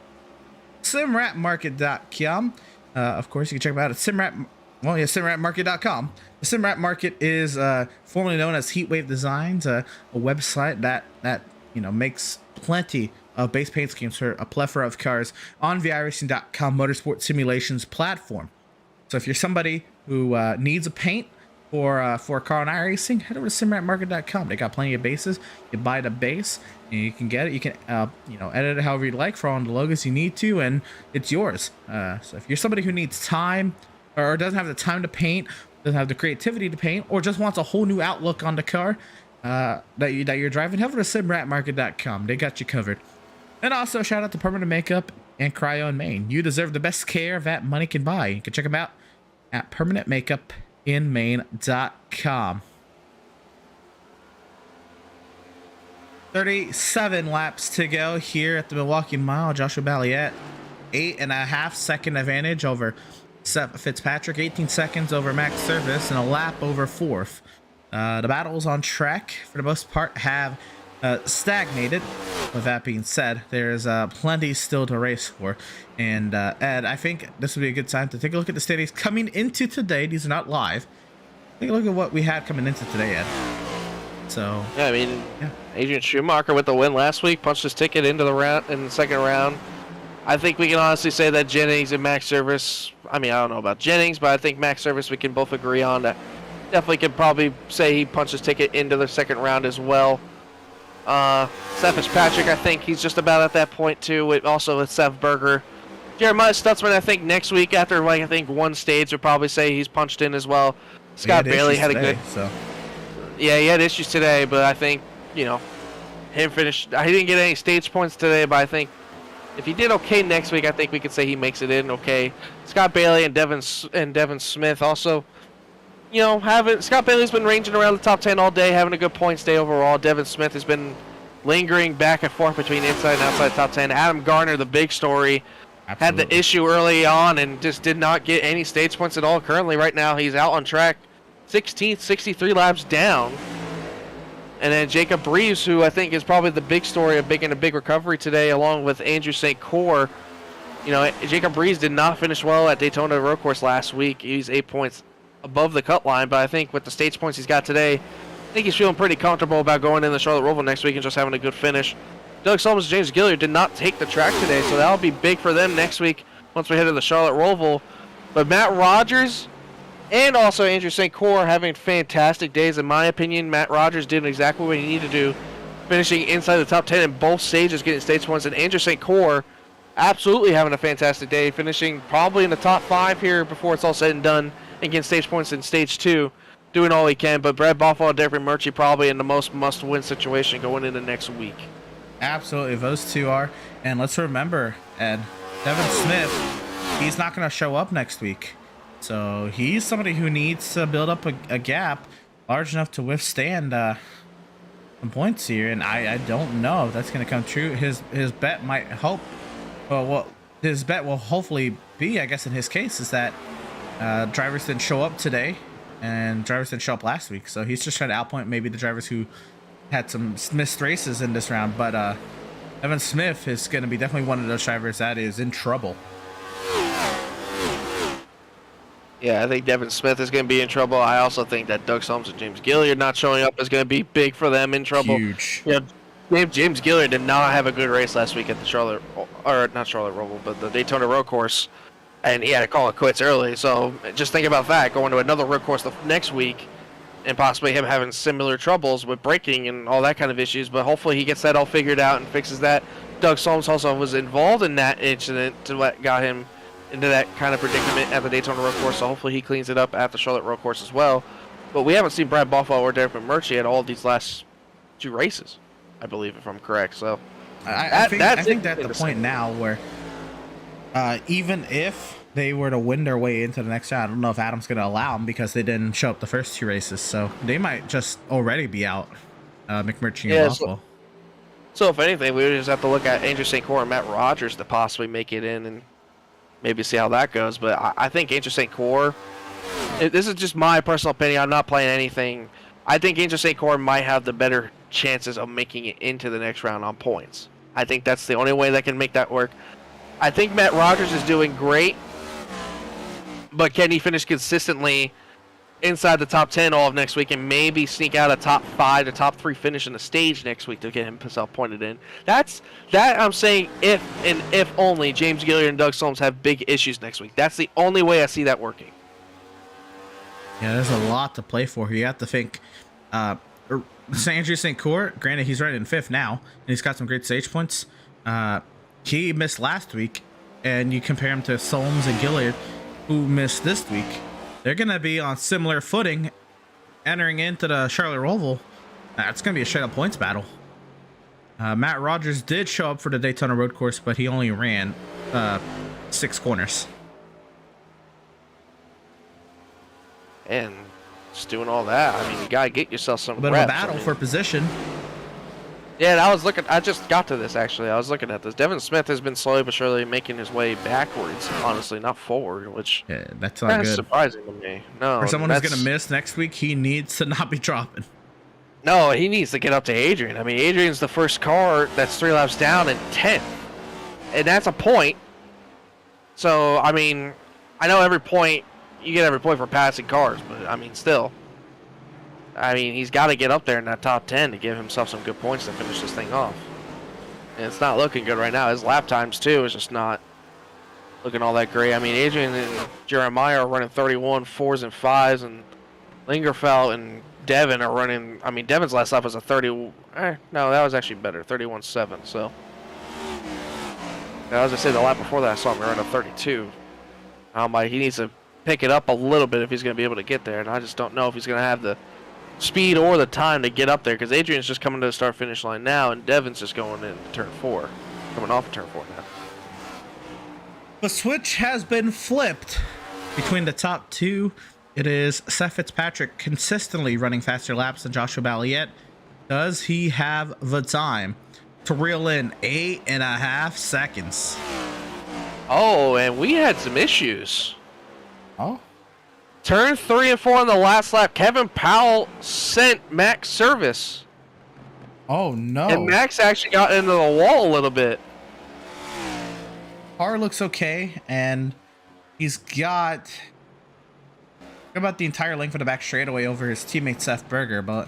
Speaker 2: SimRapMarket.com. Of course, you can check them out at SimRapMarket.com. The SimRap Market is formerly known as Heatwave Designs, a website that makes plenty of base paint schemes for a plethora of cars on the iRacing.com motorsport simulations platform. So if you're somebody who needs a paint for a car on iRacing, head over to SimRapMarket.com. They got plenty of bases. You buy the base and you can get it. You can edit it however you like for all the logos you need to, and it's yours. So if you're somebody who needs time or doesn't have the time to paint, doesn't have the creativity to paint, or just wants a whole new outlook on the car that you're driving, head over to SimRapMarket.com. They got you covered. And also shout out to Permanent Makeup and Cryo in Maine. You deserve the best care that money can buy. You can check them out at permanentmakeupinmaine.com. 37 laps to go here at the Milwaukee Mile. Joshua Balliet, 8.5 second advantage over Seth Fitzpatrick, 18 seconds over Max Service, and a lap over fourth. The battles on track, for the most part, have stagnated. With that being said, there's plenty still to race for. And Ed, I think this would be a good time to take a look at the standings coming into today. These are not live. Take a look at what we had coming into today, Ed. So
Speaker 3: yeah, I mean, Adrian Schumacher with the win last week punched his ticket into the round in the second round. I think we can honestly say that Jennings and Max Service, I mean, I don't know about Jennings, but I think Max Service we can both agree on that. Definitely can probably say he punched his ticket into the second round as well. Seth Fitzpatrick, I think he's just about at that point too, also with Seth Berger. Jeremiah Stutzman, I think next week after one stage would probably say he's punched in as well. Scott Bailey had a good... Yeah, he had issues today, but I think, him finished... He didn't get any stage points today, but I think if he did okay next week, I think we could say he makes it in okay. Scott Bailey and Devin Smith also, Scott Bailey's been ranging around the top 10 all day, having a good points day overall. Devin Smith has been lingering back and forth between inside and outside top 10. Adam Garner, the big story, had the issue early on and just did not get any stage points at all. Currently, right now, he's out on track 16th, 63 laps down. And then Jacob Breeze, who I think is probably the big story of making a big recovery today, along with Andrew St. Cyr. Jacob Breeze did not finish well at Daytona Road Course last week. He's 8 points above the cut line, but I think with the stage points he's got today, I think he's feeling pretty comfortable about going in the Charlotte Roval next week and just having a good finish. Doug Solomons and James Gilliard did not take the track today, so that'll be big for them next week once we head to the Charlotte Roval. But Matt Rogers and also Andrew St. Cyr having fantastic days. In my opinion, Matt Rogers did exactly what he needed to do, finishing inside the top 10 in both stages, getting stage points. And Andrew St. Cyr absolutely having a fantastic day, finishing probably in the top 5 here before it's all said and done, and getting stage points in stage 2, doing all he can. But Brad Boffall and Devin Murchie probably in the most must-win situation going into next week.
Speaker 2: Absolutely, those two are. And let's remember, Ed, Devin Smith, he's not going to show up next week. So he's somebody who needs to build up a gap large enough to withstand some points here. And I don't know if that's going to come true. His bet might hope, well, his bet will hopefully be, I guess in his case, is that drivers didn't show up today and drivers didn't show up last week. So he's just trying to outpoint maybe the drivers who had some missed races in this round. But Evan Smith is going to be definitely one of those drivers that is in trouble.
Speaker 3: Yeah, I think Devin Smith is going to be in trouble. I also think that Doug Solomons and James Gilliard not showing up is going to be big for them in trouble.
Speaker 2: Huge.
Speaker 3: Yeah, James Gilliard did not have a good race last week at the Charlotte Roval, but the Daytona Road Course, and he had to call it quits early. So just think about that, going to another road course the next week, and possibly him having similar troubles with braking and all that kind of issues. But hopefully he gets that all figured out and fixes that. Doug Solomons also was involved in that incident to what got him into that kind of predicament at the Daytona Road Course, so hopefully he cleans it up at the Charlotte Road Course as well. But we haven't seen Brad Boffall or Derek McMurtry at all of these last 2 races, I believe, if I'm correct. So
Speaker 2: I think that's the point now where even if they were to win their way into the next round, I don't know if Adam's going to allow them because they didn't show up the first 2 races, so they might just already be out. McMurtry
Speaker 3: Yeah,
Speaker 2: and Bothwell.
Speaker 3: So if anything, we would just have to look at Angel St. Croix and Matt Rogers to possibly make it in and maybe see how that goes. But I think Angel St. Croix, this is just my personal opinion. I'm not playing anything. I think Angel St. Croix might have the better chances of making it into the next round on points. I think that's the only way that can make that work. I think Matt Rogers is doing great, but can he finish consistently inside the top 10 all of next week and maybe sneak out a top 5 to top 3 finish in the stage next week to get himself pointed in? That I'm saying if and if only James Gilliard and Doug Solms have big issues next week. That's the only way I see that working.
Speaker 2: Yeah, there's a lot to play for here. You have to think St. Andrew St. Croix, granted he's running in 5th now, and he's got some great stage points. He missed last week, and you compare him to Solms and Gilliard, who missed this week. They're going to be on similar footing entering into the Charlotte Roval. It's going to be a straight-up points battle. Matt Rogers did show up for the Daytona Road Course, but he only ran 6 corners.
Speaker 3: And just doing all that, I mean, you got to get yourself some
Speaker 2: But
Speaker 3: reps.
Speaker 2: a battle for position.
Speaker 3: Yeah, and I just got to this, actually. I was looking at this. Devin Smith has been slowly but surely making his way backwards, honestly, not forward, which
Speaker 2: Yeah, that's not good.
Speaker 3: surprising to me. No,
Speaker 2: For someone who's going to miss next week, he needs to not be dropping.
Speaker 3: No, he needs to get up to Adrian. I mean, Adrian's the first car that's 3 laps down in 10th. And that's a point. So, I mean, I know you get every point for passing cars, but, I mean, still. I mean, he's got to get up there in that top 10 to give himself some good points to finish this thing off. And it's not looking good right now. His lap times, too, is just not looking all that great. I mean, Adrian and Jeremiah are running 31 4s and 5s, and Lingerfeld and Devin are running. I mean, Devin's last lap was a 30. No, that was actually better, 31.7. So, I was gonna say the lap before that I saw him run a 32. I'm like, he needs to pick it up a little bit if he's gonna be able to get there, and I just don't know if he's gonna have the speed or the time to get up there, because Adrian's just coming to the start finish line now, and Devin's just going in turn 4, coming off of turn 4 now.
Speaker 2: The switch has been flipped between the top 2. It is Seth Fitzpatrick consistently running faster laps than Joshua Balliet. Does he have the time to reel in 8.5 seconds?
Speaker 3: Oh, and we had some issues.
Speaker 2: Oh?
Speaker 3: Turn 3 and 4 on the last lap. Kevin Powell sent Max service.
Speaker 2: Oh, no.
Speaker 3: And Max actually got into the wall a little bit.
Speaker 2: Car looks okay, and he's got about the entire length of the back straightaway over his teammate Seth Berger, but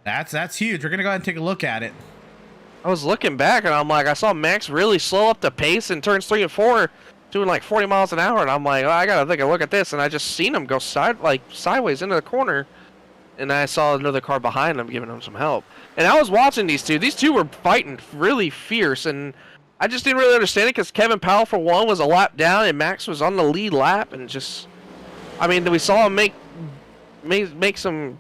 Speaker 2: that's huge. We're going to go ahead and take a look at it.
Speaker 3: I was looking back, and I'm like, I saw Max really slow up the pace in turns 3 and 4, doing like 40 miles an hour, and I'm like, oh, I got to take a look at this, and I just seen him go sideways into the corner, and I saw another car behind him giving him some help. And I was watching these two. These two were fighting really fierce, and I just didn't really understand it because Kevin Powell, for one, was a lap down, and Max was on the lead lap, and just, I mean, we saw him make some,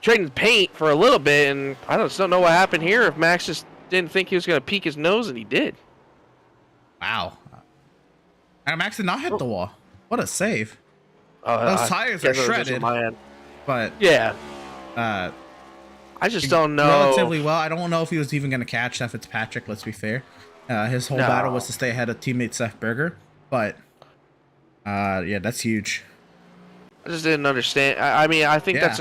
Speaker 3: trading paint for a little bit, and I just don't know what happened here. If Max just didn't think he was going to peek his nose, and he did.
Speaker 2: Wow. And Max did not hit the wall. What a save.
Speaker 3: Those
Speaker 2: tires are shredded. But
Speaker 3: yeah. I just don't know.
Speaker 2: Relatively well. I don't know if he was even going to catch Seth Fitzpatrick, let's be fair. His whole battle was to stay ahead of teammate Seth Berger. But, yeah, that's huge.
Speaker 3: I just didn't understand. I mean, I think that's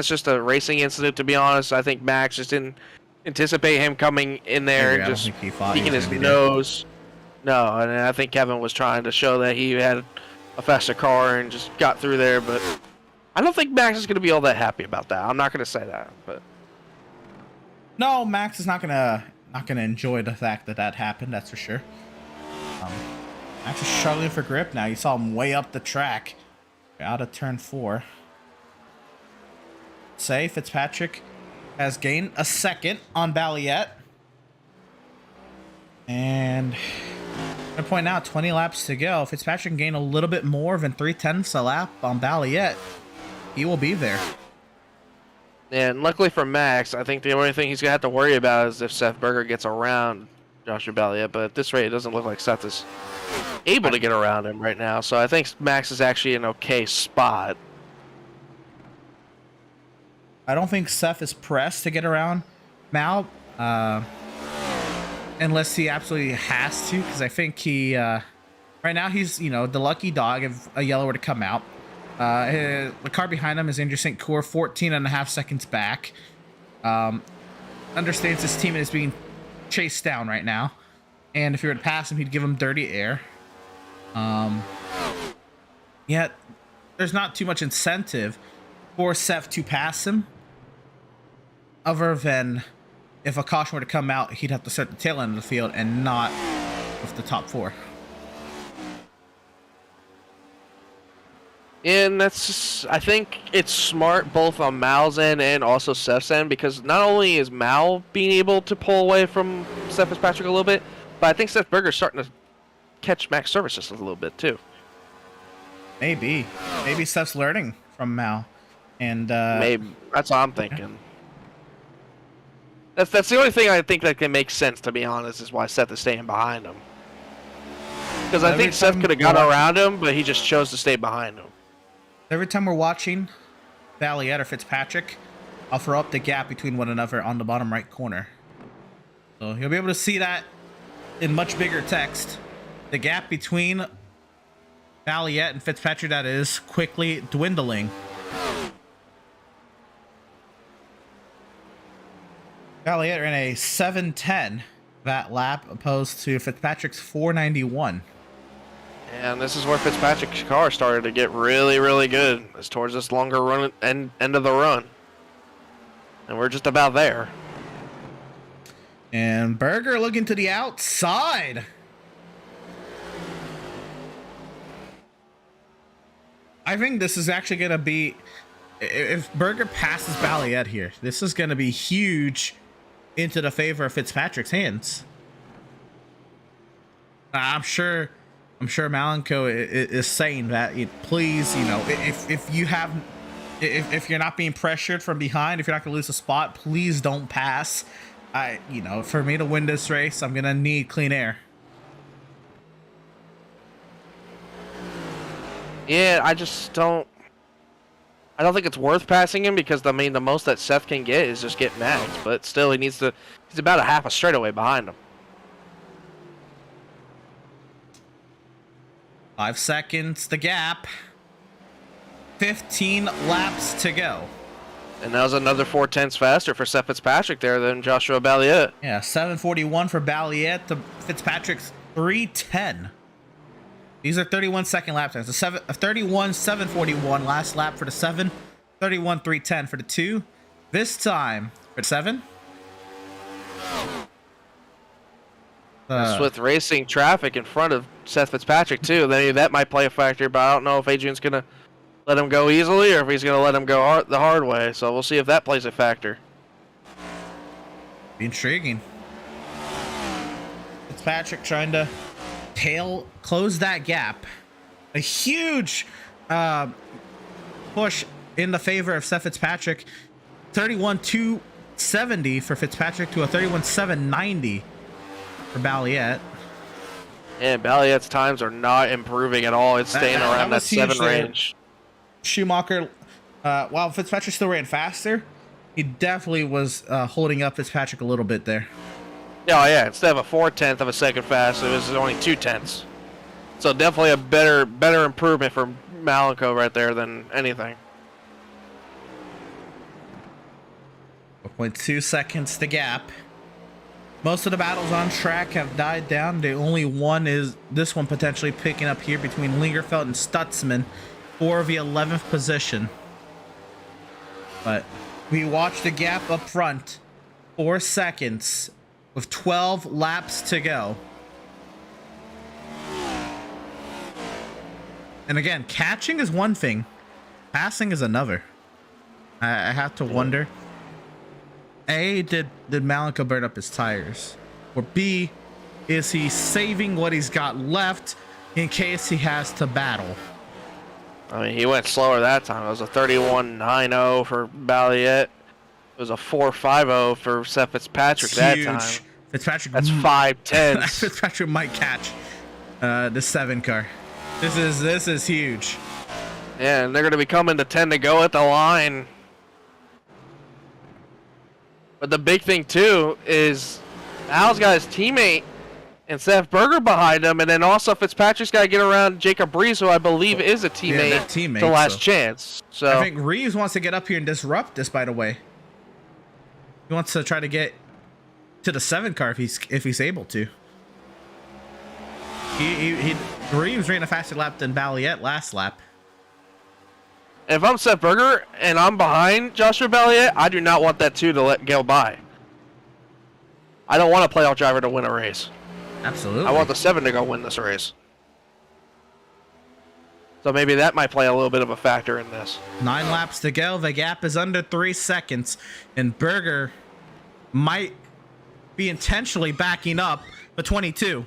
Speaker 3: just a racing incident, to be honest. I think Max just didn't anticipate him coming in there and just peeking his nose. No, and I think Kevin was trying to show that he had a faster car and just got through there, but I don't think Max is going to be all that happy about that. I'm not going to say that, but
Speaker 2: no, Max is not gonna enjoy the fact that happened. That's for sure. Max is struggling for grip now. You saw him way up the track, out of turn 4. Say Fitzpatrick has gained a second on Balliet, and I'm gonna point out 20 laps to go. Fitzpatrick can gain a little bit more than 3/10 a lap on Balliet. He will be there.
Speaker 3: And luckily for Max, I think the only thing he's going to have to worry about is if Seth Berger gets around Joshua Balliet. But at this rate, it doesn't look like Seth is able to get around him right now. So I think Max is actually in an okay spot.
Speaker 2: I don't think Seth is pressed to get around Mal, unless he absolutely has to, because I think he, right now he's, you know, the lucky dog if a yellow were to come out. The car behind him is Andrew St. Cour, 14.5 seconds back. Understands his teammate is being chased down right now, and if he were to pass him, he'd give him dirty air. Yet there's not too much incentive for Seth to pass him, other than if a caution were to come out, he'd have to start the tail end of the field and not with the top 4.
Speaker 3: And that's just, I think it's smart both on Mal's end and also Seth's end, because not only is Mal being able to pull away from Seth Fitzpatrick a little bit, but I think Seth Berger's starting to catch Max Service just a little bit too.
Speaker 2: Maybe Seth's learning from Mal, and
Speaker 3: maybe that's what I'm thinking. That's the only thing I think that can make sense, to be honest, is why Seth is staying behind him. Because I think Seth could have got around him, but he just chose to stay behind him.
Speaker 2: Every time we're watching Valiette or Fitzpatrick, I'll throw up the gap between one another on the bottom right corner. So you'll be able to see that in much bigger text. The gap between Valiette and Fitzpatrick, that is, quickly dwindling. Valiette ran a 7:10 that lap, opposed to Fitzpatrick's 4:91.
Speaker 3: And this is where Fitzpatrick's car started to get really, really good. It's towards this longer run end of the run. And we're just about there.
Speaker 2: And Berger looking to the outside. I think this is actually going to be, if Berger passes Valiette here, this is going to be huge into the favor of Fitzpatrick's hands. I'm sure Malenko is saying that, please, you know, if you're not being pressured from behind, if you're not going to lose a spot, please don't pass. You know, for me to win this race, I'm going to need clean air.
Speaker 3: Yeah, I don't think it's worth passing him, because I mean the most that Seth can get is just get Max, but still he's about a half a straightaway behind him.
Speaker 2: 5 seconds, the gap. 15 laps to go.
Speaker 3: And that was another 4/10 faster for Seth Fitzpatrick there than Joshua Balliet.
Speaker 2: Yeah, 7:41 for Balliet to Fitzpatrick's 3:10. These are 31-second lap times. A 31:741 last lap for the 7. 31:310 for the 2. This time for the 7.
Speaker 3: With racing traffic in front of Seth Fitzpatrick too, then that might play a factor. But I don't know if Adrian's gonna let him go easily or if he's gonna let him go the hard way. So we'll see if that plays a factor.
Speaker 2: Be intriguing. Fitzpatrick trying to close that gap. A huge push in the favor of Seth Fitzpatrick. 31,270 for Fitzpatrick to a 31,790 for Balliet.
Speaker 3: And Balliet's times are not improving at all. It's staying around that 7 range.
Speaker 2: Schumacher, while Fitzpatrick still ran faster, he definitely was holding up Fitzpatrick a little bit there.
Speaker 3: Oh yeah, instead of a 4/10 of a second fast, it was only 2/10. So definitely a better improvement for Malenko right there than anything.
Speaker 2: 4.2 seconds to gap. Most of the battles on track have died down. The only one is this one potentially picking up here between Lingerfeld and Stutzman for the 11th position. But we watch the gap up front. 4 seconds with 12 laps to go. And again, catching is one thing. Passing is another. I have to wonder. A, did Malenko burn up his tires? Or B, is he saving what he's got left in case he has to battle?
Speaker 3: I mean, he went slower that time. It was a 31.90 for Balliet. It was a 4.50 for Seth Fitzpatrick that time.
Speaker 2: Fitzpatrick.
Speaker 3: That's 5/10.
Speaker 2: Fitzpatrick might catch the 7 car. This is huge.
Speaker 3: Yeah, and they're going to be coming to 10 to go at the line. But the big thing too is Al's got his teammate and Seth Berger behind him, and then also Fitzpatrick's got to get around Jacob Reeves, who I believe is a teammate, to last chance. So
Speaker 2: I think Reeves wants to get up here and disrupt this. By the way, he wants to try to get to the 7 car if he's able to. Reeves ran a faster lap than Balliet last lap.
Speaker 3: If I'm Seth Berger and I'm behind Joshua Balliet, I do not want that 2 to let go by. I don't want a playoff driver to win a race.
Speaker 2: Absolutely.
Speaker 3: I want the 7 to go win this race. So maybe that might play a little bit of a factor in this.
Speaker 2: 9 laps to go. The gap is under 3 seconds. And Berger might be intentionally backing up the 22.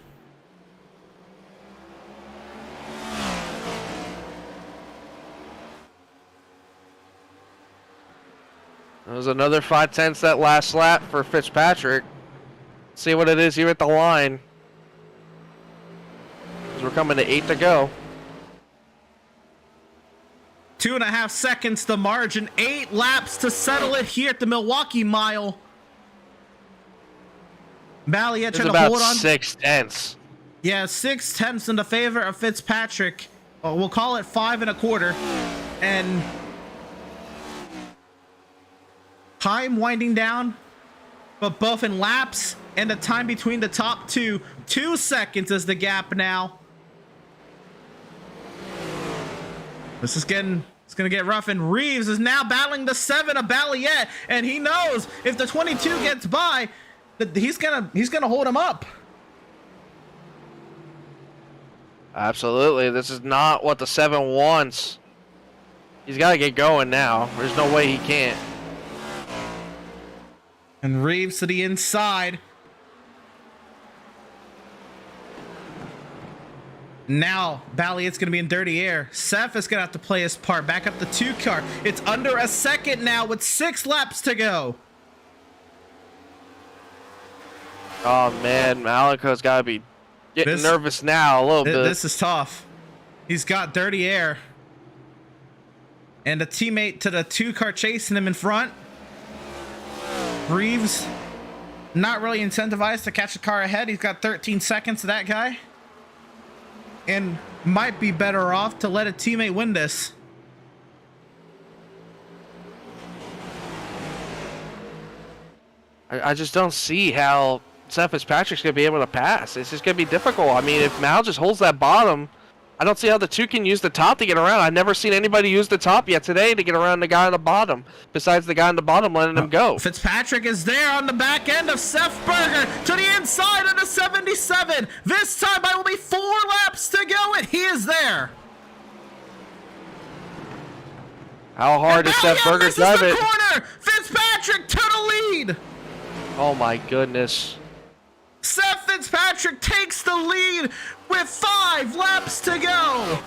Speaker 3: It was another 5/10 that last lap for Fitzpatrick. See what it is here at the line. As we're coming to 8 to go.
Speaker 2: 2.5 seconds the margin. 8 laps to settle it here at the Milwaukee mile. Balliet trying to hold on.
Speaker 3: 6/10.
Speaker 2: Yeah, 6/10 in the favor of Fitzpatrick. We'll call it 5 1/4. And time winding down, but both in laps and the time between the top 2. 2 seconds is the gap now. It's gonna get rough, and Reeves is now battling the 7 of Balliet, and he knows if the 22 gets by, that he's gonna hold him up.
Speaker 3: Absolutely. This is not what the 7 wants. He's got to get going now. There's no way he can't.
Speaker 2: And Reeves to the inside. Now, Balliet's going to be in dirty air. Seth is going to have to play his part. Back up the 2 car. It's under a second now with 6 laps to go.
Speaker 3: Oh, man. Maliko's got to be getting nervous now a little bit.
Speaker 2: This is tough. He's got dirty air. And a teammate to the 2 car chasing him in front. Reeves not really incentivized to catch the car ahead. He's got 13 seconds to that guy. And might be better off to let a teammate win this.
Speaker 3: I just don't see how Seth Fitzpatrick's going to be able to pass. It's just going to be difficult. I mean, if Mal just holds that bottom, I don't see how the 2 can use the top to get around. I've never seen anybody use the top yet today to get around the guy on the bottom, besides the guy on the bottom letting him go.
Speaker 2: Fitzpatrick is there on the back end of Seth Berger to the inside of the 77. This time by will be 4 laps to go, and he is there.
Speaker 3: How hard does Seth Berger drive it?
Speaker 2: Corner. Fitzpatrick to the lead.
Speaker 3: Oh my goodness.
Speaker 2: Seth Fitzpatrick takes the lead with 5 laps to go.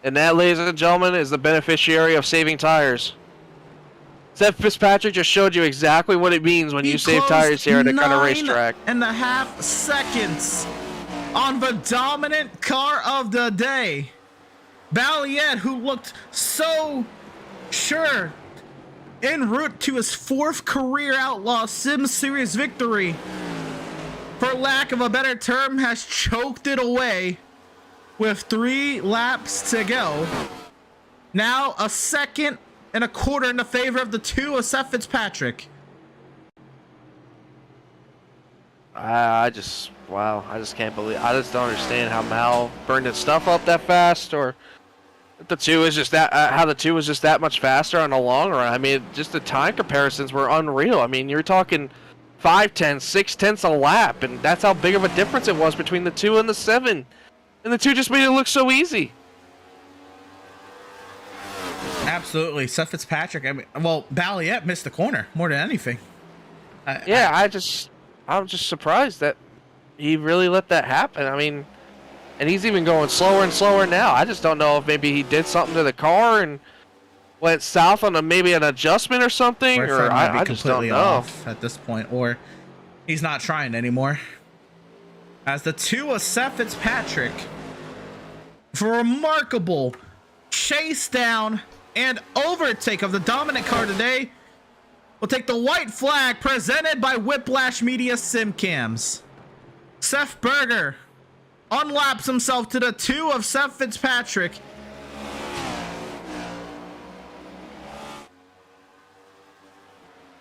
Speaker 3: And that, ladies and gentlemen, is the beneficiary of saving tires. Seth Fitzpatrick just showed you exactly what it means when you save tires here at a kind of racetrack.
Speaker 2: 9.5 seconds on the dominant car of the day. Balliet, who looked so sure en route to his 4th career Outlaws Sim Series victory, for lack of a better term, has choked it away with 3 laps to go. Now a 2.25 seconds in the favor of the 2 of Seth Fitzpatrick.
Speaker 3: I just can't believe. I just don't understand how Mal burned his stuff up that fast, or if the 2 is just that. How the 2 was just that much faster on the long run. I mean, just the time comparisons were unreal. I mean, you're talking 5/10, 6/10 a lap, and that's how big of a difference it was between the 2 and the 7. And the 2 just made it look so easy.
Speaker 2: Absolutely, Seth Fitzpatrick. I mean, well, Balliet missed the corner more than anything.
Speaker 3: I'm just surprised that he really let that happen. I mean, and he's even going slower and slower now. I just don't know if maybe he did something to the car and went south on maybe an adjustment or something, or I just don't know.
Speaker 2: Off at this point, or he's not trying anymore. As the 2 of Seth Fitzpatrick, for a remarkable chase down and overtake of the dominant car today, will take the white flag presented by Whiplash Media Sim Cams. Seth Berger unlaps himself to the 2 of Seth Fitzpatrick.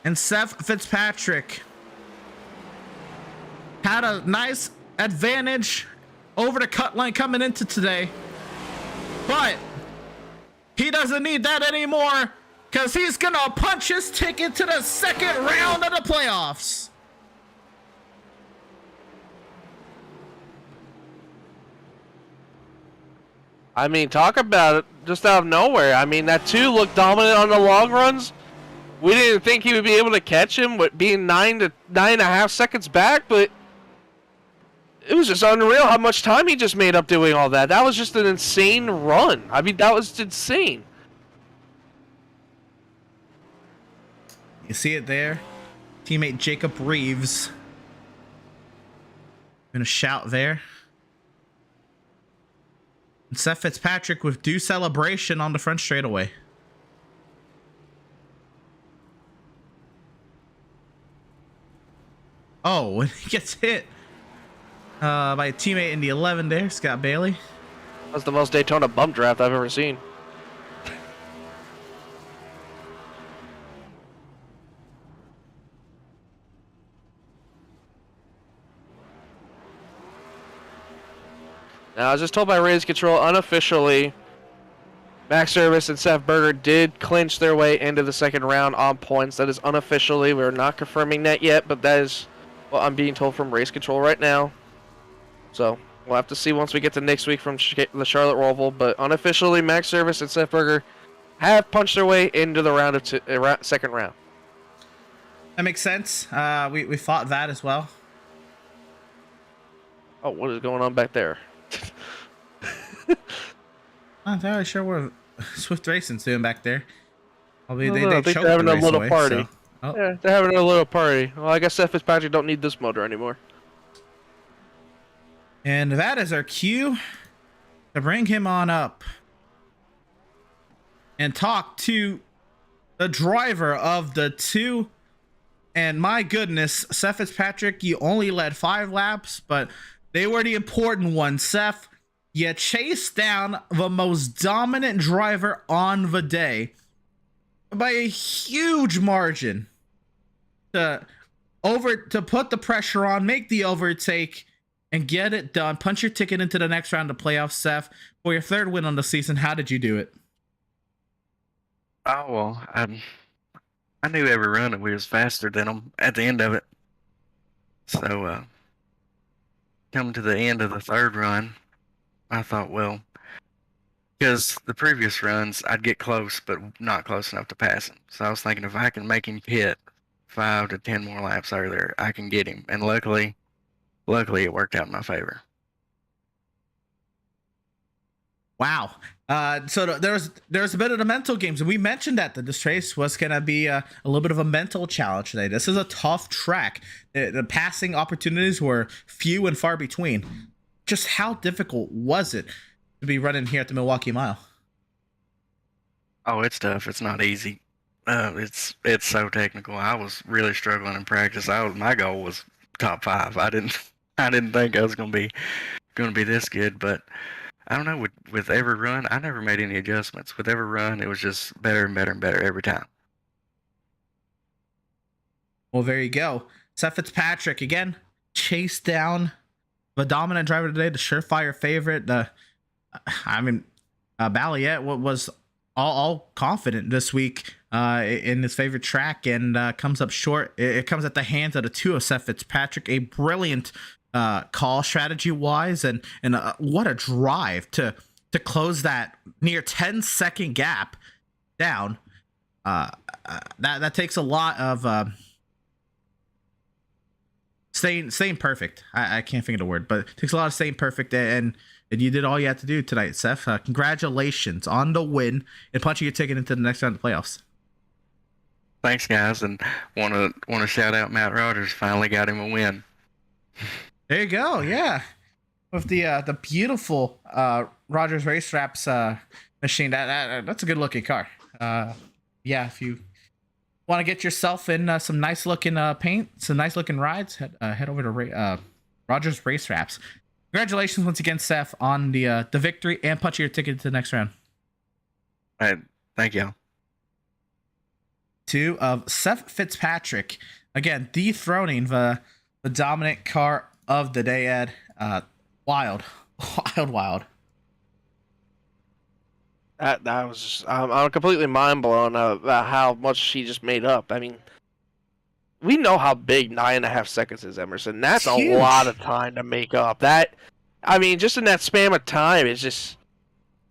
Speaker 2: And Seth Fitzpatrick had a nice advantage over the cut line coming into today. But he doesn't need that anymore because he's going to punch his ticket to the second round of the playoffs.
Speaker 3: I mean, talk about it just out of nowhere. I mean, that 2 looked dominant on the long runs. We didn't think he would be able to catch him with being 9 to 9.5 seconds back, but it was just unreal how much time he just made up doing all that. That was just an insane run. I mean, that was insane.
Speaker 2: You see it there? Teammate Jacob Reeves. Gonna shout there. And Seth Fitzpatrick with due celebration on the front straightaway. Oh, when he gets hit by a teammate in the 11 there, Scott Bailey.
Speaker 3: That's the most Daytona bump draft I've ever seen. Now, I was just told by Raise Control unofficially, Max Service and Seth Berger did clinch their way into the second round on points. That is unofficially. We're not confirming that yet, but that is what I'm being told from Race Control right now. So we'll have to see once we get to next week from the Charlotte Roval. But unofficially, Max Service and Seth Berger have punched their way into the second round.
Speaker 2: That makes sense. We thought that as well.
Speaker 3: Oh, what is going on back there?
Speaker 2: Not entirely sure what Swift Racing's doing back there. Probably
Speaker 3: I think they're having a little party.
Speaker 2: Oh.
Speaker 3: Yeah, they're having a little party. Well, I guess Seth Fitzpatrick don't need this motor anymore.
Speaker 2: And that is our cue to bring him on up and talk to the driver of the 2. And my goodness, Seth Fitzpatrick, you only led 5 laps, but they were the important ones. Seth, you chased down the most dominant driver on the day by a huge margin to put the pressure on, make the overtake, and get it done. Punch your ticket into the next round of playoffs, Seth. For your 3rd win on the season, how did you do it?
Speaker 6: Oh, well, I knew every run that we was faster than them at the end of it. So, coming to the end of the 3rd run, I thought, well, because the previous runs, I'd get close, but not close enough to pass him. So I was thinking if I can make him hit 5 to 10 more laps earlier, I can get him. And luckily it worked out in my favor.
Speaker 2: Wow. So there's a bit of the mental games, and we mentioned that this race was going to be a little bit of a mental challenge today. This is a tough track. The passing opportunities were few and far between. Just how difficult was it to be running here at the Milwaukee Mile?
Speaker 6: Oh, it's tough. It's not easy. It's so technical. I was really struggling in practice. My goal was top 5. I didn't think I was gonna be this good, but I don't know. With every run, I never made any adjustments. With every run, it was just better and better and better every time.
Speaker 2: Well, there you go. Seth Fitzpatrick again chased down the dominant driver today, the surefire favorite. Balliet was all confident this week in his favorite track, and comes up short. It comes at the hands of the 2 of Seth Fitzpatrick. A brilliant call strategy wise, and what a drive to close that near 10-second gap down. That takes a lot of staying perfect. I can't think of the word, but it takes a lot of staying perfect, and you did all you had to do tonight, Seth. Congratulations on the win and punching your ticket into the next round of the playoffs.
Speaker 6: Thanks, guys, and want to shout out Matt Rogers. Finally got him a win.
Speaker 2: There you go. Yeah, with the beautiful Rogers Race Wraps machine. That's a good looking car. Yeah, if you Want to get yourself in some nice looking paint, some nice looking rides? Head over to Rogers Race Wraps. Congratulations once again, Seth, on the victory and punching your ticket to the next round.
Speaker 6: All right, thank y'all.
Speaker 2: 2 of Seth Fitzpatrick, again dethroning the dominant car of the day. Ed, wild.
Speaker 3: That was just, I'm completely mind blown about how much she just made up. I mean, we know how big 9.5 seconds is, Emerson. That's a
Speaker 2: huge.
Speaker 3: lot of time to make up. That, I mean, just in that span of time is just,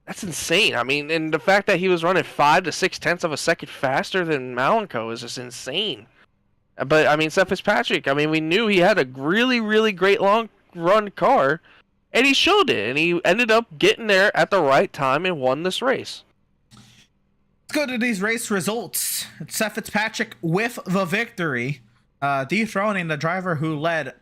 Speaker 3: that's insane. I mean, and the fact that he was running 5 to 6 tenths of a second faster than Malenko is just insane. But I mean, Seth Fitzpatrick, I mean, we knew he had a really, really great long run car. And he showed it, and he ended up getting there at the right time and won this race.
Speaker 2: Let's go to these race results. It's Seth Fitzpatrick with the victory, dethroning the driver who led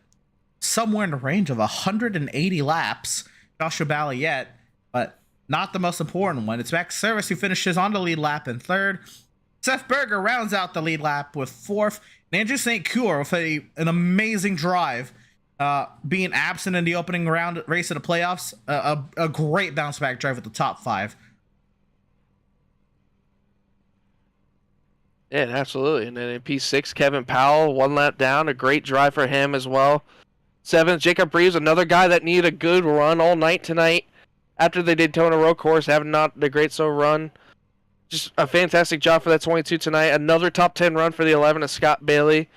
Speaker 2: somewhere in the range of 180 laps, Joshua Balliet, but not the most important one. It's Max Service who finishes on the lead lap in 3rd. Seth Berger rounds out the lead lap with 4th. And Andrew St. Coeur with an amazing drive. Being absent in the opening round race of the playoffs, a great bounce back drive at the top 5.
Speaker 3: Yeah, absolutely. And then in P6, Kevin Powell, 1 lap down, a great drive for him as well. 7th, Jacob Reeves, another guy that needed a good run all night tonight after they did Daytona Road Course, having not the great so run. Just a fantastic job for that 22 tonight. Another top 10 run for the 11 of Scott Bailey.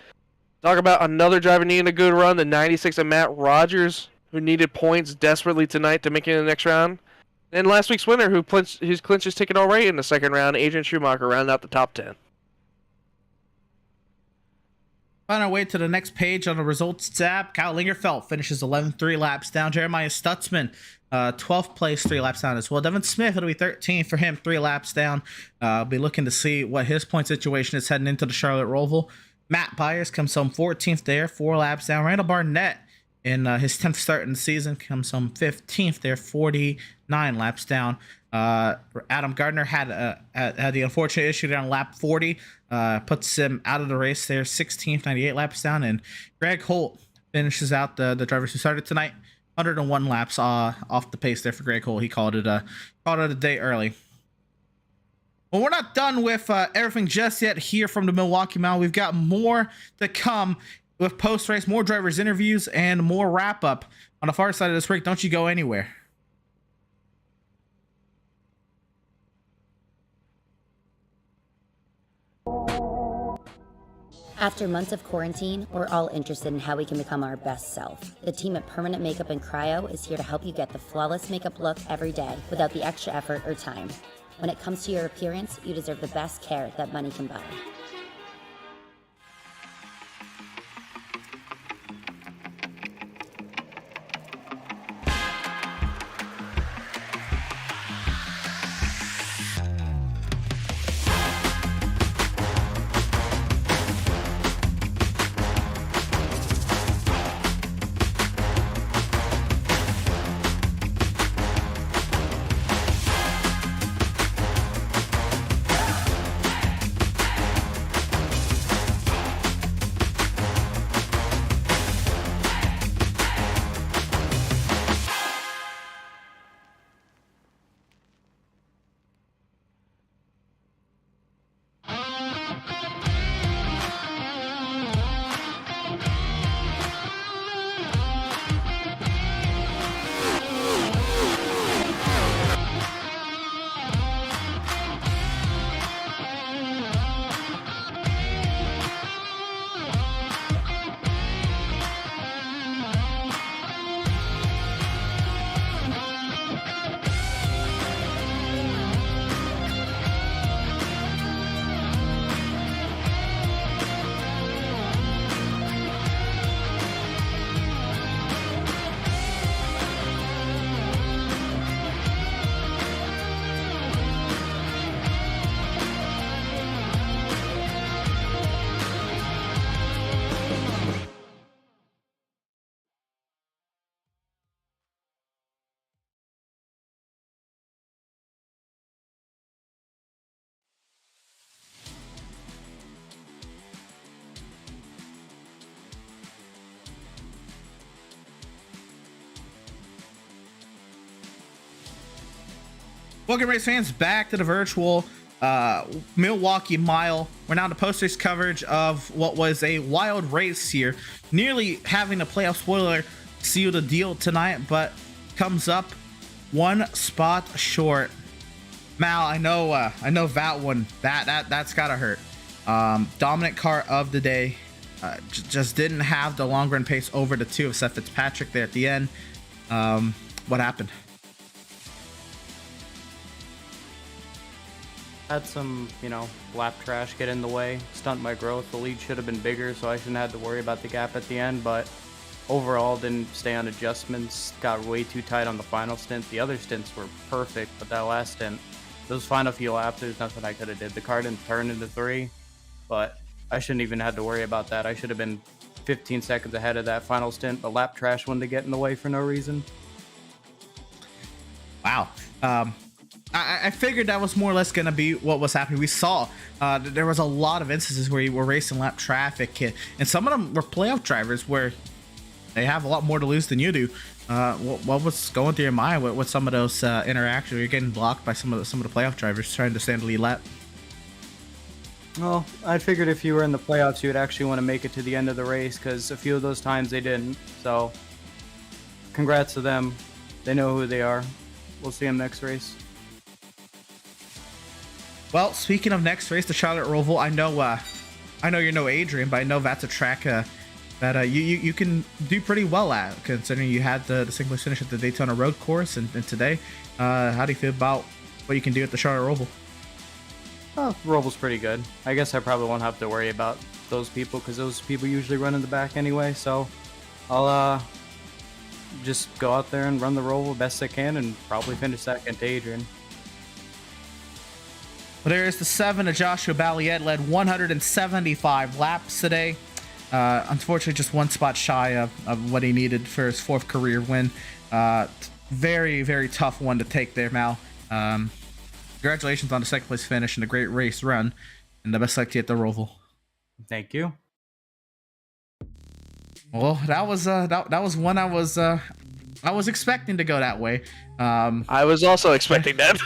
Speaker 3: Talk about another driver needing a good run, the 96 of Matt Rogers, who needed points desperately tonight to make it in the next round. And last week's winner, who's clinched his ticket already in the 2nd round, Adrian Schumacher, rounded out the top 10.
Speaker 2: On our way to the next page on the results tab, Kyle Lingerfeld finishes 11th, 3 laps down. Jeremiah Stutzman, 12th place, 3 laps down as well. Devin Smith, it'll be 13th for him, 3 laps down. I'll be looking to see what his point situation is heading into the Charlotte Roval. Matt Byers comes home 14th there, 4 laps down. Randall Barnett, in his 10th start in the season, comes home 15th there, 49 laps down. Adam Gardner had the unfortunate issue there on lap 40, puts him out of the race there, 16th, 98 laps down. And Greg Holt finishes out the drivers who started tonight, 101 laps off the pace there for Greg Holt. He called it a day early. Well, we're not done with everything just yet here from the Milwaukee Mile. We've got more to come with post-race, more drivers' interviews, and more wrap-up on the far side of this break. Don't you go anywhere.
Speaker 5: After months of quarantine, we're all interested in how we can become our best self. The team at Permanent Makeup and Cryo is here to help you get the flawless makeup look every day without the extra effort or time. When it comes to your appearance, you deserve the best care that money can buy.
Speaker 2: Welcome, race fans, back to the virtual Milwaukee Mile. We're now to post-race coverage of what was a wild race here, nearly having a playoff spoiler seal the deal tonight, but comes up one spot short. Mal, I know that one, that's gotta hurt. Dominant car of the day, just didn't have the long run pace over the two of Seth Fitzpatrick there at the end. What happened?
Speaker 7: Had some, lap trash get in the way, stunt my growth. The lead should have been bigger, so I shouldn't have to worry about the gap at the end, but overall didn't stay on adjustments, got way too tight on the final stint. The other stints were perfect, but that last stint, those final few laps, there's nothing I could have did. The car didn't turn into 3, but I shouldn't even have to worry about that. I should have been 15 seconds ahead of that final stint, but lap trash wanted to get in the way for no reason.
Speaker 2: Wow. I figured that was more or less going to be what was happening. We saw there was a lot of instances where you were racing lap traffic, and some of them were playoff drivers where they have a lot more to lose than you do. What was going through your mind with some of those interactions? You're getting blocked by some of the playoff drivers trying to stand the lead lap.
Speaker 7: Well, I figured if you were in the playoffs, you would actually want to make it to the end of the race, because a few of those times they didn't. So, congrats to them. They know who they are. We'll see them next race.
Speaker 2: Well, speaking of next race, the Charlotte Roval, I know you're no Adrian, but I know that's a track that you can do pretty well at, considering you had the single finish at the Daytona Road Course, and today, how do you feel about what you can do at the Charlotte Roval?
Speaker 7: Oh, Roval's pretty good. I guess I probably won't have to worry about those people, because those people usually run in the back anyway, so I'll just go out there and run the Roval best I can and probably finish second to Adrian.
Speaker 2: Well, there is the 7 of Joshua Balliet, led 175 laps today. Unfortunately, just one spot shy of what he needed for his 4th career win. Very, very tough one to take there, Mal. Congratulations on the 2nd place finish and a great race run, and the best luck to you at the Roval.
Speaker 7: Thank you.
Speaker 2: Well, that was one I was expecting to go that way.
Speaker 3: I was also expecting that.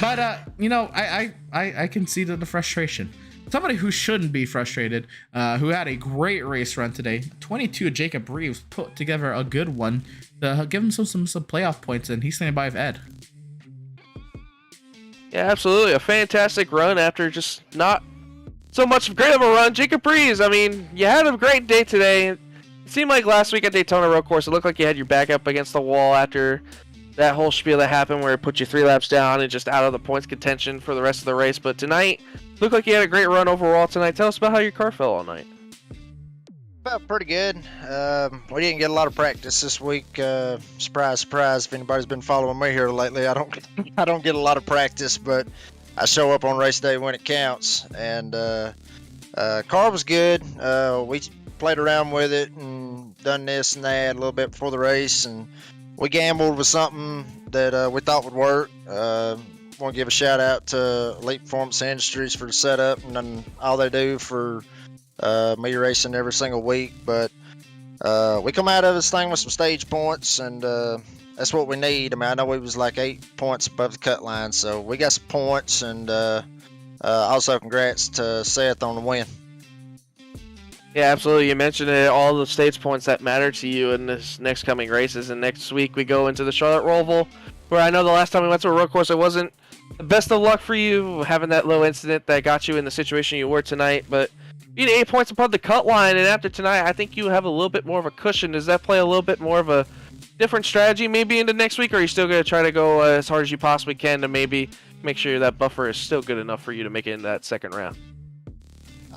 Speaker 2: But I can see the frustration. Somebody who shouldn't be frustrated, who had a great race run today. 22 Jacob Reeves put together a good one to give him some playoff points, and he's standing by with Ed.
Speaker 3: Yeah, absolutely. A fantastic run after just not so much great of a run. Jacob Reeves, I mean, you had a great day today. It seemed like last week at Daytona Road Course, it looked like you had your back up against the wall after that whole spiel that happened where it put you 3 laps down and just out of the points contention for the rest of the race. But tonight, looked like you had a great run overall tonight. Tell us about how your car felt all night.
Speaker 8: Felt pretty good. We didn't get a lot of practice this week. Surprise, surprise. If anybody's been following me here lately, I don't get a lot of practice, but I show up on race day when it counts. And car was good. We played around with it and done this and that a little bit before the race, and we gambled with something that we thought would work. Want to give a shout out to Elite Performance Industries for the setup and all they do for me racing every single week. But we come out of this thing with some stage points, and that's what we need. I mean, I know we was like 8 points above the cut line, so we got some points. And also congrats to Seth on the win.
Speaker 3: Yeah, absolutely. You mentioned it, all the stage points that matter to you in this next coming races. And next week we go into the Charlotte Roval, where I know the last time we went to a road course, it wasn't the best of luck for you, having that low incident that got you in the situation you were tonight. But you need 8 points above the cut line, and after tonight, I think you have a little bit more of a cushion. Does that play a little bit more of a different strategy maybe into next week, or are you still going to try to go as hard as you possibly can to maybe make sure that buffer is still good enough for you to make it in that second round?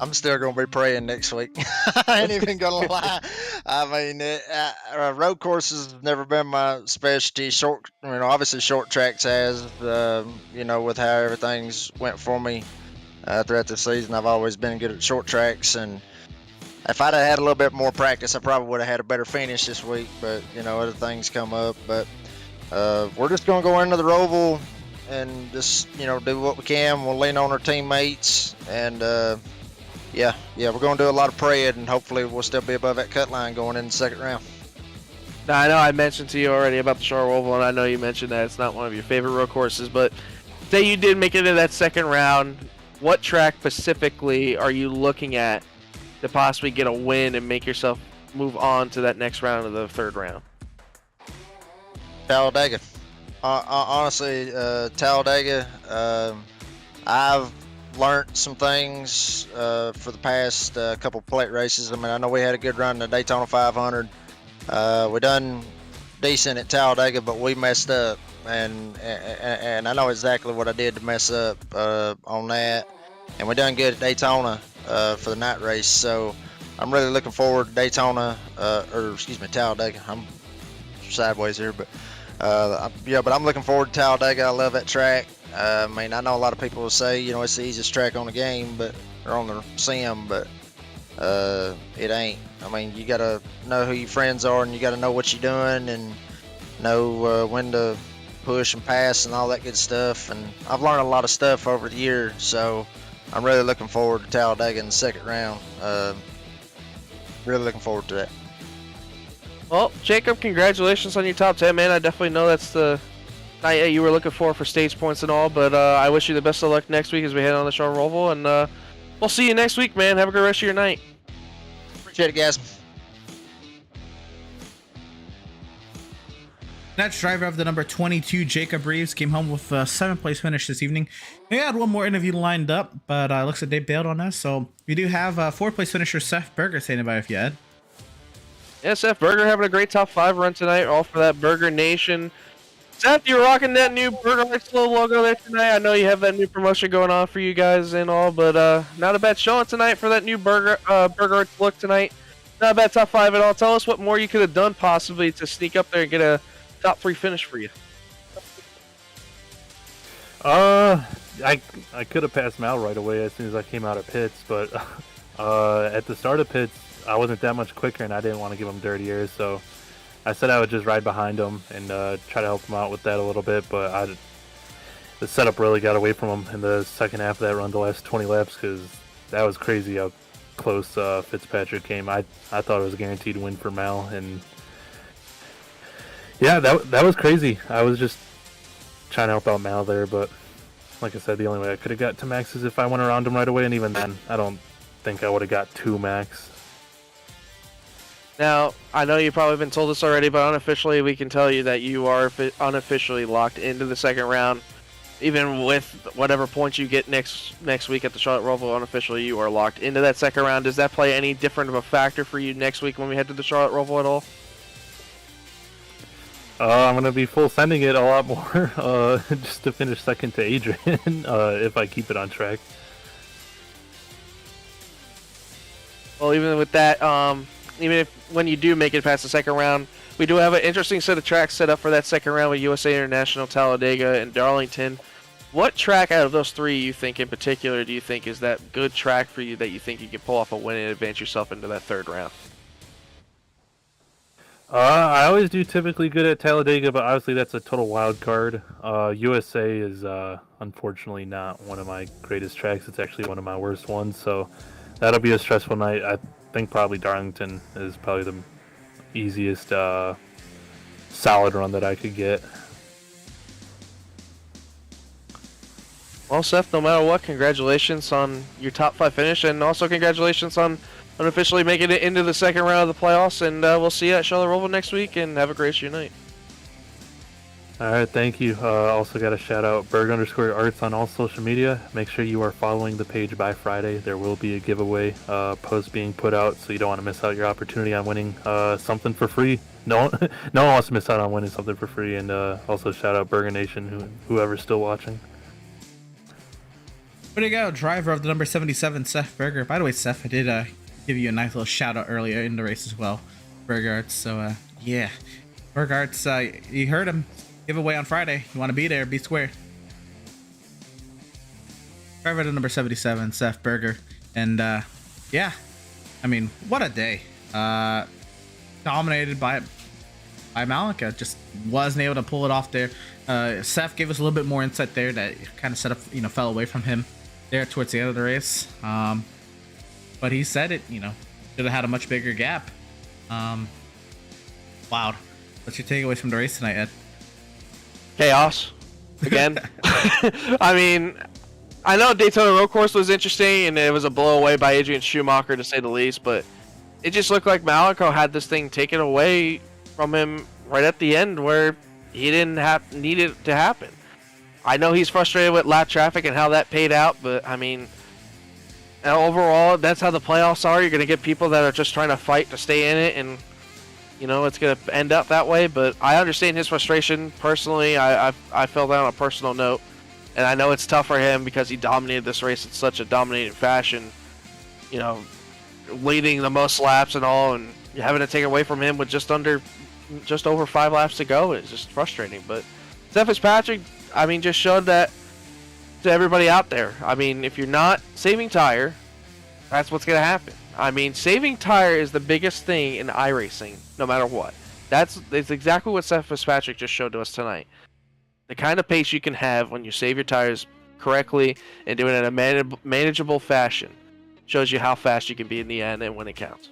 Speaker 8: I'm still going to be praying next week. I ain't even going to lie. I mean, road courses have never been my specialty. Obviously short tracks has, with how everything's went for me throughout the season. I've always been good at short tracks, and if I'd have had a little bit more practice, I probably would have had a better finish this week, but, other things come up. But we're just going to go into the Roval and just, do what we can. We'll lean on our teammates, and we're going to do a lot of praying, and hopefully we'll still be above that cut line going in the second round.
Speaker 3: Now, I know I mentioned to you already about the Charlotte Roval, and I know you mentioned that it's not one of your favorite road courses, but say you did make it to that second round, what track specifically are you looking at to possibly get a win and make yourself move on to that next round of the third round?
Speaker 8: Talladega. Honestly, Talladega. I've learned some things for the past couple plate races. I mean, I know we had a good run in the Daytona 500. We done decent at Talladega, but we messed up, and I know exactly what I did to mess up on that. And we done good at Daytona for the night race, so I'm really looking forward to Daytona, or excuse me, Talladega. I'm sideways here, but yeah, but I'm looking forward to Talladega. I love that track. I mean, I know a lot of people will say, you know, it's the easiest track on the game, but or on the sim, but it ain't. I mean, you gotta know who your friends are, and you gotta know what you're doing, and know when to push and pass and all that good stuff. And I've learned a lot of stuff over the year, so I'm really looking forward to Talladega in the second round. Really looking forward to that.
Speaker 3: Well, Jacob, congratulations on your top 10, man. I definitely know that's the night you were looking for stage points and all, but I wish you the best of luck next week as we head on the Charlotte Roval, and we'll see you next week, man. Have a good rest of your night.
Speaker 8: Appreciate it, guys.
Speaker 2: Next driver of the number 22, Jacob Reeves, came home with a 7th place finish this evening. We had one more interview lined up, but looks like they bailed on us. So we do have 4th place finisher Seth Berger saying about if you had.
Speaker 3: Yeah, Seth Berger having a great top 5 run tonight, all for that Burger Nation. Seth, you're rocking that new Burger Arts logo there tonight. I know you have that new promotion going on for you guys and all, but not a bad showing tonight for that new Burger Arts look tonight. Not a bad top 5 at all. Tell us what more you could have done possibly to sneak up there and get a top 3 finish for you.
Speaker 9: I could have passed Mal right away as soon as I came out of pits, but at the start of pits, I wasn't that much quicker, and I didn't want to give him dirty airs, so I said I would just ride behind him and try to help him out with that a little bit, but the setup really got away from him in the second half of that run, the last 20 laps, because that was crazy how close Fitzpatrick came. I thought it was a guaranteed win for Mal, and yeah, that was crazy. I was just trying to help out Mal there, but like I said, the only way I could have got to Max is if I went around him right away, and even then, I don't think I would have got to Max.
Speaker 3: Now, I know you've probably been told this already, but unofficially we can tell you that you are unofficially locked into the second round. Even with whatever points you get next week at the Charlotte Roval, unofficially you are locked into that second round. Does that play any different of a factor for you next week when we head to the Charlotte Roval at all?
Speaker 9: I'm going to be full sending it a lot more just to finish second to Adrian if I keep it on track.
Speaker 3: Well, even with that, even if when you do make it past the second round, we do have an interesting set of tracks set up for that second round with USA International, Talladega, and Darlington. What track out of those 3 you think in particular do you think is that good track for you that you think you can pull off a win and advance yourself into that third round?
Speaker 9: I always do typically good at Talladega, but obviously that's a total wild card. USA is unfortunately not one of my greatest tracks. It's actually one of my worst ones, so that'll be a stressful night. I think probably Darlington is probably the easiest solid run that I could get.
Speaker 3: Well, Seth, no matter what, congratulations on your top 5 finish, and also congratulations on unofficially making it into the second round of the playoffs, and we'll see you at Charlotte Roval next week, and have a great rest of your night.
Speaker 9: All right, thank you. Also got to shout out Berg_Arts on all social media. Make sure you are following the page by Friday. There will be a giveaway post being put out, so you don't want to miss out your opportunity on winning something for free. No one wants to miss out on winning something for free. And also shout out Burger Nation, whoever's still watching.
Speaker 2: There you go, driver of the number 77, Seth Berger. By the way, Seth, I did give you a nice little shout out earlier in the race as well, Bergarts. So yeah, Bergarts, you heard him. Giveaway on Friday. You want to be there, be square. Driver to number 77, Seth Berger. And yeah, I mean, what a day. Dominated by Malika. Just wasn't able to pull it off there. Seth gave us a little bit more insight there that kind of set up, fell away from him there towards the end of the race. But he said it, should have had a much bigger gap. Wow. What's your takeaways from the race tonight, Ed?
Speaker 3: Chaos again. I mean, I know Daytona Road Course was interesting and it was a blow away by Adrian Schumacher to say the least, but it just looked like Malico had this thing taken away from him right at the end where he didn't need it to happen. I know he's frustrated with lap traffic and how that paid out, but I mean, overall, that's how the playoffs are. You're going to get people that are just trying to fight to stay in it, and you know it's going to end up that way. But I understand his frustration personally. I fell down on a personal note, and I know it's tough for him because he dominated this race in such a dominating fashion. You know, leading the most laps and all, and having to take away from him with just over 5 laps to go is just frustrating. But Seth Fitzpatrick, I mean, just showed that to everybody out there. I mean, if you're not saving tire, that's what's going to happen. I mean, saving tire is the biggest thing in iRacing, no matter what. That's exactly what Seth Fitzpatrick just showed to us tonight. The kind of pace you can have when you save your tires correctly and do it in a manageable fashion shows you how fast you can be in the end and when it counts.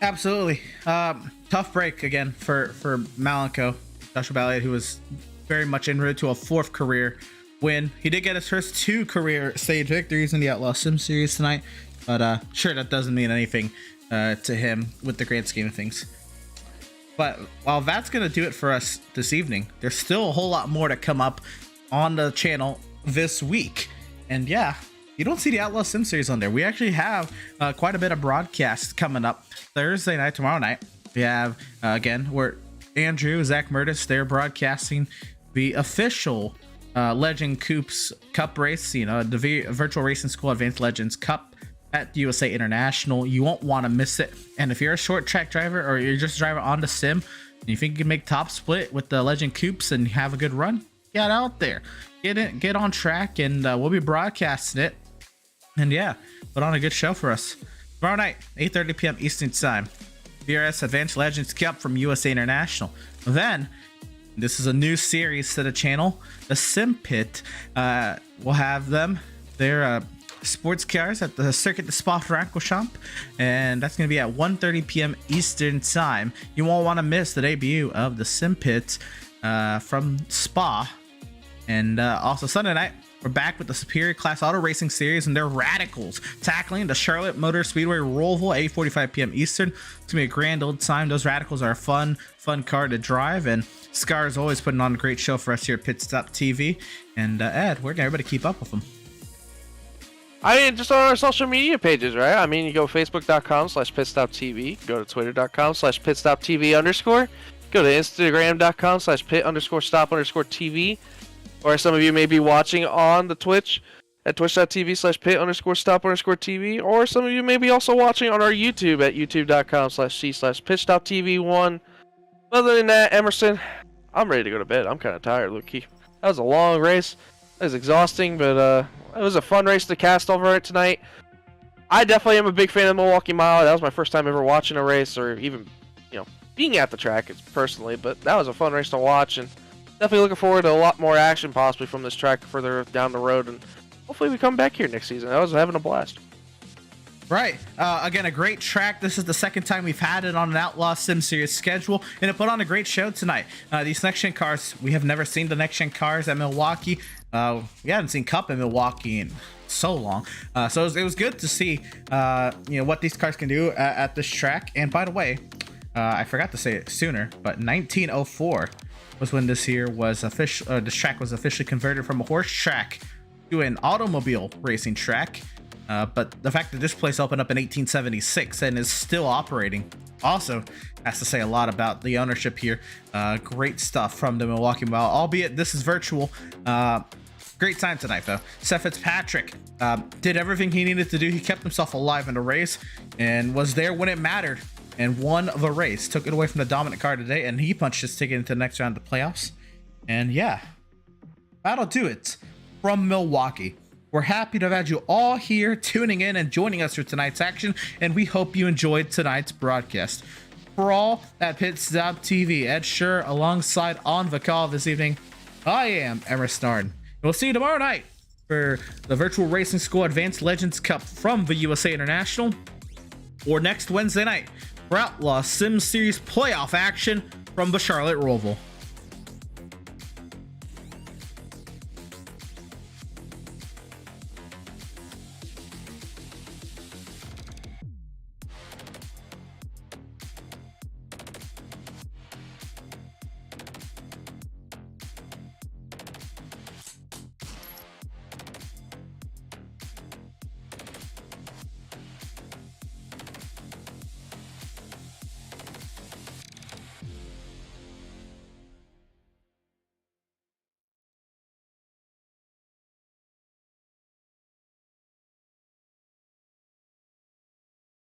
Speaker 2: Absolutely. Tough break again for Malico, Joshua Balliet, who was very much en route to a 4th career win. He did get his first 2 career stage victories in the Outlaws Sim Series tonight, but sure, that doesn't mean anything to him with the grand scheme of things. But while that's going to do it for us this evening, there's still a whole lot more to come up on the channel this week. And yeah, you don't see the Outlaws Sim Series on there. We actually have quite a bit of broadcasts coming up Thursday night, tomorrow night. We have, again, where Andrew, Zach Murtis, they're broadcasting the official Legend Coops Cup race, you know, the Virtual Racing School Advanced Legends Cup at USA International. You won't want to miss it. And if you're a short track driver or you're just a driver on the sim and you think you can make top split with the Legend Coops and have a good run, get out there, get on track, and we'll be broadcasting it. And yeah, put on a good show for us tomorrow night, 8:30 p.m. Eastern Time. VRS Advanced Legends Cup from USA International. Then, this is a new series to the channel, the Sim Pit. We'll have them, their sports cars at the Circuit de Spa-Francorchamps, and that's going to be at 1:30 p.m. Eastern Time. You won't want to miss the debut of the Sim Pit from Spa. And also Sunday night, we're back with the Superior Class Auto Racing Series and their Radicals tackling the Charlotte Motor Speedway Roval, 8:45 p.m. Eastern. It's gonna be a grand old time. Those Radicals are a fun car to drive, and Scar is always putting on a great show for us here at Pit Stop TV. And Ed, where can everybody keep up with them?
Speaker 3: I mean, just on our social media pages, right? I mean, you go facebook.com/pitstoptv, go to twitter.com/pitstoptv_, go to instagram.com/pit_stop_tv. Or some of you may be watching on the Twitch at twitch.tv/pit_stop_tv. Or some of you may be also watching on our YouTube at youtube.com/c/pitstoptv1. Other than that, Emerson, I'm ready to go to bed. I'm kind of tired, Luki. That was a long race. It was exhausting, but it was a fun race to cast over it tonight. I definitely am a big fan of the Milwaukee Mile. That was my first time ever watching a race, or even, you know, being at the track personally. But that was a fun race to watch, and definitely looking forward to a lot more action possibly from this track further down the road, and hopefully we come back here next season. I was having a blast.
Speaker 2: Right. Again, a great track. This is the second time we've had it on an Outlaw Sim Series schedule, and it put on a great show tonight. These NextGen cars, we have never seen the NextGen cars at Milwaukee. We haven't seen Cup in Milwaukee in so long. So it was good to see you know, what these cars can do at this track. And by the way, I forgot to say it sooner, but 1904 was when this track was officially converted from a horse track to an automobile racing track. But the fact that this place opened up in 1876 and is still operating also has to say a lot about the ownership here. Great stuff from the Milwaukee Mile, albeit this is virtual. Great time tonight, though. Seth Fitzpatrick did everything he needed to do. He kept himself alive in the race and was there when it mattered and won the race. Took it away from the dominant car today, and he punched his ticket into the next round of the playoffs. And yeah, that'll do it from Milwaukee. We're happy to have had you all here tuning in and joining us for tonight's action, and we hope you enjoyed tonight's broadcast. For all at Pit Stop TV, Ed Scher alongside on the call this evening, I am Emerson Arden. We'll see you tomorrow night for the Virtual Racing School Advanced Legends Cup from the USA International, or next Wednesday night for Outlaws Sim Series playoff action from the Charlotte Roval.